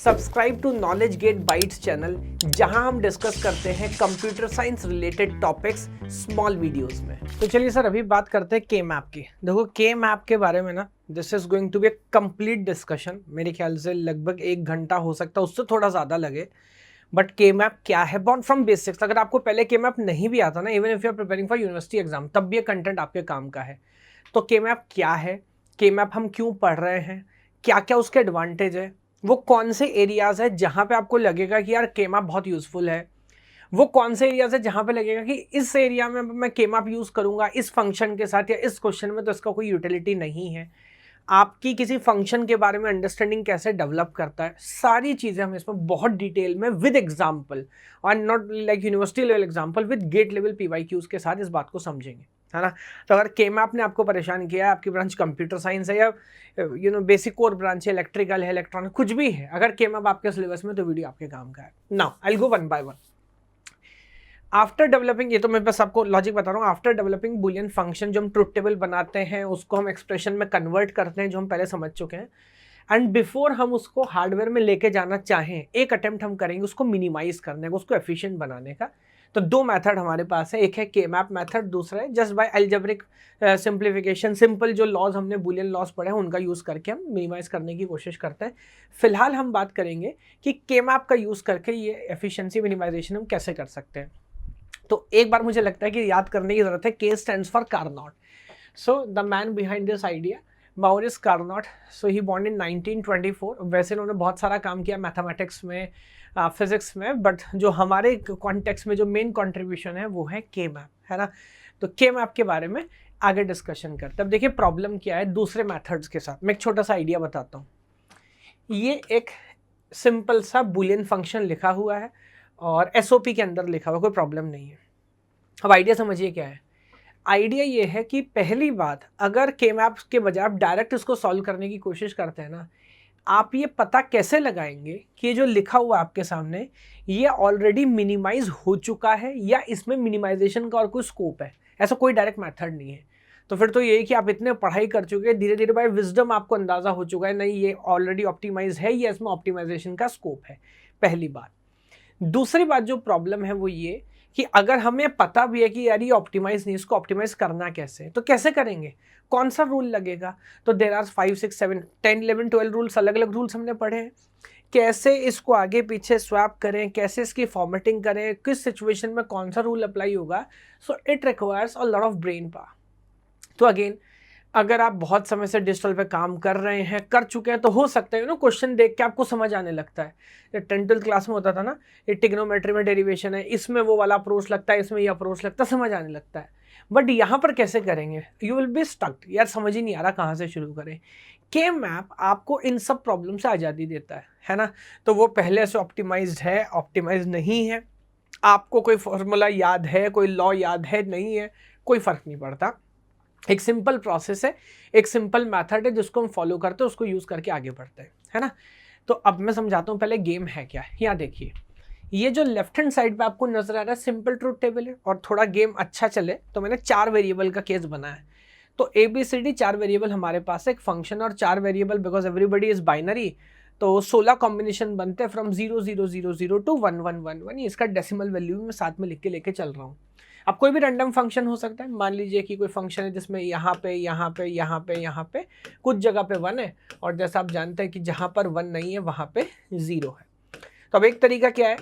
Subscribe to knowledge gate bytes channel, जहां हम discuss करते हैं computer science related topics small videos में। तो चलिए सर, अभी बात करते हैं के मैप की। देखो, के मैप के बारे में ना, this is going to be a complete discussion. मेरे ख्याल से लगभग 1 घंटा हो सकता है, उससे थोड़ा ज़्यादा लगे। बट के मैप क्या है, बॉर्न फ्रॉम बेसिक्स। अगर आपको पहले के मैप नहीं भी आता ना, even if you are preparing for university exam, तब भी ये कंटेंट आपके काम का है। तो के मैप क्या है, के मैप हम क्यों पढ़ रहे हैं, क्या क्या उसके एडवांटेज है, वो कौन से एरियाज है जहां पे आपको लगेगा कि यार के मैप बहुत यूजफुल है, वो कौन से एरियाज है जहां पे लगेगा कि इस एरिया में मैं के मैप यूज करूंगा इस फंक्शन के साथ या इस क्वेश्चन में तो इसका कोई यूटिलिटी नहीं है। आपकी किसी फंक्शन के बारे में अंडरस्टैंडिंग कैसे डेवलप करता है, सारी चीजें हम इसमें बहुत डिटेल में विद एग्जांपल, और not like university level example, with gate level PYQs के साथ इस बात को समझेंगे, है ना। तो अगर के मैप ने आपको परेशान किया है, आपकी ब्रांच कंप्यूटर साइंस है या बेसिक कोर ब्रांच है, इलेक्ट्रिकल है, इलेक्ट्रॉनिक, कुछ भी है, अगर के मैप आपके सिलेबस में, तो वीडियो आपके काम का है। Now I will go one by one. After developing, ये तो मैं बस आपको लॉजिक बता रहा हूँ। आफ्टर डेवलपिंग बुलियन फंक्शन, जो हम ट्रुथ टेबल बनाते हैं, उसको हम एक्सप्रेशन में कन्वर्ट करते हैं, जो हम पहले समझ चुके हैं। एंड बिफोर हम उसको हार्डवेयर में लेके जाना चाहें, एक अटेम्प्ट हम करेंगे उसको मिनिमाइज करने का, उसको एफिशिएंट बनाने का। तो दो मेथड हमारे पास है, एक है के मैप मेथड, दूसरा है just by algebraic simplification. Simple जो लॉज हमने बुलियन लॉज पढ़े हैं, उनका यूज करके हम मिनिमाइज करने की कोशिश करते हैं। फिलहाल हम बात करेंगे कि के मैप का यूज करके ये एफिशिएंसी मिनिमाइजेशन हम कैसे कर सकते हैं। तो एक बार मुझे लगता है कि याद करने की जरूरत है, के stands for Carnot. So the man behind this idea, Morris Carnot, so he born in 1924। वैसे उन्होंने बहुत सारा काम किया मैथमेटिक्स में, फिजिक्स में, बट जो हमारे कॉन्टेक्स्ट में जो मेन कंट्रीब्यूशन है वो है के मैप, है ना। तो के मैप के बारे में आगे डिस्कशन करते हैं। अब देखिए प्रॉब्लम क्या है दूसरे मेथड्स के साथ। मैं एक छोटा सा आइडिया बताता हूँ। ये एक सिंपल सा बुलियन फंक्शन लिखा हुआ है और एसओपी के अंदर लिखा हुआ, कोई प्रॉब्लम नहीं है। अब आइडिया समझिए क्या है। आइडिया ये है कि पहली बात, अगर के मैप्स के बजाय आप डायरेक्ट इसको सॉल्व करने की कोशिश करते हैं ना, आप ये पता कैसे लगाएंगे कि ये जो लिखा हुआ आपके सामने, ये ऑलरेडी मिनिमाइज हो चुका है या इसमें मिनिमाइजेशन का और कोई स्कोप है। ऐसा कोई डायरेक्ट मेथड नहीं है। तो फिर तो यही कि आप इतने पढ़ाई कर चुके हैं, धीरे धीरे बाय विजडम आपको अंदाजा हो चुका है, नहीं ये ऑलरेडी ऑप्टिमाइज है या इसमें ऑप्टिमाइजेशन का स्कोप है, पहली बात। दूसरी बात जो प्रॉब्लम है वो ये कि अगर हमें पता भी है कि यार ये ऑप्टिमाइज नहीं, इसको ऑप्टिमाइज करना कैसे, तो कैसे करेंगे, कौन सा रूल लगेगा। तो देयर आर 5 6 7 10 11 12 रूल्स, अलग अलग रूल्स हमने पढ़े हैं। कैसे इसको आगे पीछे स्वैप करें, कैसे इसकी फॉर्मेटिंग करें, किस सिचुएशन में कौन सा रूल अप्लाई होगा। So it requires a lot of brain power. तो अगेन, अगर आप बहुत समय से डिजिटल पे काम कर रहे हैं, कर चुके हैं, तो हो सकता है क्वेश्चन देख के आपको समझ आने लगता है। ये 10th क्लास में होता था ना, ये टिग्नोमेट्री में डेरिवेशन है, इसमें वो वाला अप्रोच लगता है, इसमें ये अप्रोच लगता है, समझ आने लगता है। बट यहाँ पर कैसे करेंगे, यू विल बी स्टक, यार समझ ही नहीं आ रहा कहाँ से शुरू करें। के मैप आपको इन सब प्रॉब्लम से आज़ादी देता है ना। तो वो पहले से ऑप्टिमाइज्ड है, ऑप्टिमाइज नहीं है, आपको कोई फॉर्मूला याद है, कोई लॉ याद है, नहीं है, कोई फर्क नहीं पड़ता। एक सिंपल प्रोसेस है, एक सिंपल मेथड है जिसको हम फॉलो करते हैं, उसको यूज करके आगे बढ़ते हैं, है ना। तो अब मैं समझाता हूँ पहले गेम है क्या। यहाँ देखिए, ये जो लेफ्ट हैंड साइड पे आपको नजर आ रहा है सिंपल ट्रूथ टेबल है, और थोड़ा गेम अच्छा चले तो मैंने 4 वेरिएबल का केस बनाया है। तो ABCD 4 वेरिएबल हमारे पास है, एक फंक्शन और 4 variable, because everybody is binary. तो 16 कॉम्बिनेशन बनते हैं फ्रॉम 0000 टू 1111। ये इसका डेसिमल वैल्यू में साथ में लिख के लेके चल रहा हूँ। अब कोई भी रैंडम फंक्शन हो सकता है। मान लीजिए कि कोई फंक्शन है जिसमें यहाँ पे यहाँ पे यहाँ पे यहाँ पे कुछ जगह पे 1 है, और जैसा आप जानते हैं कि जहाँ पर 1 नहीं है वहाँ पे 0 है। तो अब एक तरीका क्या है,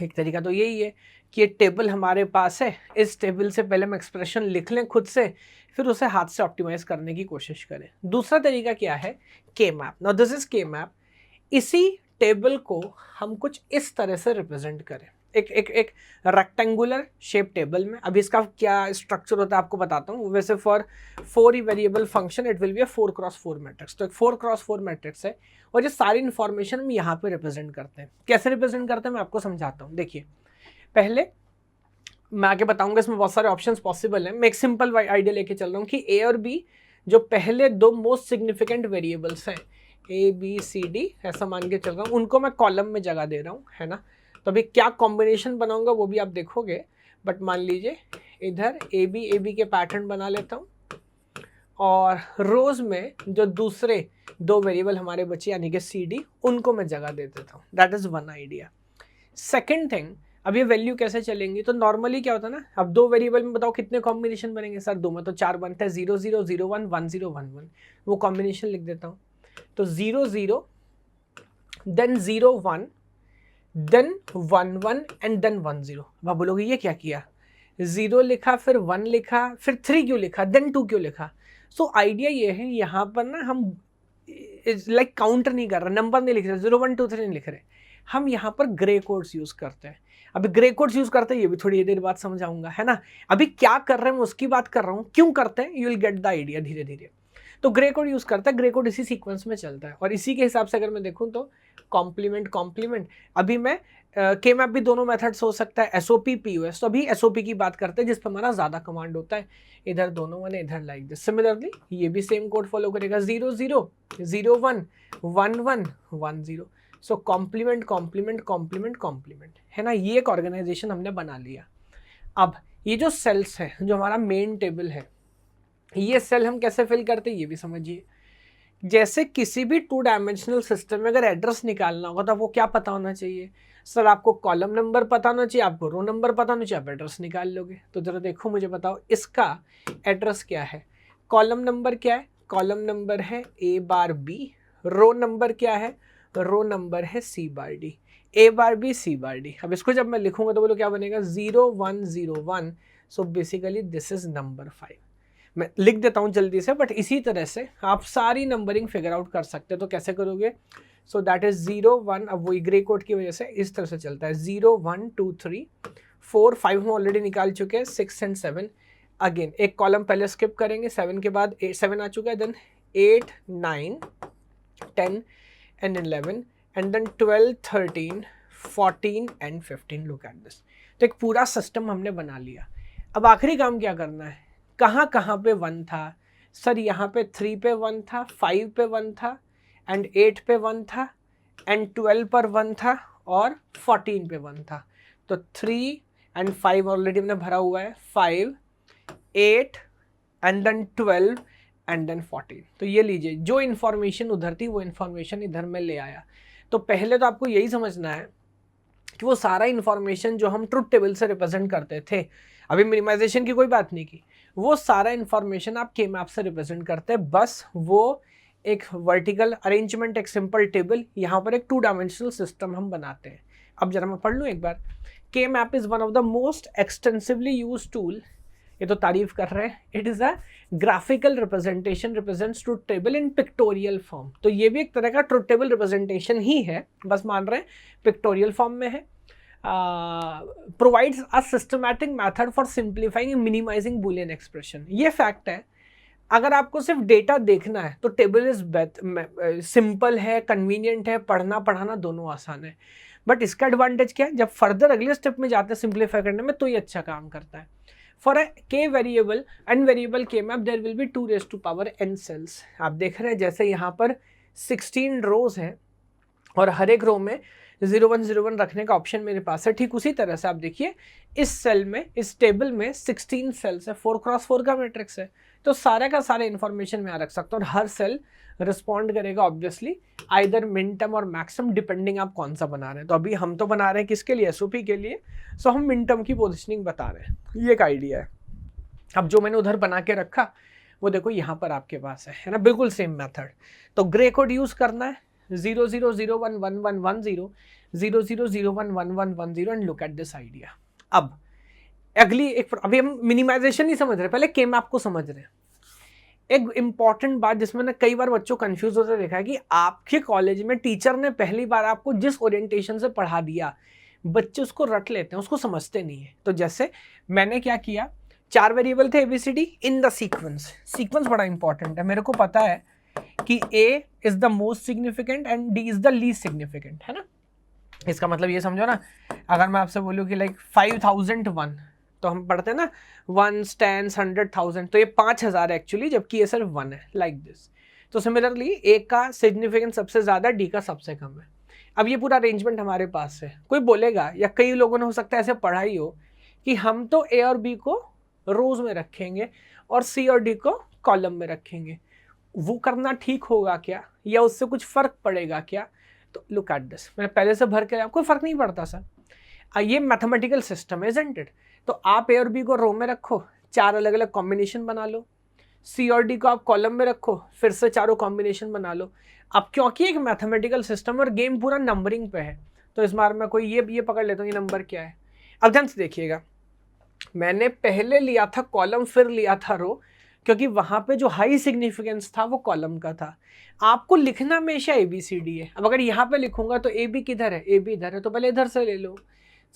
एक तरीका तो यही है कि ये टेबल हमारे पास है, इस टेबल से पहले हम एक्सप्रेशन लिख लें खुद से, फिर उसे हाथ से ऑप्टिमाइज करने की कोशिश करें। दूसरा तरीका क्या है, के मैप। नाउ दिस इज के मैप। इसी टेबल को हम कुछ इस तरह से रिप्रेजेंट करें, एक एक एक रेक्टेंगुलर शेप टेबल में। अभी इसका क्या स्ट्रक्चर होता है आपको बताता हूँ। वैसे for 4 variable function it will be a 4x4 matrix. तो एक 4x4 मैट्रिक्स है, और ये सारी इन्फॉर्मेशन हम यहाँ पे रिप्रेजेंट करते हैं। कैसे रिप्रेजेंट करते हैं मैं आपको समझाता हूँ। देखिए, पहले मैं आगे बताऊंगा, इसमें बहुत सारे ऑप्शंस पॉसिबल हैं। मैं एक सिंपल आइडिया लेके चल रहा हूँ कि A और B जो पहले 2 मोस्ट सिग्निफिकेंट वेरिएबल्स हैं, ABCD ऐसा मान के चल रहा हूँ, उनको मैं कॉलम में जगह दे रहा हूँ, है ना। तो अभी क्या कॉम्बिनेशन बनाऊंगा वो भी आप देखोगे, बट मान लीजिए इधर AB के पैटर्न बना लेता हूँ, और रोज में जो दूसरे 2 वेरिएबल हमारे बचे यानी कि सी डी, उनको मैं जगह दे देता हूँ। That is one idea. Second thing, अब ये वैल्यू कैसे चलेंगी, तो नॉर्मली क्या होता है ना, अब 2 वेरिएबल में बताओ कितने कॉम्बिनेशन बनेंगे सर, 2 में तो 4 बनते हैं, 0 0 0 1 1 0 1 1, वो कॉम्बिनेशन लिख देता हूँ। तो 0 0 देन 0 1 देन 1 1 एंड देन 1 0। अब आप बोलोगे ये क्या किया, 0 लिखा फिर 1 लिखा फिर 3 क्यों लिखा, देन 2 क्यों लिखा। सो आइडिया ये है, यहाँ पर ना हम लाइक काउंटर नहीं कर रहे, नंबर नहीं लिख रहे, 0 1 2 3 नहीं लिख रहे, हम यहाँ पर ग्रे कोड्स यूज करते हैं। अभी ग्रे कोड्स यूज करते हैं, ये भी थोड़ी देर बाद समझाऊंगा, है ना। अभी क्या कर रहे हैं मैं उसकी बात कर रहा हूँ, क्यों करते हैं, you will get the idea धीरे धीरे। तो ग्रे कोड यूज करता है, ग्रे कोड इसी सीक्वेंस में चलता है, और इसी के हिसाब से अगर मैं देखूँ तो कॉम्प्लीमेंट कॉम्प्लीमेंट, अभी मैं के मैप भी दोनों मेथड्स हो सकता है, एसओपी पीओएस। तो अभी एसओपी की बात करते हैं जिस पर हमारा ज्यादा कमांड होता है, इधर दोनों मैंने इधर लाइक दिस। सिमिलरली ये भी सेम कोड फॉलो करेगा, 0 0 0 1 1 1 1 0। सो कॉम्प्लीमेंट कॉम्प्लीमेंट कॉम्प्लीमेंट कॉम्प्लीमेंट, है ना। ये एक ऑर्गेनाइजेशन हमने बना लिया। अब ये जो सेल्स है, जो हमारा मेन टेबल है, ये सेल हम कैसे फिल करते हैं ये भी समझिए। जैसे किसी भी 2 डायमेंशनल सिस्टम में अगर एड्रेस निकालना होगा तो आपको क्या पता होना चाहिए सर, आपको कॉलम नंबर पता होना चाहिए, आपको रो नंबर पता होना चाहिए, आप एड्रेस निकाल लोगे। तो जरा देखो मुझे बताओ इसका एड्रेस क्या है, कॉलम नंबर क्या है, कॉलम नंबर है A bar B, row number क्या है, रो नंबर है सी बार डी, ए bar B C bar D. अब इसको जब मैं लिखूंगा तो बोलो क्या बनेगा, 0 1 0 1। So basically this is number 5। मैं लिख देता हूँ जल्दी से, बट इसी तरह से आप सारी नंबरिंग फिगर आउट कर सकते हो। तो कैसे करोगे, सो दैट इज 0 1, अब वही ग्रे कोड की वजह से इस तरह से चलता है, 0 1 2 3 4 5 हम ऑलरेडी निकाल चुके हैं, 6 एंड 7। अगेन एक कॉलम पहले स्किप करेंगे, 7 के बाद 7 आ चुका है, then 8 9 10 and 11 and then 12 13 14 and 15। Look at this. तो एक पूरा सिस्टम हमने बना लिया। अब आखिरी काम क्या करना है, कहाँ कहाँ पे 1 था सर, यहाँ पे 3 पे 1 था, 5 पे 1 था एंड 8 पे 1 था एंड 12 पर 1 था और 14 पे 1 था। तो 3 एंड 5 ऑलरेडी हमने भरा हुआ है, 5 8 एंड देन 12 एंड देन 14। तो ये लीजिए, जो इन्फॉर्मेशन उधर थी वो इन्फॉर्मेशन इधर में ले आया। तो पहले तो आपको यही समझना है कि वो सारा इन्फॉर्मेशन जो हम ट्रुथ टेबल से रिप्रेजेंट करते थे, अभी मिनिमाइजेशन की कोई बात नहीं की, वो सारा इन्फॉर्मेशन आप के मैप से रिप्रेजेंट करते हैं। बस वो एक वर्टिकल अरेंजमेंट, एक सिंपल टेबल, यहाँ पर एक 2 डायमेंशनल सिस्टम हम बनाते हैं। अब जरा मैं पढ़ लूँ एक बार। के map is one of the most extensively use tool, ये तो तारीफ कर रहे हैं, it is a graphical representation represents truth table in pictorial form. तो ये भी एक तरह का ट्रुथ टेबल रिप्रेजेंटेशन ही है, बस मान रहे हैं पिक्टोरियल फॉर्म में है। Provides a systematic method for simplifying and minimising Boolean expression. ये फैक्ट है, अगर आपको सिर्फ डेटा देखना है तो टेबल इज सिंपल है, कन्वीनियंट है, पढ़ना पढ़ाना दोनों आसान है। बट इसका एडवांटेज क्या है, जब फर्दर अगले स्टेप में जाते हैं सिंप्लीफाई करने में, तो ये अच्छा काम करता है। For a k variable n variable k map there will be 2 raised to power n cells. आप देख रहे हैं जैसे यहाँ पर 16 रोज हैं और हर एक रो में 0101 रखने का ऑप्शन मेरे पास है। ठीक उसी तरह से आप देखिए इस सेल में, इस टेबल में 16 सेल्स है, 4x4 का मैट्रिक्स है, तो सारे का सारे इन्फॉर्मेशन मैं यहाँ रख सकता हूँ और हर सेल रिस्पॉन्ड करेगा ऑब्वियसली आइदर मिनटम और मैक्सिमम, डिपेंडिंग आप कौन सा बना रहे हैं। तो अभी हम तो बना रहे हैं किसके लिए, एसओपी के लिए, सो हम मिनटम की पोजिशनिंग बता रहे हैं, ये एक आइडिया है। अब जो मैंने उधर बना के रखा वो देखो यहाँ पर आपके पास है ना, बिल्कुल सेम मेथड। तो ग्रे कोड यूज करना है, 0 0 0 1 1 1 1 0 0 0 0 1 1 1 1 0 and look at this idea. अब अगली एक, अभी हम मिनिमाइजेशन नहीं समझ रहे, पहले के मैप को समझ रहे हैं। एक इंपॉर्टेंट बात जिसमें ना कई बार बच्चों कंफ्यूज होते देखा है कि आपके कॉलेज में टीचर ने पहली बार आपको जिस ओरिएंटेशन से पढ़ा दिया, बच्चे उसको रट लेते हैं, उसको समझते नहीं है। तो जैसे मैंने क्या किया, 4 वेरिएबल थे ABCD in the sequence. Sequence बड़ा इंपॉर्टेंट है, मेरे को पता है कि A is the most significant and D is the least significant, है ना। इसका मतलब ये समझो ना, अगर मैं आपसे बोलूँ कि लाइक 5001, तो हम पढ़ते हैं ना 1 10 100 1000, तो ये 5000 है एक्चुअली, जबकि ये सिर्फ 1 है, लाइक दिस। तो सिमिलरली A का सिग्निफिकेंस सबसे ज्यादा, D का सबसे कम है। अब ये पूरा अरेंजमेंट हमारे पास है। कोई बोलेगा, या कई लोगों ने हो सकता है ऐसे पढ़ा ही हो, कि हम तो A और B को रोज में रखेंगे और C और D को कॉलम में रखेंगे। वो करना ठीक होगा क्या, या उससे कुछ फर्क पड़ेगा क्या? तो लुक एट दिस, मैंने पहले से भर के, कोई फर्क नहीं पड़ता सर, ये मैथमेटिकल सिस्टम है, इजंट इट? तो आप ए और बी को रो में रखो, 4 अलग अलग कॉम्बिनेशन बना लो, सी और डी को आप कॉलम में रखो, फिर से चारों कॉम्बिनेशन बना लो। अब क्योंकि एक मैथमेटिकल सिस्टम और गेम पूरा नंबरिंग पे है, तो इस बार मैं कोई ये पकड़ लेता हूँ ये नंबर क्या है। अब ध्यान से देखिएगा, मैंने पहले लिया था कॉलम फिर लिया था रो, क्योंकि वहां पे जो हाई सिग्निफिकेंस था वो कॉलम का था। आपको लिखना हमेशा ए बी सी डी है। अब अगर यहाँ पे लिखूंगा तो ए बी किधर है, ए बी इधर है, तो पहले इधर से ले लो।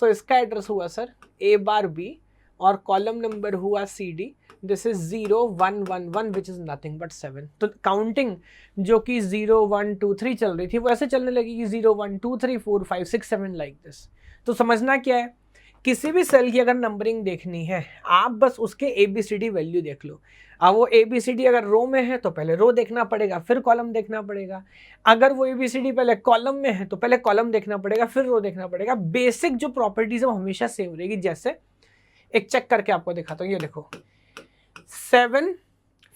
सो इसका एड्रेस हुआ सर ए बार बी और कॉलम नंबर हुआ C D. This is 0 1 1 1 which is nothing but 7। तो काउंटिंग जो कि 0 1 2 3 चल रही थी वो ऐसे चलने लगी कि 0 1 2 3 4 5 6 7 लाइक दिस। तो समझना क्या है, किसी भी सेल की अगर नंबरिंग देखनी है आप बस उसके ABCD वैल्यू देख लो। अब वो ABCD अगर रो में है तो पहले रो देखना पड़ेगा, फिर कॉलम देखना पड़ेगा। अगर वो ABCD पहले कॉलम में है तो पहले कॉलम देखना पड़ेगा, फिर रो देखना पड़ेगा। बेसिक जो प्रॉपर्टीज है वो हमेशा सेम रहेगी। जैसे एक चेक करके आपको दिखाता हूँ, ये देखो 7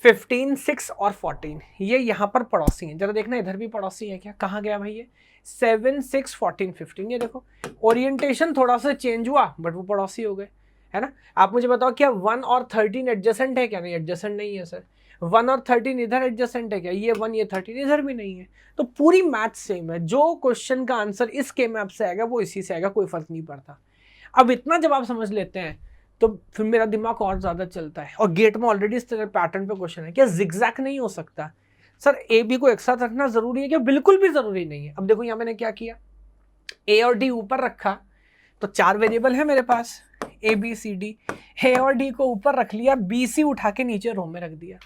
15 6 और 14 ये यहाँ पर पड़ोसी हैं। जरा देखना इधर भी पड़ोसी है क्या, कहाँ गया भाई ये 7 6 14 15। ये देखो ओरिएंटेशन थोड़ा सा चेंज हुआ बट वो पड़ोसी हो गए, है ना। आप मुझे बताओ क्या 1 और 13 एडजेसेंट है क्या? नहीं, एडजेसेंट नहीं है सर। 1 और 13 इधर एडजेसेंट है क्या? ये 1 ये 13 इधर भी नहीं है। तो पूरी मैथ सेम है। जो क्वेश्चन का आंसर इस के मैप से आएगा वो इसी से आएगा, कोई फर्क नहीं पड़ता। अब इतना जब आप समझ लेते हैं तो फिर मेरा दिमाग और ज्यादा चलता है। और गेट में ऑलरेडी इस तरह पैटर्न पे क्वेश्चन है, क्या जिगजैग नहीं हो सकता? सर ए बी को एक साथ रखना जरूरी है क्या? बिल्कुल भी जरूरी नहीं है। अब देखो यहाँ मैंने क्या किया, ए और डी ऊपर रखा तो 4 वेरिएबल है मेरे पास ए बी सी डी। ए और डी को ऊपर रख लिया, बी सी उठा के नीचे रो में रख दिया।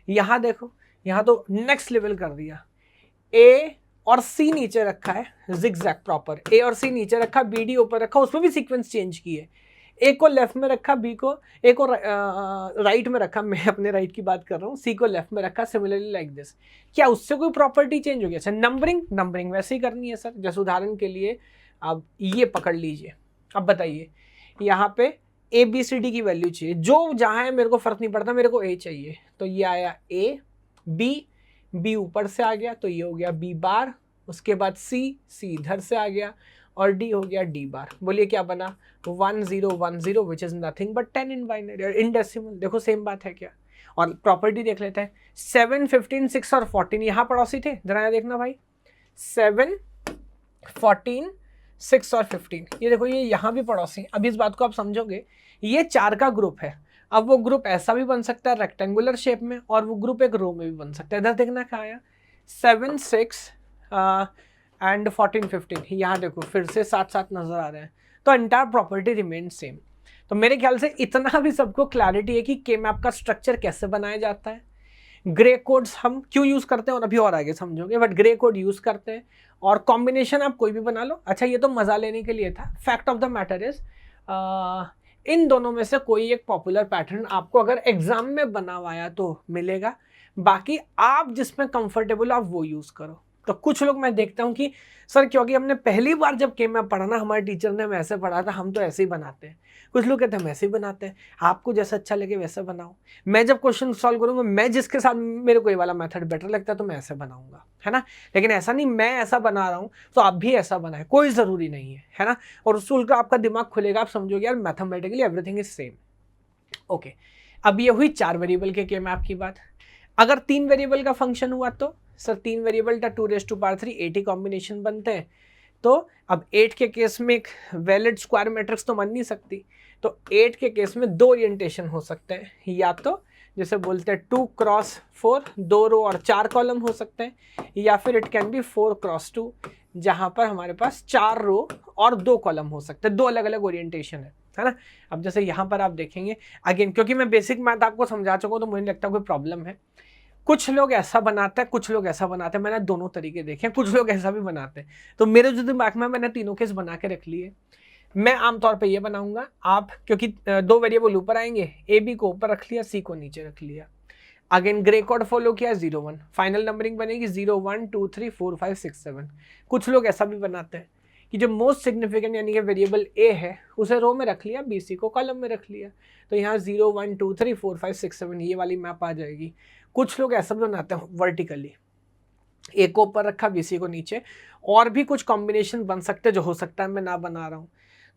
यहाँ देखो, यहाँ तो नेक्स्ट लेवल कर दिया। ए और सी नीचे रखा है जिगजैग प्रॉपर, ए और सी नीचे रखा, बी डी ऊपर रखा, उसमें भी सीक्वेंस चेंज किए। ए को लेफ्ट में रखा, बी को ए को राइट में रखा, मैं अपने राइट की बात कर रहा हूँ, सी को लेफ्ट में रखा, सिमिलरली लाइक दिस। क्या उससे कोई प्रॉपर्टी चेंज हो गया? अच्छा, नंबरिंग वैसे ही करनी है सर। जैसे उदाहरण के लिए आप ये पकड़ लीजिए। अब बताइए यहाँ पे ए बी सी डी की वैल्यू चाहिए, जो जहाँ है मेरे को फर्क नहीं पड़ता, मेरे को ए चाहिए। तो ये आया ए, बी ऊपर से आ गया तो ये हो गया बी बार, उसके बाद सी इधर से आ गया और डी हो गया डी बार। बोलिए क्या बना? 1 0 1 0 विच is nothing but 10 in binary in decimal. देखो सेम बात है क्या? और प्रॉपर्टी देख लेते हैं। 7 15 6 और 14 यहाँ पड़ोसी थे, जरा यहाँ देखना भाई। 7 14 6 और 15 ये देखो, ये यहाँ भी पड़ोसी। अब इस बात को आप समझोगे, ये 4 का ग्रुप है। अब वो ग्रुप ऐसा भी बन सकता है रेक्टेंगुलर शेप में, और वो ग्रुप एक रो में भी बन सकता है। इधर देखना क्या आया, 7 6 एंड 14 15। यहाँ देखो फिर से साथ साथ नजर आ रहे हैं, तो एंटायर प्रॉपर्टी रिमेन सेम। तो मेरे ख्याल से इतना भी सबको क्लैरिटी है कि के मैप का स्ट्रक्चर कैसे बनाया जाता है। ग्रे कोड्स हम क्यों यूज करते हैं और अभी और आगे समझोगे, बट ग्रे कोड यूज करते हैं। और कॉम्बिनेशन आप कोई भी बना लो। अच्छा, ये तो मजा लेने के लिए था। Fact of the matter is in दोनों में से कोई एक पॉपुलर पैटर्न आपको अगर एग्जाम में बना हुआ आया तो मिलेगा, बाकी आप जिसमें कंफर्टेबल आप वो यूज करो। तो कुछ लोग मैं देखता हूँ कि सर क्योंकि हमने पहली बार जब के मैप पढ़ा ना, हमारे टीचर ने वैसे पढ़ा था, हम तो ऐसे ही बनाते हैं। कुछ लोग कहते हैं हम ऐसे ही बनाते हैं, आपको जैसा अच्छा लगे वैसे बनाओ। मैं जब क्वेश्चन सॉल्व करूंगा, मैं जिसके साथ मेरे को ये वाला मेथड बेटर लगता है तो मैं ऐसे बनाऊंगा, है ना। लेकिन ऐसा नहीं मैं ऐसा बना रहा हूँ तो आप भी ऐसा बनाए, कोई ज़रूरी नहीं है ना। और उस का आपका दिमाग खुलेगा, आप समझोगे यार mathematically everything is same. Okay, अब ये हुई 4 वेरिएबल के मैप की बात। अगर 3 वेरिएबल का फंक्शन हुआ तो सर 3 वेरिएबल का 2⁻³ 8 ही कॉम्बिनेशन बनते हैं। तो अब 8 के केस में एक वैलिड स्क्वायर मैट्रिक्स तो बन नहीं सकती, तो 8 के केस में 2 ओरिएंटेशन हो सकते हैं। या तो जैसे बोलते हैं 2 × 4, 2 रो और 4 कॉलम हो सकते हैं, या फिर इट कैन बी 4 × 2, जहाँ पर हमारे पास 4 रो और 2 कॉलम हो सकते हैं। 2 अलग अलग ओरिएंटेशन है ना। अब जैसे यहाँ पर आप देखेंगे, अगेन क्योंकि मैं बेसिक मैथ आपको समझा चुका हूँ तो मुझे लगता है कोई प्रॉब्लम है। कुछ लोग ऐसा बनाते हैं, कुछ लोग ऐसा बनाते हैं, मैंने दोनों तरीके देखे हैं। कुछ लोग ऐसा भी बनाते हैं, तो मेरे जो दिमाग में मैंने तीनों केस बना के रख लिए। मैं आमतौर पे ये बनाऊंगा, आप क्योंकि 2 वेरिएबल ऊपर आएंगे, ए बी को ऊपर रख लिया, सी को नीचे रख लिया। अगेन ग्रे कोड फॉलो किया, 0 1, फाइनल नंबरिंग बनेगी 0 1 2 3 4 5 6 7। कुछ लोग ऐसा भी बनाते हैं कि जो मोस्ट सिग्निफिकेंट यानी कि वेरिएबल ए है उसे रो में रख लिया, बी सी को कॉलम में रख लिया, तो यहाँ 0 1 2 3 4 5 6 7 ये वाली मैप आ जाएगी। कुछ लोग ऐसा भी बनाते हैं वर्टिकली, ए को ऊपर रखा, बीसी को नीचे, और भी कुछ कॉम्बिनेशन बन सकते हैं जो हो सकता है मैं ना बना रहा हूँ।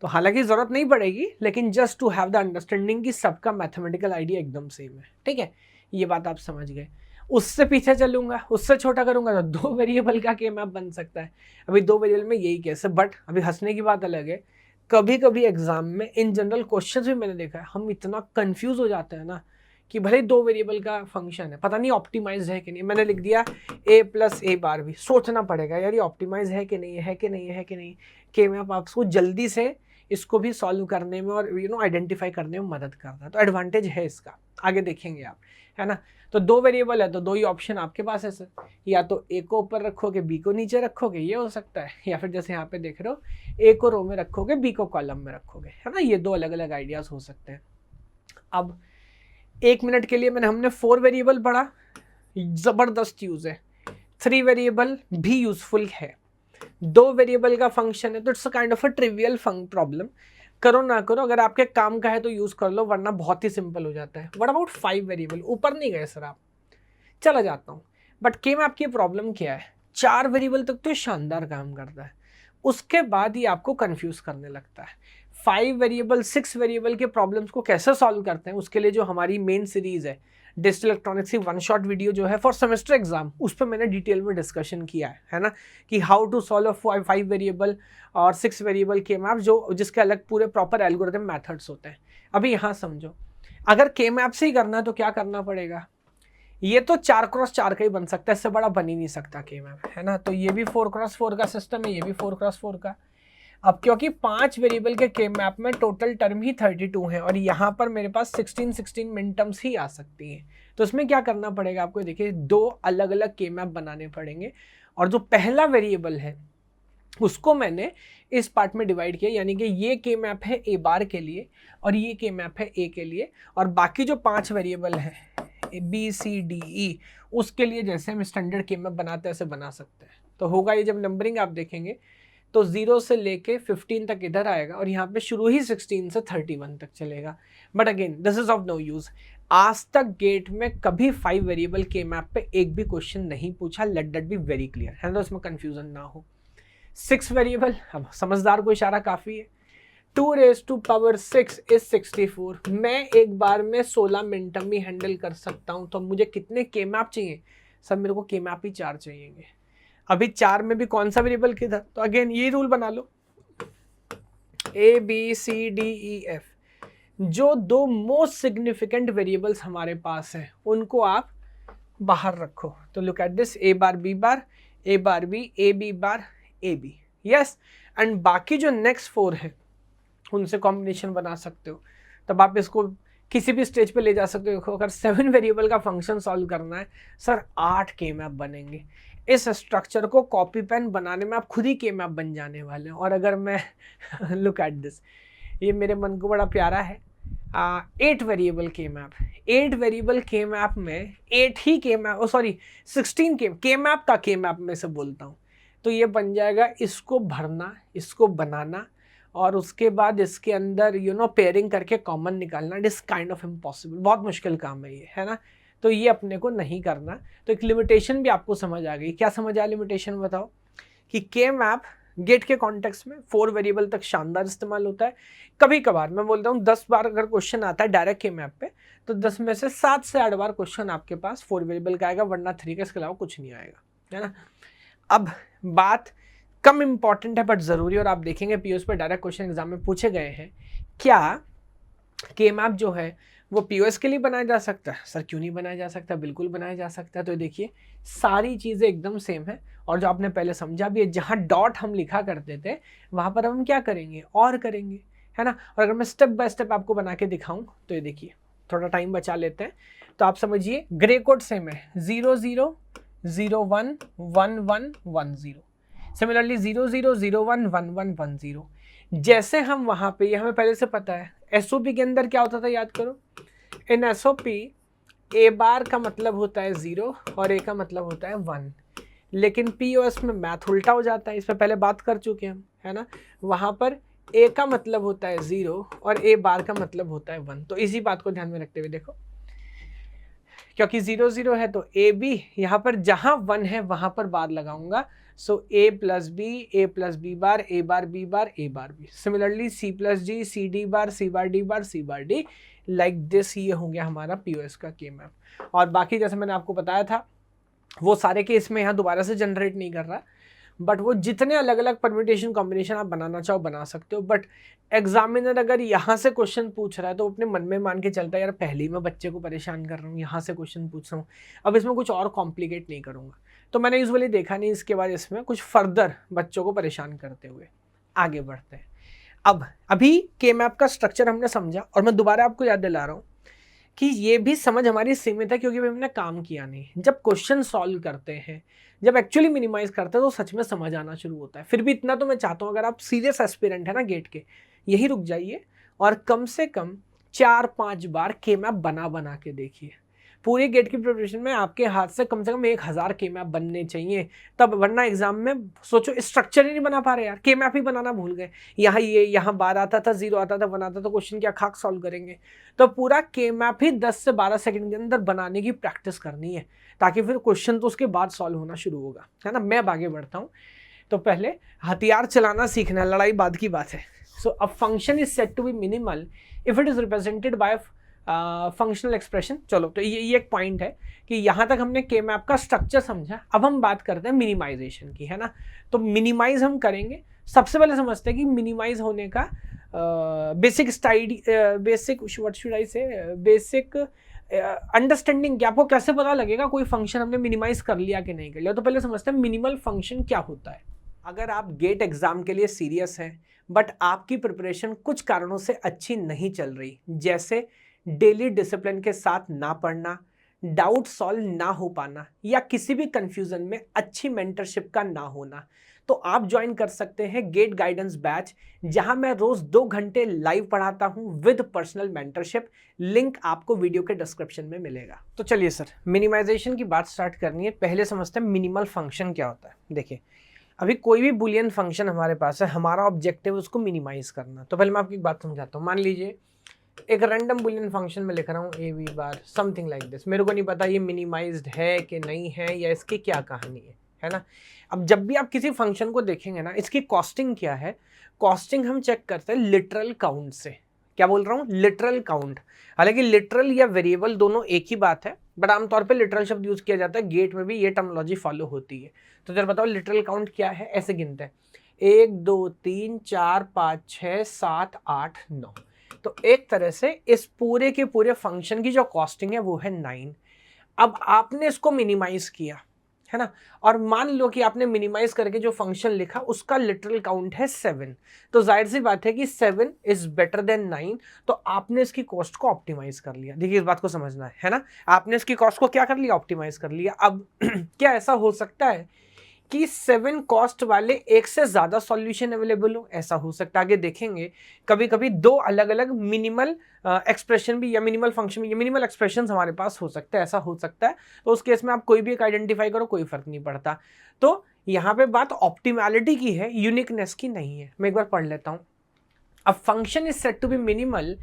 तो हालांकि जरूरत नहीं पड़ेगी, लेकिन just to have the understanding कि सबका मैथमेटिकल आइडिया एकदम सेम है, ठीक है, ये बात आप समझ गए। उससे पीछे चलूंगा, उससे छोटा करूंगा तो 2 वेरिएबल का के मैप बन सकता है। अभी 2 वेरिएबल में यही केस है, बट अभी हंसने की बात अलग है, कभी कभी एग्जाम में इन जनरल क्वेश्चंस भी मैंने देखा है, हम इतना कंफ्यूज हो जाते हैं ना कि भले 2 वेरिएबल का फंक्शन है, पता नहीं ऑप्टिमाइज है कि नहीं, मैंने लिख दिया a प्लस ए बार भी, सोचना पड़ेगा यार ये ऑप्टिमाइज है कि नहीं है कि नहीं है कि नहीं। के मैप आपको जल्दी से इसको भी सॉल्व करने में और आइडेंटिफाई करने में मदद करता है, तो एडवांटेज है इसका, आगे देखेंगे आप, है ना। तो 2 वेरिएबल है तो 2 ही ऑप्शन आपके पास है सर, या तो ए को ऊपर रखोगे बी को नीचे रखोगे, ये हो सकता है, या फिर जैसे यहाँ पे देख रहे हो ए को रो में रखोगे बी को कॉलम में रखोगे, है ना। ये 2 अलग अलग आइडियाज हो सकते हैं। अब 1 मिनट के लिए हमने 4 वेरिएबल पढ़ा, जबरदस्त यूज है। 3 वेरिएबल भी यूजफुल है, 2 वेरिएबल का फंक्शन है तो it's kind of a trivial problem. करो ना करो, अगर आपके काम का है तो यूज कर लो, वरना बहुत ही सिंपल हो जाता है। व्हाट अबाउट 5 वेरिएबल, ऊपर नहीं गए सर आप, चला जाता हूँ। बट के में आपकी प्रॉब्लम क्या है, 4 वेरिएबल तक तो शानदार काम करता है, उसके बाद ही आपको कंफ्यूज करने लगता है। 5 वेरिएबल 6 वेरिएबल के प्रॉब्लम्स को कैसे सॉल्व करते हैं, उसके लिए जो हमारी मेन सीरीज है डिजिटल इलेक्ट्रॉनिक्स की 1 शॉट वीडियो जो है फॉर सेमेस्टर एग्जाम, उस पर मैंने डिटेल में डिस्कशन किया है ना, कि हाउ टू सॉल्व 5 वेरिएबल और 6 वेरिएबल के मैप, जो जिसके अलग पूरे प्रॉपर एल्गोरिथम मेथड्स होते हैं। अभी यहाँ समझो, अगर के मैप से ही करना है तो क्या करना पड़ेगा, ये तो 4x4 का ही बन सकता है, इससे बड़ा बन ही नहीं सकता के मैप, है ना। तो ये भी 4x4 का सिस्टम है, ये भी 4x4 का। अब क्योंकि 5 वेरिएबल के के मैप में टोटल टर्म ही 32 है और यहाँ पर मेरे पास 16 मिन टर्म्स ही आ सकती हैं, तो इसमें क्या करना पड़ेगा आपको, देखिए 2 अलग अलग के मैप बनाने पड़ेंगे। और जो पहला वेरिएबल है उसको मैंने इस पार्ट में डिवाइड किया, यानी कि ये के मैप है ए बार के लिए और ये के मैप है ए के लिए, और बाकी जो 5 वेरिएबल हैं बी सी डी ई उसके लिए जैसे हम स्टैंडर्ड के मैप बनाते हैं ऐसे बना सकते हैं। तो होगा ये, जब नंबरिंग आप देखेंगे तो 0 से लेके 15 तक इधर आएगा और यहाँ पे शुरू ही 16 से 31 तक चलेगा। But again this is of no use, आज तक गेट में कभी 5 वेरिएबल के मैप पे एक भी क्वेश्चन नहीं पूछा, let that be very clear, है ना, इसमें कंफ्यूजन ना हो। 6 वेरिएबल, अब समझदार को इशारा काफी है। 2⁶ इज 64, मैं एक बार में 16 मिनटम भी हैंडल कर सकता हूं, तो मुझे कितने के मैप चाहिए, सब मेरे को के मैप ही 4 चाहिए। अभी 4 में भी कौन सा वेरिएबल किधर, तो अगेन ये रूल बना लो, A B C D E F, जो 2 मोस्ट सिग्निफिकेंट वेरिएबल्स हमारे पास हैं उनको आप बाहर रखो। तो look at this, A bar B bar, A bar B, A B bar, A B, yes. And बाकी जो नेक्स्ट 4 है उनसे कॉम्बिनेशन बना सकते हो, तब आप इसको किसी भी स्टेज पे ले जा सकते हो। अगर 7 वेरिएबल का फंक्शन सॉल्व करना है सर, 8 के मैप बनेंगे। इस स्ट्रक्चर को कॉपी पेन बनाने में आप खुद ही के मैप बन जाने वाले हैं। और अगर मैं लुक एट दिस, ये मेरे मन को बड़ा प्यारा है, 8 वेरिएबल के मैप, 8 वेरिएबल के मैप में 8 ही के मैप, सॉरी 16 के मैप का के मैप में से बोलता हूँ, तो ये बन जाएगा इसको भरना, इसको बनाना, और उसके बाद इसके अंदर पेयरिंग करके कॉमन निकालना। It is kind of impossible, बहुत मुश्किल काम है ये, है ना। तो ये अपने को नहीं करना। तो एक लिमिटेशन भी आपको समझ आ गई, क्या समझ आया लिमिटेशन बताओ, कि के मैप गेट के कॉन्टेक्स्ट में 4 वेरिएबल तक शानदार इस्तेमाल होता है। कभी कभार मैं बोलता हूँ 10 बार अगर क्वेश्चन आता है डायरेक्ट के मैप पे, तो 10 में से 7 से 8 बार क्वेश्चन आपके पास 4 वेरिएबल का आएगा, वरना 3 का, इसके अलावा कुछ नहीं आएगा, है ना। अब बात कम इंपॉर्टेंट है बट जरूरी, और आप देखेंगे पीओएस पर डायरेक्ट क्वेश्चन एग्जाम में पूछे गए हैं, क्या के मैप जो है वो पीओएस के लिए बनाया जा सकता है? सर क्यों नहीं बनाया जा सकता, बिल्कुल बनाया जा सकता है। तो देखिए सारी चीज़ें एकदम सेम है, और जो आपने पहले समझा भी है, जहाँ डॉट हम लिखा करते थे वहाँ पर हम क्या करेंगे, और करेंगे, है ना। और अगर मैं स्टेप बाय स्टेप आपको बना के दिखाऊं तो ये देखिए, थोड़ा टाइम बचा लेते हैं। तो आप समझिए ग्रे कोड सेम है, 0 0 0 1 1 1 1 0, सिमिलरली 0 0 0 1 1 1 1 0। जैसे हम वहाँ पे, ये हमें पहले से पता है, एसओपी के अंदर क्या होता था याद करो, इन एसओपी ए बार का मतलब होता है 0 और ए का मतलब होता है 1, लेकिन पीओएस में मैथ उल्टा हो जाता है, इस पर पहले बात कर चुके हैं हम, है ना। वहाँ पर ए का मतलब होता है 0 और ए बार का मतलब होता है 1। तो इसी बात को ध्यान में रखते हुए देखो, क्योंकि 0 0 है तो ए बी, यहाँ पर जहाँ 1 है वहाँ पर बार लगाऊंगा, so A plus B bar, A bar B bar, A bar B. Similarly C plus G, C D bar, C bar D bar, C bar D, like this. ये हो गया हमारा पीओएस का के मैप। और बाकी जैसे मैंने आपको बताया था वो सारे केस में यहाँ दोबारा से जनरेट नहीं कर रहा, बट वो जितने अलग अलग परम्यूटेशन कॉम्बिनेशन आप बनाना चाहो बना सकते हो। बट एग्जामिनर अगर यहाँ से क्वेश्चन पूछ रहा है तो अपने मन में मान के चलता है यार पहले ही मैं बच्चे को परेशान कर रहा हूँ, यहाँ से क्वेश्चन पूछ रहा हूँ, अब इसमें कुछ और कॉम्प्लिकेट नहीं करूँगा। तो मैंने यूजुअली देखा नहीं इसके बाद इसमें कुछ फर्दर बच्चों को परेशान करते हुए। आगे बढ़ते हैं। अब अभी के मैप का स्ट्रक्चर हमने समझा, और मैं दोबारा आपको याद दिला रहा हूँ कि ये भी समझ हमारी सीमित है क्योंकि हमने काम किया नहीं। जब क्वेश्चन सॉल्व करते हैं, जब एक्चुअली मिनिमाइज करते हैं तो सच में समझ आना शुरू होता है। फिर भी इतना तो मैं चाहता हूँ, अगर आप सीरियस एस्पिरेंट है ना गेट के, यही रुक जाइए और कम से कम 4-5 बार के मैप बना के देखिए। पूरे गेट की प्रिपरेशन में आपके हाथ से कम 1000 के मैप बनने चाहिए, तब वरना एग्जाम में सोचो स्ट्रक्चर ही नहीं बना पा रहे यार, के मैप ही बनाना भूल गए। यहाँ बार आता था, 0 आता था, 1 आता था, क्वेश्चन क्या खाक सॉल्व करेंगे। तो पूरा के मैप ही 10 से 12 सेकंड के अंदर बनाने की प्रैक्टिस करनी है, ताकि फिर क्वेश्चन तो उसके बाद सॉल्व होना शुरू होगा, है ना। मैं अब आगे बढ़ता हूँ। तो पहले हथियार चलाना सीखना है, लड़ाई बाद की बात है। So a function is said to be minimal if it is represented by functional expression. चलो, तो ये एक पॉइंट है कि यहाँ तक हमने के मैप का स्ट्रक्चर समझा। अब हम बात करते हैं मिनिमाइजेशन की, है ना। तो मिनिमाइज हम करेंगे। सबसे पहले समझते हैं कि मिनिमाइज होने का बेसिक अंडरस्टैंडिंग क्या, आपको कैसे पता लगेगा कोई फंक्शन हमने मिनिमाइज कर लिया कि नहीं कर लिया। तो पहले समझते हैं मिनिमल फंक्शन क्या होता है। अगर आप गेट एग्जाम के लिए सीरियस हैं बट आपकी प्रिपरेशन कुछ कारणों से अच्छी नहीं चल रही, जैसे डेली डिसिप्लिन के साथ ना पढ़ना, डाउट सॉल्व ना हो पाना, या किसी भी कंफ्यूजन में अच्छी मेंटरशिप का ना होना, तो आप ज्वाइन कर सकते हैं गेट गाइडेंस बैच, जहां मैं रोज 2 घंटे लाइव पढ़ाता हूं विद पर्सनल मेंटरशिप। लिंक आपको वीडियो के डिस्क्रिप्शन में मिलेगा। तो चलिए सर, मिनिमाइजेशन की बात स्टार्ट करनी है। पहले समझते हैं मिनिमल फंक्शन क्या होता है। देखिए, अभी कोई भी बुलियन फंक्शन हमारे पास है, हमारा ऑब्जेक्टिव उसको मिनिमाइज करना। तो पहले मैं आपकी एक बात समझाता हूँ। मान लीजिए एक रैंडम बुलियन फंक्शन में लिख रहा हूँ A B bar something like this. मेरे को नहीं पता ये मिनिमाइज्ड है कि नहीं है, या इसकी क्या कहानी है ना। अब जब भी आप किसी फंक्शन को देखेंगे ना, इसकी कॉस्टिंग क्या है, कॉस्टिंग हम चेक करते हैं लिटरल काउंट से। क्या बोल रहा हूँ, लिटरल काउंट। हालांकि लिटरल या वेरिएबल दोनों एक ही बात है, बट आमतौर पे लिटरल शब्द यूज किया जाता है। गेट में भी ये टर्मिनोलॉजी फॉलो होती है। तो जरा बताओ लिटरल काउंट क्या है। ऐसे गिनते हैं 1 2 3 4 5 6 7 8 9। तो एक तरह से इस पूरे के पूरे फंक्शन की जो कॉस्टिंग है वो है 9। अब आपने इसको मिनिमाइज किया, है ना, और मान लो कि आपने मिनिमाइज करके जो फंक्शन लिखा उसका लिटरल काउंट है 7। तो जाहिर सी बात है कि 7 इज बेटर देन 9। तो आपने इसकी कॉस्ट को ऑप्टिमाइज कर लिया। देखिए, इस बात को समझना है ना। आपने इसकी कॉस्ट को क्या कर लिया, ऑप्टिमाइज कर लिया। अब क्या ऐसा हो सकता है कि 7 कॉस्ट वाले एक से ज्यादा सॉल्यूशन अवेलेबल हो? ऐसा हो सकता है। आगे देखेंगे कभी कभी 2 अलग अलग मिनिमल एक्सप्रेशन भी या मिनिमल फंक्शन भी या मिनिमल एक्सप्रेशन हमारे पास हो सकता है। ऐसा हो सकता है। तो उस केस में आप कोई भी एक आइडेंटिफाई करो, कोई फर्क नहीं पड़ता। तो यहाँ पे बात ऑप्टिमैलिटी की है, यूनिकनेस की नहीं है। मैं एक बार पढ़ लेता हूँ। A function is said to be minimal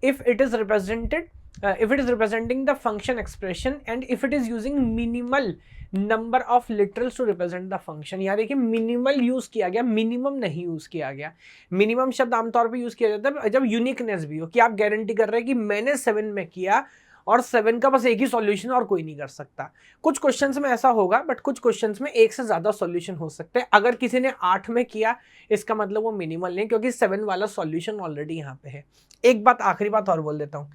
if it is representing the function expression and if it is using minimal number of literals to represent the function। यहाँ देखिए मिनिमल यूज किया गया, मिनिमम नहीं यूज किया गया। Minimum शब्द आमतौर पे यूज किया जाता है जब यूनिकनेस भी हो, कि आप गारंटी कर रहे हैं कि मैंने 7 में किया और 7 का बस एक ही सॉल्यूशन और कोई नहीं कर सकता। कुछ क्वेश्चंस में ऐसा होगा, बट कुछ क्वेश्चंस में एक से ज्यादा सॉल्यूशन हो सकते हैं। अगर किसी ने 8 में किया इसका मतलब वो मिनिमल नहीं, क्योंकि 7 वाला सॉल्यूशन ऑलरेडी यहाँ पे है। एक बात, आखिरी बात और बोल देता हूँ।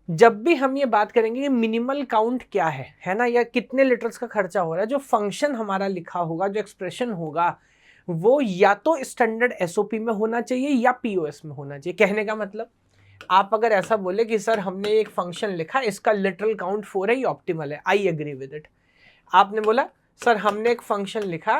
जब भी हम ये बात करेंगे कि मिनिमल काउंट क्या है ना, या कितने लिटर्स का खर्चा हो रहा है, जो फंक्शन हमारा लिखा होगा, जो एक्सप्रेशन होगा, वो या तो स्टैंडर्ड एसओपी में होना चाहिए या पीओएस में होना चाहिए। कहने का मतलब, आप अगर ऐसा बोले कि सर हमने एक फंक्शन लिखा, इसका लिटरल काउंट 4 है, ये ऑप्टिमल है, आई एग्री विद इट। आपने बोला सर हमने एक फंक्शन लिखा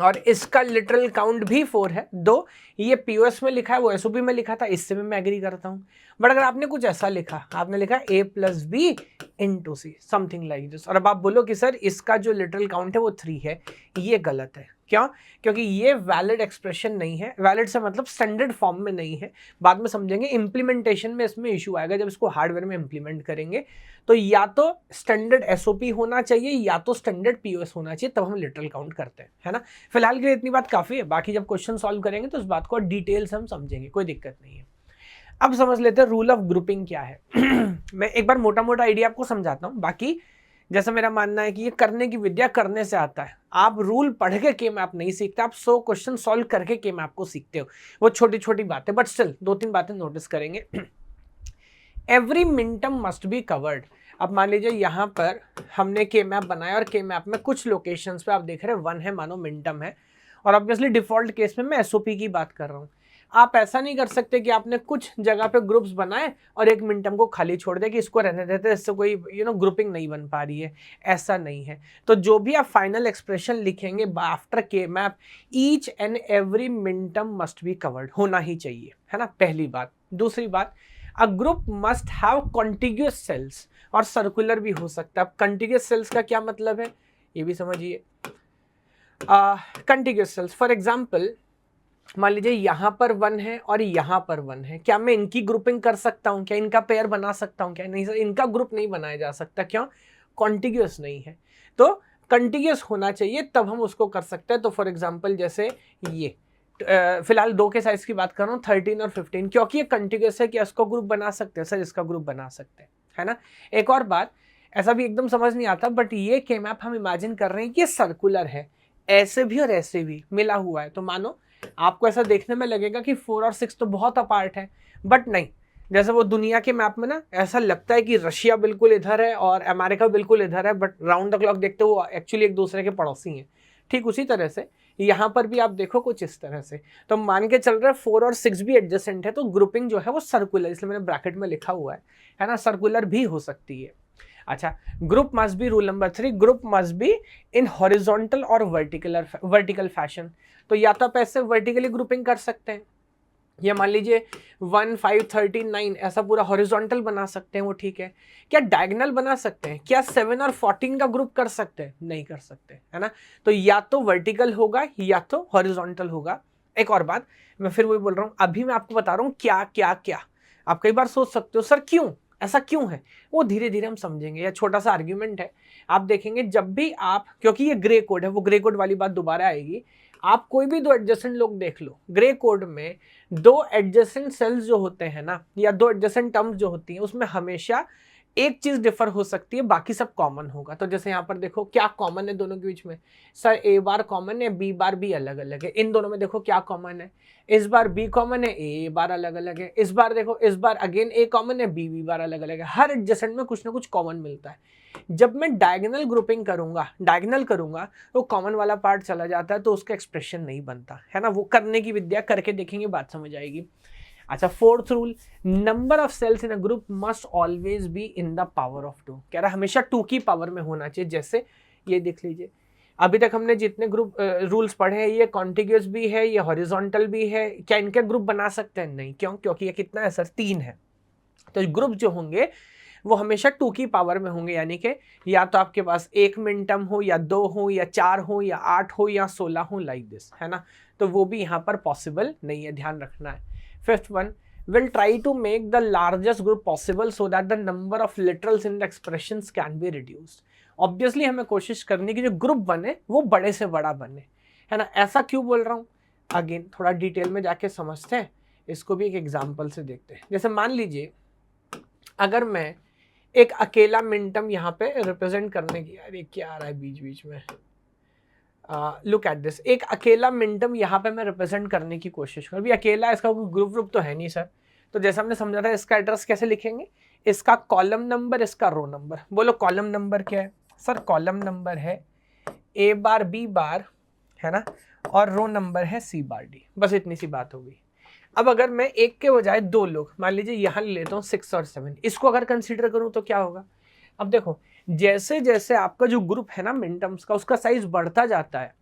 और इसका लिटरल काउंट भी 4 है, 2 ये पीओएस में लिखा है, वो एसओपी में लिखा था, इससे भी मैं एग्री करता हूँ। बट अगर आपने कुछ ऐसा लिखा, आपने लिखा a + b × c something like this, और अब आप बोलो कि सर इसका जो लिटरल काउंट है वो 3 है, ये गलत है। क्यों? क्योंकि ये वैलिड एक्सप्रेशन नहीं है। वैलिड से मतलब स्टैंडर्ड फॉर्म में नहीं है। बाद में समझेंगे, इंप्लीमेंटेशन में इसमें इशू आएगा जब इसको हार्डवेयर में इंप्लीमेंट करेंगे। तो या तो स्टैंडर्ड एसओपी होना चाहिए या तो स्टैंडर्ड पीओएस होना चाहिए, तब हम लिटरल काउंट करते हैं, है ना। फिलहाल के लिए इतनी बात काफी है, बाकी जब क्वेश्चन सॉल्व करेंगे तो इस बात को डिटेल से हम समझेंगे, कोई दिक्कत नहीं है। अब समझ लेते हैं रूल ऑफ ग्रुपिंग क्या है। मैं एक बार मोटा मोटा आइडिया आपको समझाता हूँ। बाकी जैसा मेरा मानना है कि ये करने की विद्या करने से आता है। आप रूल पढ़ के के मैप नहीं सीखते, आप 100 क्वेश्चन सॉल्व करके के मैप को सीखते हो। वो छोटी छोटी बातें, बट स्टिल 2-3 बातें नोटिस करेंगे। Every minterm must be covered. अब मान लीजिए यहाँ पर हमने के मैप बनाया और के मैप में कुछ लोकेशंस पे आप देख रहे हैं 1 है, मानो मिनटम है, और ऑब्वियसली डिफॉल्ट केस में मैं एसओपी की बात कर रहा हूँ। आप ऐसा नहीं कर सकते कि आपने कुछ जगह पे ग्रुप्स बनाए और एक मिनटम को खाली छोड़ दे कि इसको रहने देते, इससे कोई ग्रुपिंग नहीं बन पा रही है, ऐसा नहीं है। तो जो भी आप फाइनल एक्सप्रेशन लिखेंगे आफ्टर के map, each and every minterm must be covered, होना ही चाहिए, है ना, पहली बात। दूसरी बात, a group must have contiguous cells, और सर्कुलर भी हो सकता है। अब कॉन्टिग्यूअस सेल्स का क्या मतलब है ये भी समझिए। कॉन्टिग्यूअस सेल्स, फॉर एग्जाम्पल मान लीजिए यहाँ पर 1 है और यहाँ पर 1 है, क्या मैं इनकी ग्रुपिंग कर सकता हूँ? क्या इनका पेयर बना सकता हूँ? क्या नहीं सर, इनका ग्रुप नहीं बनाया जा सकता। क्यों? कॉन्टिग्यूअस नहीं है। तो कॉन्टिग्यूअस होना चाहिए तब हम उसको कर सकते हैं। तो फॉर एग्जाम्पल जैसे ये फिलहाल 2 के साइज की बात कर रहा हूँ, 13 और 15, क्योंकि ये कॉन्टिग्यूअस है कि इसको ग्रुप बना सकते हैं सर, इसका ग्रुप बना सकते हैं, है ना। एक और बात, ऐसा भी एकदम समझ नहीं आता, बट ये के मैप हम इमेजिन कर रहे हैं कि ये सर्कुलर है, ऐसे भी और ऐसे भी मिला हुआ है। तो मानो आपको ऐसा देखने में लगेगा कि 4 और 6 तो बहुत अपार्ट है, बट नहीं। जैसे वो दुनिया के मैप में ना ऐसा लगता है कि रशिया बिल्कुल इधर है और अमेरिका बिल्कुल इधर है, बट राउंड द क्लॉक देखते हो वो एक्चुअली एक दूसरे के पड़ोसी हैं। ठीक उसी तरह से यहाँ पर भी आप देखो कुछ इस तरह से। तो मान के चल रहा है 4 और 6 भी एडजेसेंट है, तो ग्रुपिंग जो है वो सर्कुलर, इसलिए मैंने ब्रैकेट में लिखा हुआ है ना, सर्कुलर भी हो सकती है। अच्छा, group must be, rule number 3, group must be in horizontal और वर्टिकल फैशन। तो या तो आप ऐसे वर्टिकली ग्रुपिंग कर सकते हैं, या मान लीजिए 1, 5, 13, 9 ऐसा पूरा हॉरिजॉन्टल बना सकते हैं, वो ठीक है। क्या डायगोनल बना सकते हैं? क्या 7 और 14 का ग्रुप कर सकते हैं? नहीं कर सकते, है ना। तो या तो वर्टिकल होगा या तो हॉरिजॉन्टल होगा। एक और बात, मैं फिर वही बोल रहा हूँ, अभी मैं आपको बता रहा हूँ क्या क्या क्या। आप कई बार सोच सकते हो सर क्यों, ऐसा क्यों है, वो धीरे धीरे हम समझेंगे। या छोटा सा आर्ग्यूमेंट है, आप देखेंगे जब भी आप, क्योंकि ये ग्रे कोड है, वो ग्रे कोड वाली बात दोबारा आएगी। आप कोई भी 2 एडजेसेंट लोग देख लो, ग्रे कोड में 2 एडजेसेंट सेल्स जो होते हैं ना, या 2 एडजेसेंट टर्म्स जो होती हैं, उसमें हमेशा एक चीज डिफर हो सकती है, बाकी सब कॉमन होगा। तो जैसे यहाँ पर देखो क्या कॉमन है दोनों के बीच में, सर ए बार कॉमन है, बी बार भी अलग अलग है। इन दोनों में देखो क्या कॉमन है, इस बार बी कॉमन है, ए बार अलग अलग है। इस बार देखो, इस बार अगेन ए कॉमन है, बी बार अलग अलग है। हर एडजेसेंट में कुछ ना कुछ कॉमन मिलता है। जब मैं डायगोनल ग्रुपिंग करूंगा, डायगोनल करूंगा, तो कॉमन वाला पार्ट चला जाता है, तो उसका एक्सप्रेशन नहीं बनता, है ना। वो करने की विद्या करके देखेंगे, बात समझ आएगी। अच्छा, 4th rule, number of cells in a group must always be in the power of 2। कह रहा है हमेशा 2 की पावर में होना चाहिए। जैसे ये देख लीजिए, अभी तक हमने जितने ग्रुप रूल्स पढ़े हैं, ये कॉन्टिग्यूअस भी है, ये हॉरिजॉन्टल भी है। क्या इनके ग्रुप बना सकते हैं? नहीं। क्यों? क्योंकि ये कितना है सर, 3 है। तो ग्रुप जो होंगे वो हमेशा 2 की पावर में होंगे, यानी कि या तो आपके पास 1 मिनटम हो, या 2 हो, या 4 हो, या 8 हो, या 16 हो, लाइक दिस, है ना। तो वो भी यहाँ पर पॉसिबल नहीं है, ध्यान रखना है। 5th one, will try to make the largest group possible so that the number of literals in the expressions can be reduced। Obviously हमें कोशिश करनी कि जो ग्रुप बने वो बड़े से बड़ा बने, है ना। ऐसा क्यों बोल रहा हूँ, अगेन थोड़ा डिटेल में जाके समझते हैं, इसको भी एक एग्जांपल से देखते हैं। जैसे मान लीजिए अगर मैं एक अकेला मिनटम यहाँ पे रिप्रेजेंट करने की, यार ये क्या आ रहा है बीच बीच में, लुक एट दिस, एक अकेला मिनटम यहाँ पे मैं रिप्रेजेंट करने की कोशिश करूँ। अभी अकेला, इसका कोई ग्रुप ग्रुप तो है नहीं सर। तो जैसा हमने समझा था, इसका एड्रेस कैसे लिखेंगे, इसका कॉलम नंबर, इसका रो नंबर। बोलो कॉलम नंबर क्या है सर? कॉलम नंबर है ए बार बी बार, है ना, और रो नंबर है सी बार डी। बस इतनी सी बात हो गई। अब अगर मैं एक के बजाय 2 लोग, मान लीजिए यहाँ ले लेता हूँ 6 और 7, इसको अगर कंसीडर करूँ तो क्या होगा। अब देखो, जैसे जैसे आपका जो ग्रुप है ना मिनटम्स का, उसका साइज बढ़ता जाता है,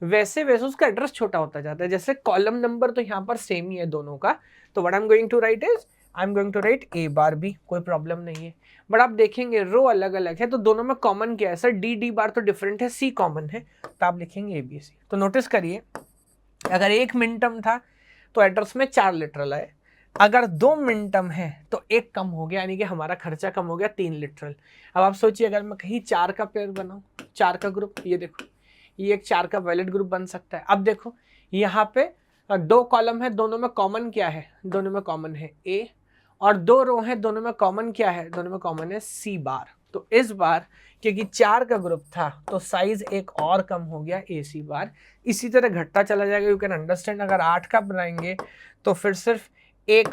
वैसे वैसे उसका एड्रेस छोटा होता जाता है। जैसे कॉलम नंबर तो यहाँ पर सेम ही है दोनों का, तो what I am going to write is I am going to write A bar B, कोई प्रॉब्लम नहीं है। बट आप देखेंगे रो अलग अलग है, तो दोनों में कॉमन क्या है सर, डी डी बार तो डिफरेंट है, सी कॉमन है, तो आप लिखेंगे ए बी सी। तो नोटिस करिए, अगर 1 मिनटम था तो एड्रेस में 4 लिटरल आए, अगर 2 मिनटम है तो 1 कम हो गया, यानी कि हमारा खर्चा कम हो गया 3 लिटरल। अब आप सोचिए अगर मैं कहीं 4 का पेयर बनाऊं, 4 का ग्रुप, ये देखो ये एक 4 का वैलिड ग्रुप बन सकता है। अब देखो यहाँ पे 2 कॉलम है, दोनों में कॉमन क्या है, दोनों में कॉमन है ए, और 2 रो है, दोनों में कॉमन क्या है, दोनों में कॉमन है सी बार। तो इस बार क्योंकि 4 का ग्रुप था तो साइज एक और कम हो गया ए सी बार। इसी तरह घटता चला जाएगा, यू कैन अंडरस्टैंड। अगर 8 का बनाएंगे तो फिर सिर्फ एक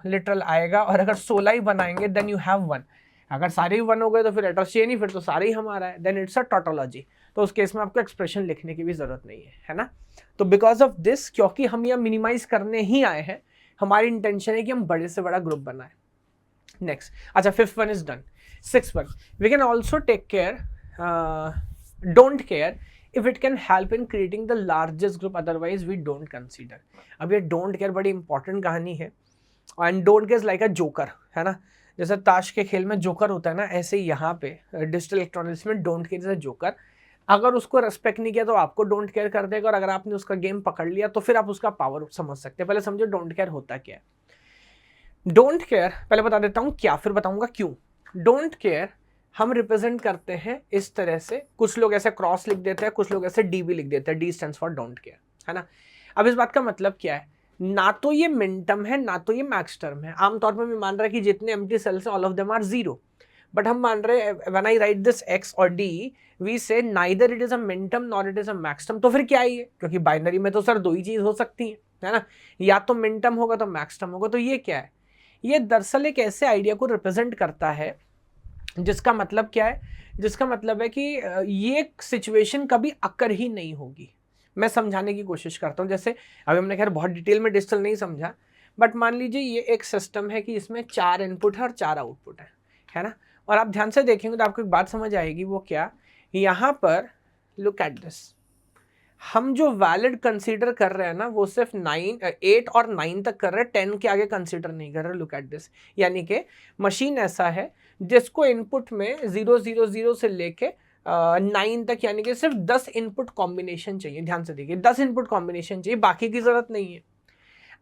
लिटरल आएगा, और अगर 16 ही बनाएंगे देन यू हैव 1। अगर सारे ही 1 हो गए तो फिर एड्रेस चाहिए नहीं, फिर तो सारे ही हमारा है, देन इट्स अ टोटोलॉजी। तो उस केस में आपको एक्सप्रेशन लिखने की भी जरूरत नहीं है ना। तो बिकॉज ऑफ दिस, क्योंकि हम यह मिनिमाइज करने ही आए हैं, हमारी इंटेंशन है कि हम बड़े से बड़ा ग्रुप बनाए। नेक्स्ट, अच्छा 5th one is done. 6th one, we can also take care, don't care if it can help in creating the largest group, otherwise we don't consider। अब ये don't care बड़ी इंपॉर्टेंट कहानी है, and don't care is like a joker, है ना। जैसे ताश के खेल में जोकर होता है ना, ऐसे ही यहाँ पे डिजिटल इलेक्ट्रॉनिक्स में don't care is a joker. अगर उसको रेस्पेक्ट नहीं किया तो आपको डोंट केयर कर देगा, और अगर आपने उसका गेम पकड़ लिया तो फिर आप उसका पावर समझ सकते हैं। पहले समझो डोंट केयर होता क्या है। डोंट केयर पहले बता देता हूँ क्या, फिर बताऊंगा क्यों। डोंट केयर हम रिप्रेजेंट करते हैं इस तरह से, कुछ लोग ऐसे क्रॉस लिख देते हैं, कुछ लोग ऐसे डी भी लिख देते हैं, D stands for don't care, है ना। अब इस बात का मतलब क्या है, ना तो ये मिन टर्म है ना तो ये मैक्स टर्म है। आमतौर पर मैं मान रहा है कि जितने एम्प्टी सेल्स हैं all of them are 0, but हम मान रहे हैं when I write this X और डी वी से neither it is a min term nor it is a max term. तो फिर क्या है ये, क्योंकि बाइनरी में तो सर 2 ही चीज हो सकती है ना, या तो मिन टर्म होगा तो मैक्स टर्म होगा। तो ये क्या है, ये दरअसल एक ऐसे आइडिया को रिप्रेजेंट करता है जिसका मतलब क्या है, जिसका मतलब है कि ये सिचुएशन कभी अक्कर ही नहीं होगी। मैं समझाने की कोशिश करता हूँ। जैसे अभी हमने खैर बहुत डिटेल में डिजिटल नहीं समझा, बट मान लीजिए ये एक सिस्टम है कि इसमें 4 इनपुट है और 4 आउटपुट है ना। और आप ध्यान से देखेंगे तो आपको एक बात समझ आएगी, वो क्या, यहाँ पर लुक एट दिस, हम जो वैलिड कंसीडर कर रहे हैं ना वो सिर्फ 8 और 9 तक कर रहे हैं, 10 के आगे कंसीडर नहीं कर रहे। लुक एट दिस, यानी कि मशीन ऐसा है जिसको इनपुट में 0 0 0 से लेके 9 तक, यानी कि सिर्फ 10 इनपुट कॉम्बिनेशन चाहिए। ध्यान से देखिए, 10 इनपुट कॉम्बिनेशन चाहिए, बाकी की जरूरत नहीं है।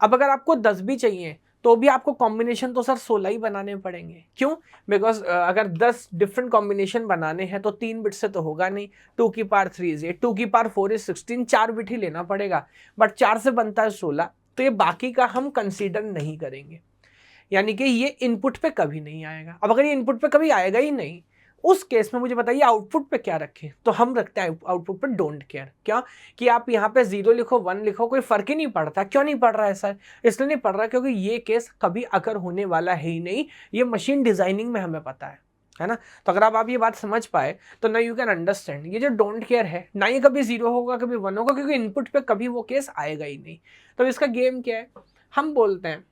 अब अगर आपको 10 भी चाहिए तो भी आपको कॉम्बिनेशन तो सर 16 ही बनाने पड़ेंगे। क्यों, बिकॉज अगर 10 डिफरेंट कॉम्बिनेशन बनाने हैं तो 3 बिट से तो होगा नहीं। 2 की पावर 3 इज 8, 2 की पावर 4 इज 16, 4 बिट ही लेना पड़ेगा, बट 4 से बनता है 16, तो ये बाकी का हम कंसीडर नहीं करेंगे, यानी कि ये इनपुट पे कभी नहीं आएगा। अब अगर ये इनपुट पे कभी आएगा ही नहीं, उस केस में मुझे बताइए आउटपुट पे क्या रखें, तो हम रखते हैं आउटपुट पे डोंट केयर। क्या कि आप यहाँ पे 0 लिखो 1 लिखो, कोई फर्क ही नहीं पड़ता। क्यों नहीं पड़ रहा है सर, इसलिए नहीं पड़ रहा क्योंकि ये केस कभी अगर होने वाला है ही नहीं, ये मशीन डिजाइनिंग में हमें पता है ना। तो अगर आप ये बात समझ पाए तो ना यू कैन अंडरस्टैंड, ये जो डोंट केयर है ना ये कभी 0 होगा कभी 1 होगा, क्योंकि इनपुट पे कभी वो केस आएगा ही नहीं। तो इसका गेम क्या है, हम बोलते हैं,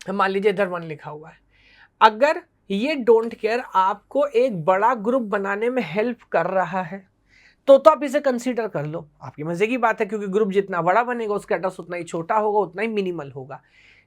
मान लीजिए इधर 1 लिखा हुआ है, अगर ये डोंट केयर आपको एक बड़ा ग्रुप बनाने में हेल्प कर रहा है तो आप इसे कंसीडर कर लो। आपकी मजे की बात है, क्योंकि ग्रुप जितना बड़ा बनेगा उसका एड्रेस उतना ही छोटा होगा, उतना ही मिनिमल होगा।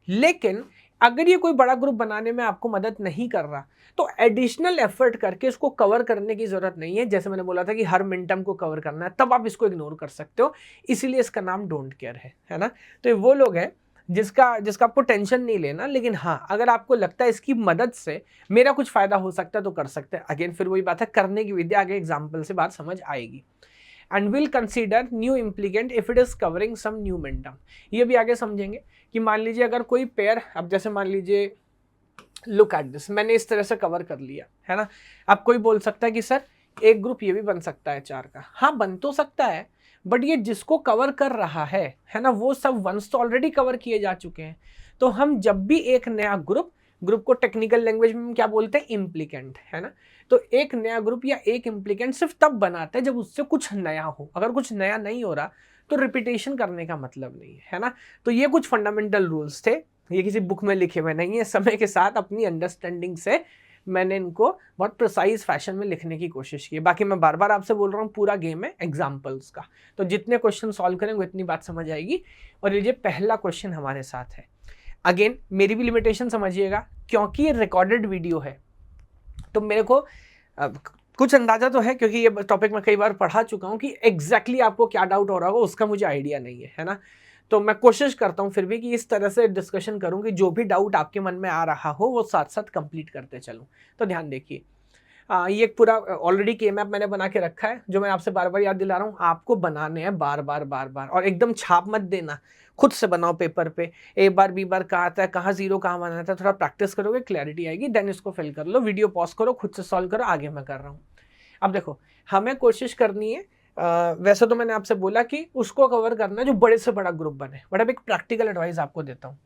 लेकिन अगर ये कोई बड़ा ग्रुप बनाने में आपको मदद नहीं कर रहा तो एडिशनल एफर्ट करके इसको कवर करने की जरूरत नहीं है। जैसे मैंने बोला था कि हर मिनटम को कवर करना है, तब आप इसको इग्नोर कर सकते हो, इसीलिए इसका नाम डोंट केयर है ना। तो ये वो लोग हैं जिसका आपको टेंशन नहीं लेना, लेकिन हाँ अगर आपको लगता है इसकी मदद से मेरा कुछ फायदा हो सकता है तो कर सकते हैं। अगेन फिर वही बात है, करने की विद्या, आगे एग्जाम्पल से बात समझ आएगी। And will consider new implicant if it is covering some new minterm, ये भी आगे समझेंगे कि मान लीजिए अगर कोई पेयर, अब जैसे मान लीजिए लुक एट दिस, मैंने इस तरह से कवर कर लिया है ना। अब कोई बोल सकता है कि सर एक ग्रुप ये भी बन सकता है 4 का, हाँ बन तो सकता है, बट ये जिसको कवर कर रहा है ना, वो सब वंस तो ऑलरेडी कवर किए जा चुके हैं। तो हम जब भी एक नया ग्रुप को टेक्निकल लैंग्वेज में क्या बोलते हैं, इम्प्लीकेंट, है ना। तो एक नया ग्रुप या एक इम्प्लीकेंट सिर्फ तब बनाते हैं जब उससे कुछ नया हो। अगर कुछ नया नहीं हो रहा तो रिपीटेशन करने का मतलब नहीं है ना। तो ये कुछ फंडामेंटल रूल्स थे, ये किसी बुक में लिखे हुए नहीं है, समय के साथ अपनी अंडरस्टैंडिंग से मैंने इनको बहुत प्रिसाइज फैशन में लिखने की कोशिश की। बाकी मैं बार बार आपसे बोल रहा हूँ, पूरा गेम है एग्जाम्पल्स का, तो जितने क्वेश्चन सॉल्व करेंगे इतनी बात समझ आएगी। और ये पहला क्वेश्चन हमारे साथ है, अगेन मेरी भी लिमिटेशन समझिएगा, क्योंकि ये रिकॉर्डेड वीडियो है तो मेरे को कुछ अंदाजा तो है, क्योंकि ये टॉपिक मैं कई बार पढ़ा चुका हूँ कि एग्जैक्टली आपको क्या डाउट हो रहा होगा उसका मुझे आइडिया नहीं है ना। तो मैं कोशिश करता हूँ फिर भी कि इस तरह से डिस्कशन करूँ कि जो भी डाउट आपके मन में आ रहा हो वो साथ साथ कंप्लीट करते चलूँ। तो ध्यान देखिए, ये एक पूरा ऑलरेडी के मैप मैंने बना के रखा है, जो मैं आपसे बार बार याद दिला रहा हूँ, आपको बनाने हैं बार बार बार बार, और एकदम छाप मत देना, खुद से बनाओ पेपर पे, ए बार बी बार कहाँ आता है, कहाँ जीरो कहाँ बनाता है, थोड़ा प्रैक्टिस करोगे क्लैरिटी आएगी, देन इसको फिल कर लो, वीडियो पॉज करो, खुद से सॉल्व करो, आगे मैं कर रहा हूँ। अब देखो, हमें कोशिश करनी है, वैसे तो मैंने आपसे बोला कि उसको कवर करना है जो बड़े से बड़ा ग्रुप बने, बट अब एक प्रैक्टिकल एडवाइस आपको देता हूँ,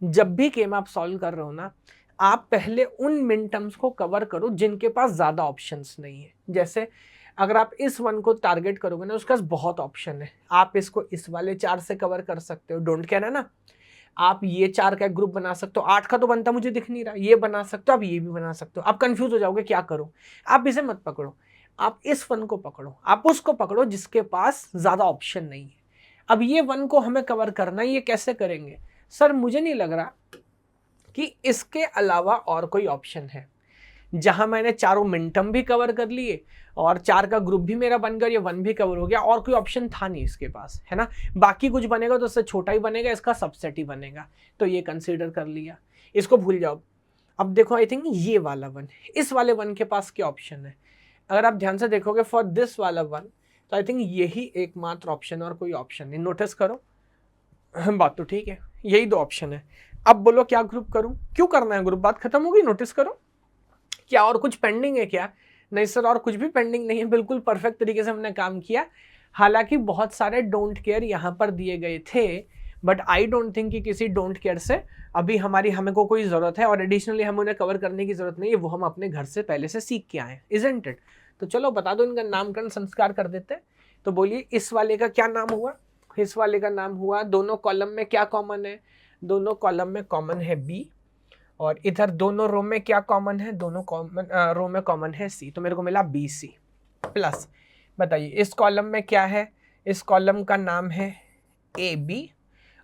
जब भी केम आप सॉल्व कर रहे हो ना, आप पहले उन मिन टर्म्स को कवर करो जिनके पास ज़्यादा ऑप्शंस नहीं है। जैसे अगर आप इस वन को टारगेट करोगे ना, उसका बहुत ऑप्शन है, आप इसको इस वाले 4 से कवर कर सकते हो, डोंट केयर है ना, आप ये 4 का एक ग्रुप बना सकते हो, 8 का तो बनता मुझे दिख नहीं रहा, ये बना सकते हो, आप ये भी बना सकते हो। आप कंफ्यूज हो जाओगे क्या करो, आप इसे मत पकड़ो, आप इस वन को पकड़ो, आप उसको पकड़ो जिसके पास ज़्यादा ऑप्शन नहीं है। अब ये वन को हमें कवर करना है, ये कैसे करेंगे सर, मुझे नहीं लग रहा कि इसके अलावा और कोई ऑप्शन है। जहां मैंने चारों मिनटम भी कवर कर लिए और 4 का ग्रुप भी मेरा बन गया, ये वन भी कवर हो गया, और कोई ऑप्शन था नहीं इसके पास, है ना, बाकी कुछ बनेगा तो उससे छोटा ही बनेगा, इसका सबसेट ही बनेगा, तो ये कंसीडर कर लिया, इसको भूल जाओ। अब देखो, आई थिंक ये वाला वन, इस वाले वन के पास क्या ऑप्शन है, अगर आप ध्यान से देखोगे फॉर दिस वाला वन, तो आई थिंक यही एकमात्र ऑप्शन है और कोई ऑप्शन नहीं। नोटिस करो, बात तो ठीक है, यही 2 ऑप्शन है। अब बोलो क्या ग्रुप करूं, क्यों करना है ग्रुप, बात खत्म हो गई। नोटिस करो, क्या और कुछ पेंडिंग है क्या, नहीं सर और कुछ भी पेंडिंग नहीं है, बिल्कुल परफेक्ट तरीके से हमने काम किया। हालांकि बहुत सारे डोंट केयर यहाँ पर दिए गए थे, बट आई डोंट थिंक कि किसी डोंट केयर से अभी हमें को कोई ज़रूरत है, और एडिशनली हम उन्हें कवर करने की ज़रूरत नहीं है, वो हम अपने घर से पहले से सीख के आए, इजंट इट। तो चलो बता दो, इनका नामकरण संस्कार कर देते। तो बोलिए इस वाले का क्या नाम हुआ, इस वाले का नाम हुआ, दोनों कॉलम में क्या कॉमन है, दोनों कॉलम में कॉमन है बी, और इधर दोनों रो में क्या कॉमन है, दोनों रो में कॉमन है सी, तो मेरे को मिला बी सी प्लस। बताइए इस कॉलम में क्या है, इस कॉलम का नाम है ए बी,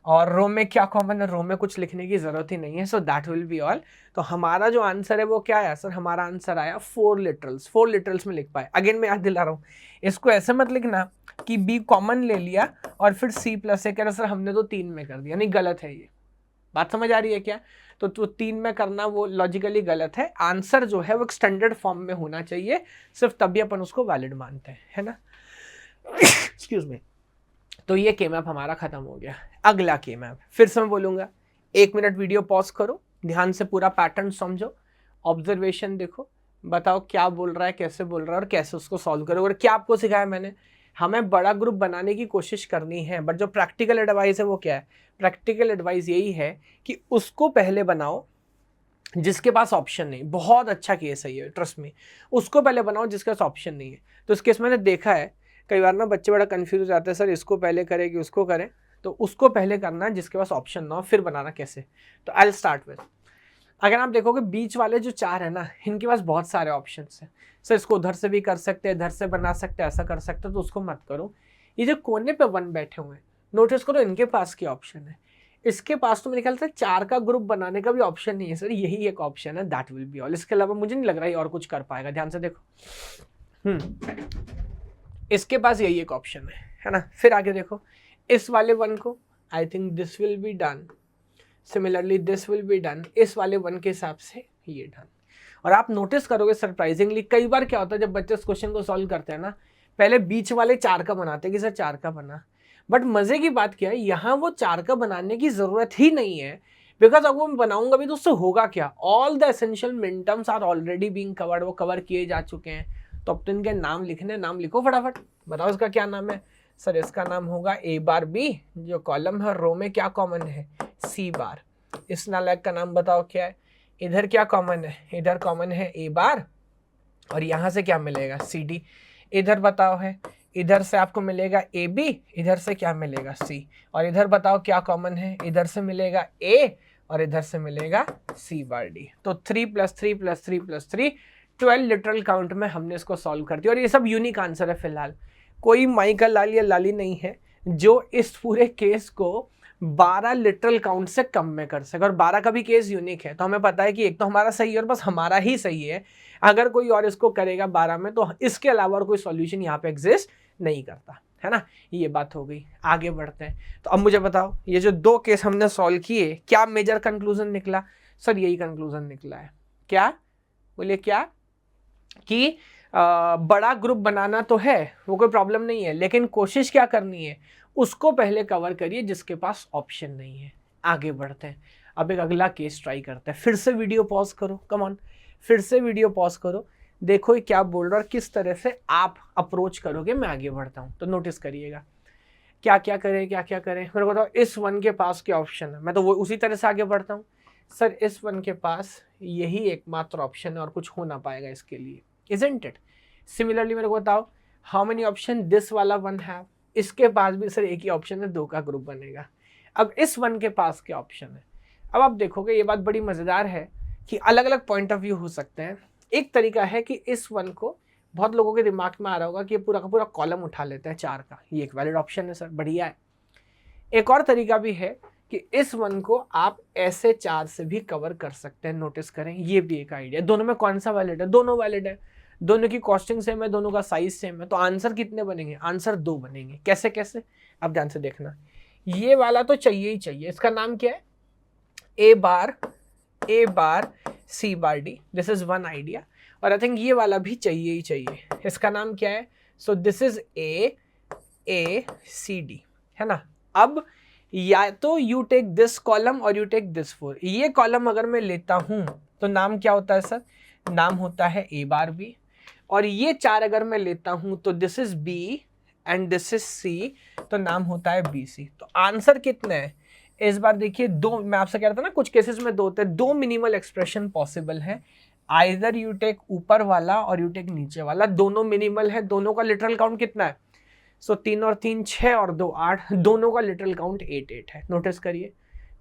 और रो में क्या कॉमन है, रो में कुछ लिखने की जरूरत ही नहीं है, so that will be all. तो हमारा जो आंसर है वो क्या आया सर, हमारा आंसर आया 4 लिटरल्स, 4 लिटरल्स में लिख पाए। अगेन मैं याद दिला रहा हूँ, इसको ऐसे मत लिखना कि बी कॉमन ले लिया और फिर सी प्लस है, कह रहा सर हमने तो 3 में कर दिया, नहीं गलत है, ये बात समझ आ रही है क्या। तो 3 में करना वो लॉजिकली गलत है, आंसर जो है वो एक स्टैंडर्ड फॉर्म में होना चाहिए, सिर्फ तभी अपन उसको वैलिड मानते हैं, है ना। Excuse me. तो ये के मैप हमारा खत्म हो गया। अगला के मैप फिर से मैं बोलूंगा, 1 मिनट वीडियो पॉज करो, ध्यान से पूरा पैटर्न समझो, ऑब्जर्वेशन देखो, बताओ क्या बोल रहा है, कैसे बोल रहा है, और कैसे उसको सॉल्व करो। और क्या आपको सिखाया मैंने, हमें बड़ा ग्रुप बनाने की कोशिश करनी है, बट जो प्रैक्टिकल एडवाइस है वो क्या है, प्रैक्टिकल एडवाइस यही है कि उसको पहले बनाओ जिसके पास ऑप्शन नहीं। बहुत अच्छा केस है ये, ट्रस्ट में, उसको पहले बनाओ जिसके पास ऑप्शन नहीं है। तो इस केस मैंने देखा है कई बार ना बच्चे बड़ा कंफ्यूज हो जाते हैं, सर इसको पहले करें कि उसको करें, तो उसको पहले करना है जिसके पास ऑप्शन ना हो, फिर बनाना कैसे। तो आई विल स्टार्ट विद, अगर आप देखोगे बीच वाले जो 4 है ना, इनके पास बहुत सारे ऑप्शन हैं, सर इसको उधर से भी कर सकते हैं, इधर से बना सकते हैं, ऐसा कर सकते हैं, तो उसको मत करो। ये जो कोने पे 1 बैठे हुए हैं, नोटिस करो इनके पास क्या ऑप्शन है, इसके पास तो मेरे ख्याल से 4 का ग्रुप बनाने का भी ऑप्शन नहीं है सर, यही एक ऑप्शन है, दैट विल बी ऑल। इसके अलावा मुझे नहीं लग रहा है और कुछ कर पाएगा, ध्यान से देखो। इसके पास यही एक ऑप्शन है ना। फिर आगे देखो, इस वाले 1 को I think this will be done, similarly this will be done, इस वाले 1 के हिसाब से ये डन। और आप नोटिस करोगे सरप्राइजिंगली कई बार क्या होता है जब बच्चे इस क्वेश्चन को सॉल्व करते हैं ना, पहले बीच वाले 4 का बनाते हैं कि सर 4 का बना, बट मजे की बात क्या है, यहाँ वो 4 का बनाने की जरूरत ही नहीं है, बिकॉज अब वो मैं बनाऊंगा भी तो उससे होगा क्या, all the essential min terms are already being covered, वो कवर किए जा चुके हैं। तो अब तो इनके नाम लिखने, नाम लिखो फटाफट, बताओ इसका क्या नाम है, सर इसका नाम होगा ए बार बी, जो कॉलम है रो में क्या कॉमन है, सी बार। इस नालायक का नाम बताओ क्या है, इधर क्या कॉमन है, इधर कॉमन है ए बार, और यहाँ से क्या मिलेगा सी डी, इधर बताओ है, इधर से आपको मिलेगा ए बी, इधर से क्या मिलेगा सी, और इधर बताओ क्या कॉमन है, इधर से मिलेगा ए और इधर से मिलेगा सी बार डी। तो 3 + 3 + 3 + 3 12 लिटरल काउंट में हमने इसको सॉल्व कर दिया। और ये सब यूनिक आंसर है, फिलहाल कोई माइकल लाल या लाली नहीं है जो इस पूरे केस को 12 लिटरल काउंट से कम में कर सके, और 12 का भी केस यूनिक है। तो हमें पता है कि एक तो हमारा सही है और बस हमारा ही सही है, अगर कोई और इसको करेगा 12 में तो इसके अलावा और कोई सॉल्यूशन यहाँ पे एग्जिस्ट नहीं करता, है ना। ये बात हो गई, आगे बढ़ते हैं। तो अब मुझे बताओ, ये जो 2 केस हमने सॉल्व किए, क्या मेजर कंक्लूजन निकला? सर यही कंक्लूजन निकला है, क्या बोलिए, क्या कि बड़ा ग्रुप बनाना तो है, वो कोई प्रॉब्लम नहीं है, लेकिन कोशिश क्या करनी है, उसको पहले कवर करिए जिसके पास ऑप्शन नहीं है। आगे बढ़ते हैं, अब एक अगला केस ट्राई करते हैं। फिर से वीडियो पॉज करो, कम ऑन, फिर से वीडियो पॉज करो, देखो ये क्या बोल रहा है और किस तरह से आप अप्रोच करोगे। मैं आगे बढ़ता हूँ तो नोटिस करिएगा, क्या क्या करें, क्या क्या करें। मेरे को बताओ, इस 1 के पास क्या ऑप्शन है? मैं तो वो उसी तरह से आगे बढ़ता हूँ। सर इस 1 के पास यही एकमात्र ऑप्शन है और कुछ हो ना पाएगा इसके लिए, isn't it? सिमिलरली मेरे को बताओ, हाउ मेनी ऑप्शन दिस वाला 1 है? इसके पास भी सर एक ही ऑप्शन है, 2 का ग्रुप बनेगा। अब इस 1 के पास क्या ऑप्शन है? अब आप देखोगे ये बात बड़ी मजेदार है कि अलग अलग पॉइंट ऑफ व्यू हो सकते हैं। एक तरीका है कि इस 1 को, बहुत लोगों के दिमाग में आ रहा होगा कि ये पूरा का पूरा कॉलम उठा लेते हैं 4 का, ये एक वैलिड ऑप्शन है सर, बढ़िया है। एक और तरीका भी है कि इस 1 को आप ऐसे 4 से भी कवर कर सकते हैं, नोटिस करें, ये भी एक आइडिया। दोनों में कौन सा वैलिड है? दोनों वैलिड है, दोनों की कॉस्टिंग सेम है, दोनों का साइज सेम है, तो आंसर कितने बनेंगे? आंसर 2 बनेंगे। कैसे कैसे? अब ध्यान से देखना, ये वाला तो चाहिए ही चाहिए, इसका नाम क्या है? A bar C bar D, this is 1 idea. और आई थिंक ये वाला भी चाहिए ही चाहिए, इसका नाम क्या है? So this is A C D, है ना। अब या तो यू टेक दिस कॉलम और यू टेक दिस 4, ये कॉलम अगर मैं लेता हूं तो नाम क्या होता है सर? नाम होता है ए बार बी। और ये 4 अगर मैं लेता हूं तो this is B and this is C, तो नाम होता है बी सी। तो आंसर कितने हैं इस बार? देखिए 2, मैं आपसे कह रहा था ना कुछ केसेस में 2 होते हैं, 2 मिनिमल एक्सप्रेशन पॉसिबल है। आइदर यू टेक ऊपर वाला और यू टेक नीचे वाला, दोनों मिनिमल है। दोनों का लिटरल काउंट कितना है? सो 3 और 3 6 और 2 8, दोनों का लिटरल काउंट 8 है, नोटिस करिए।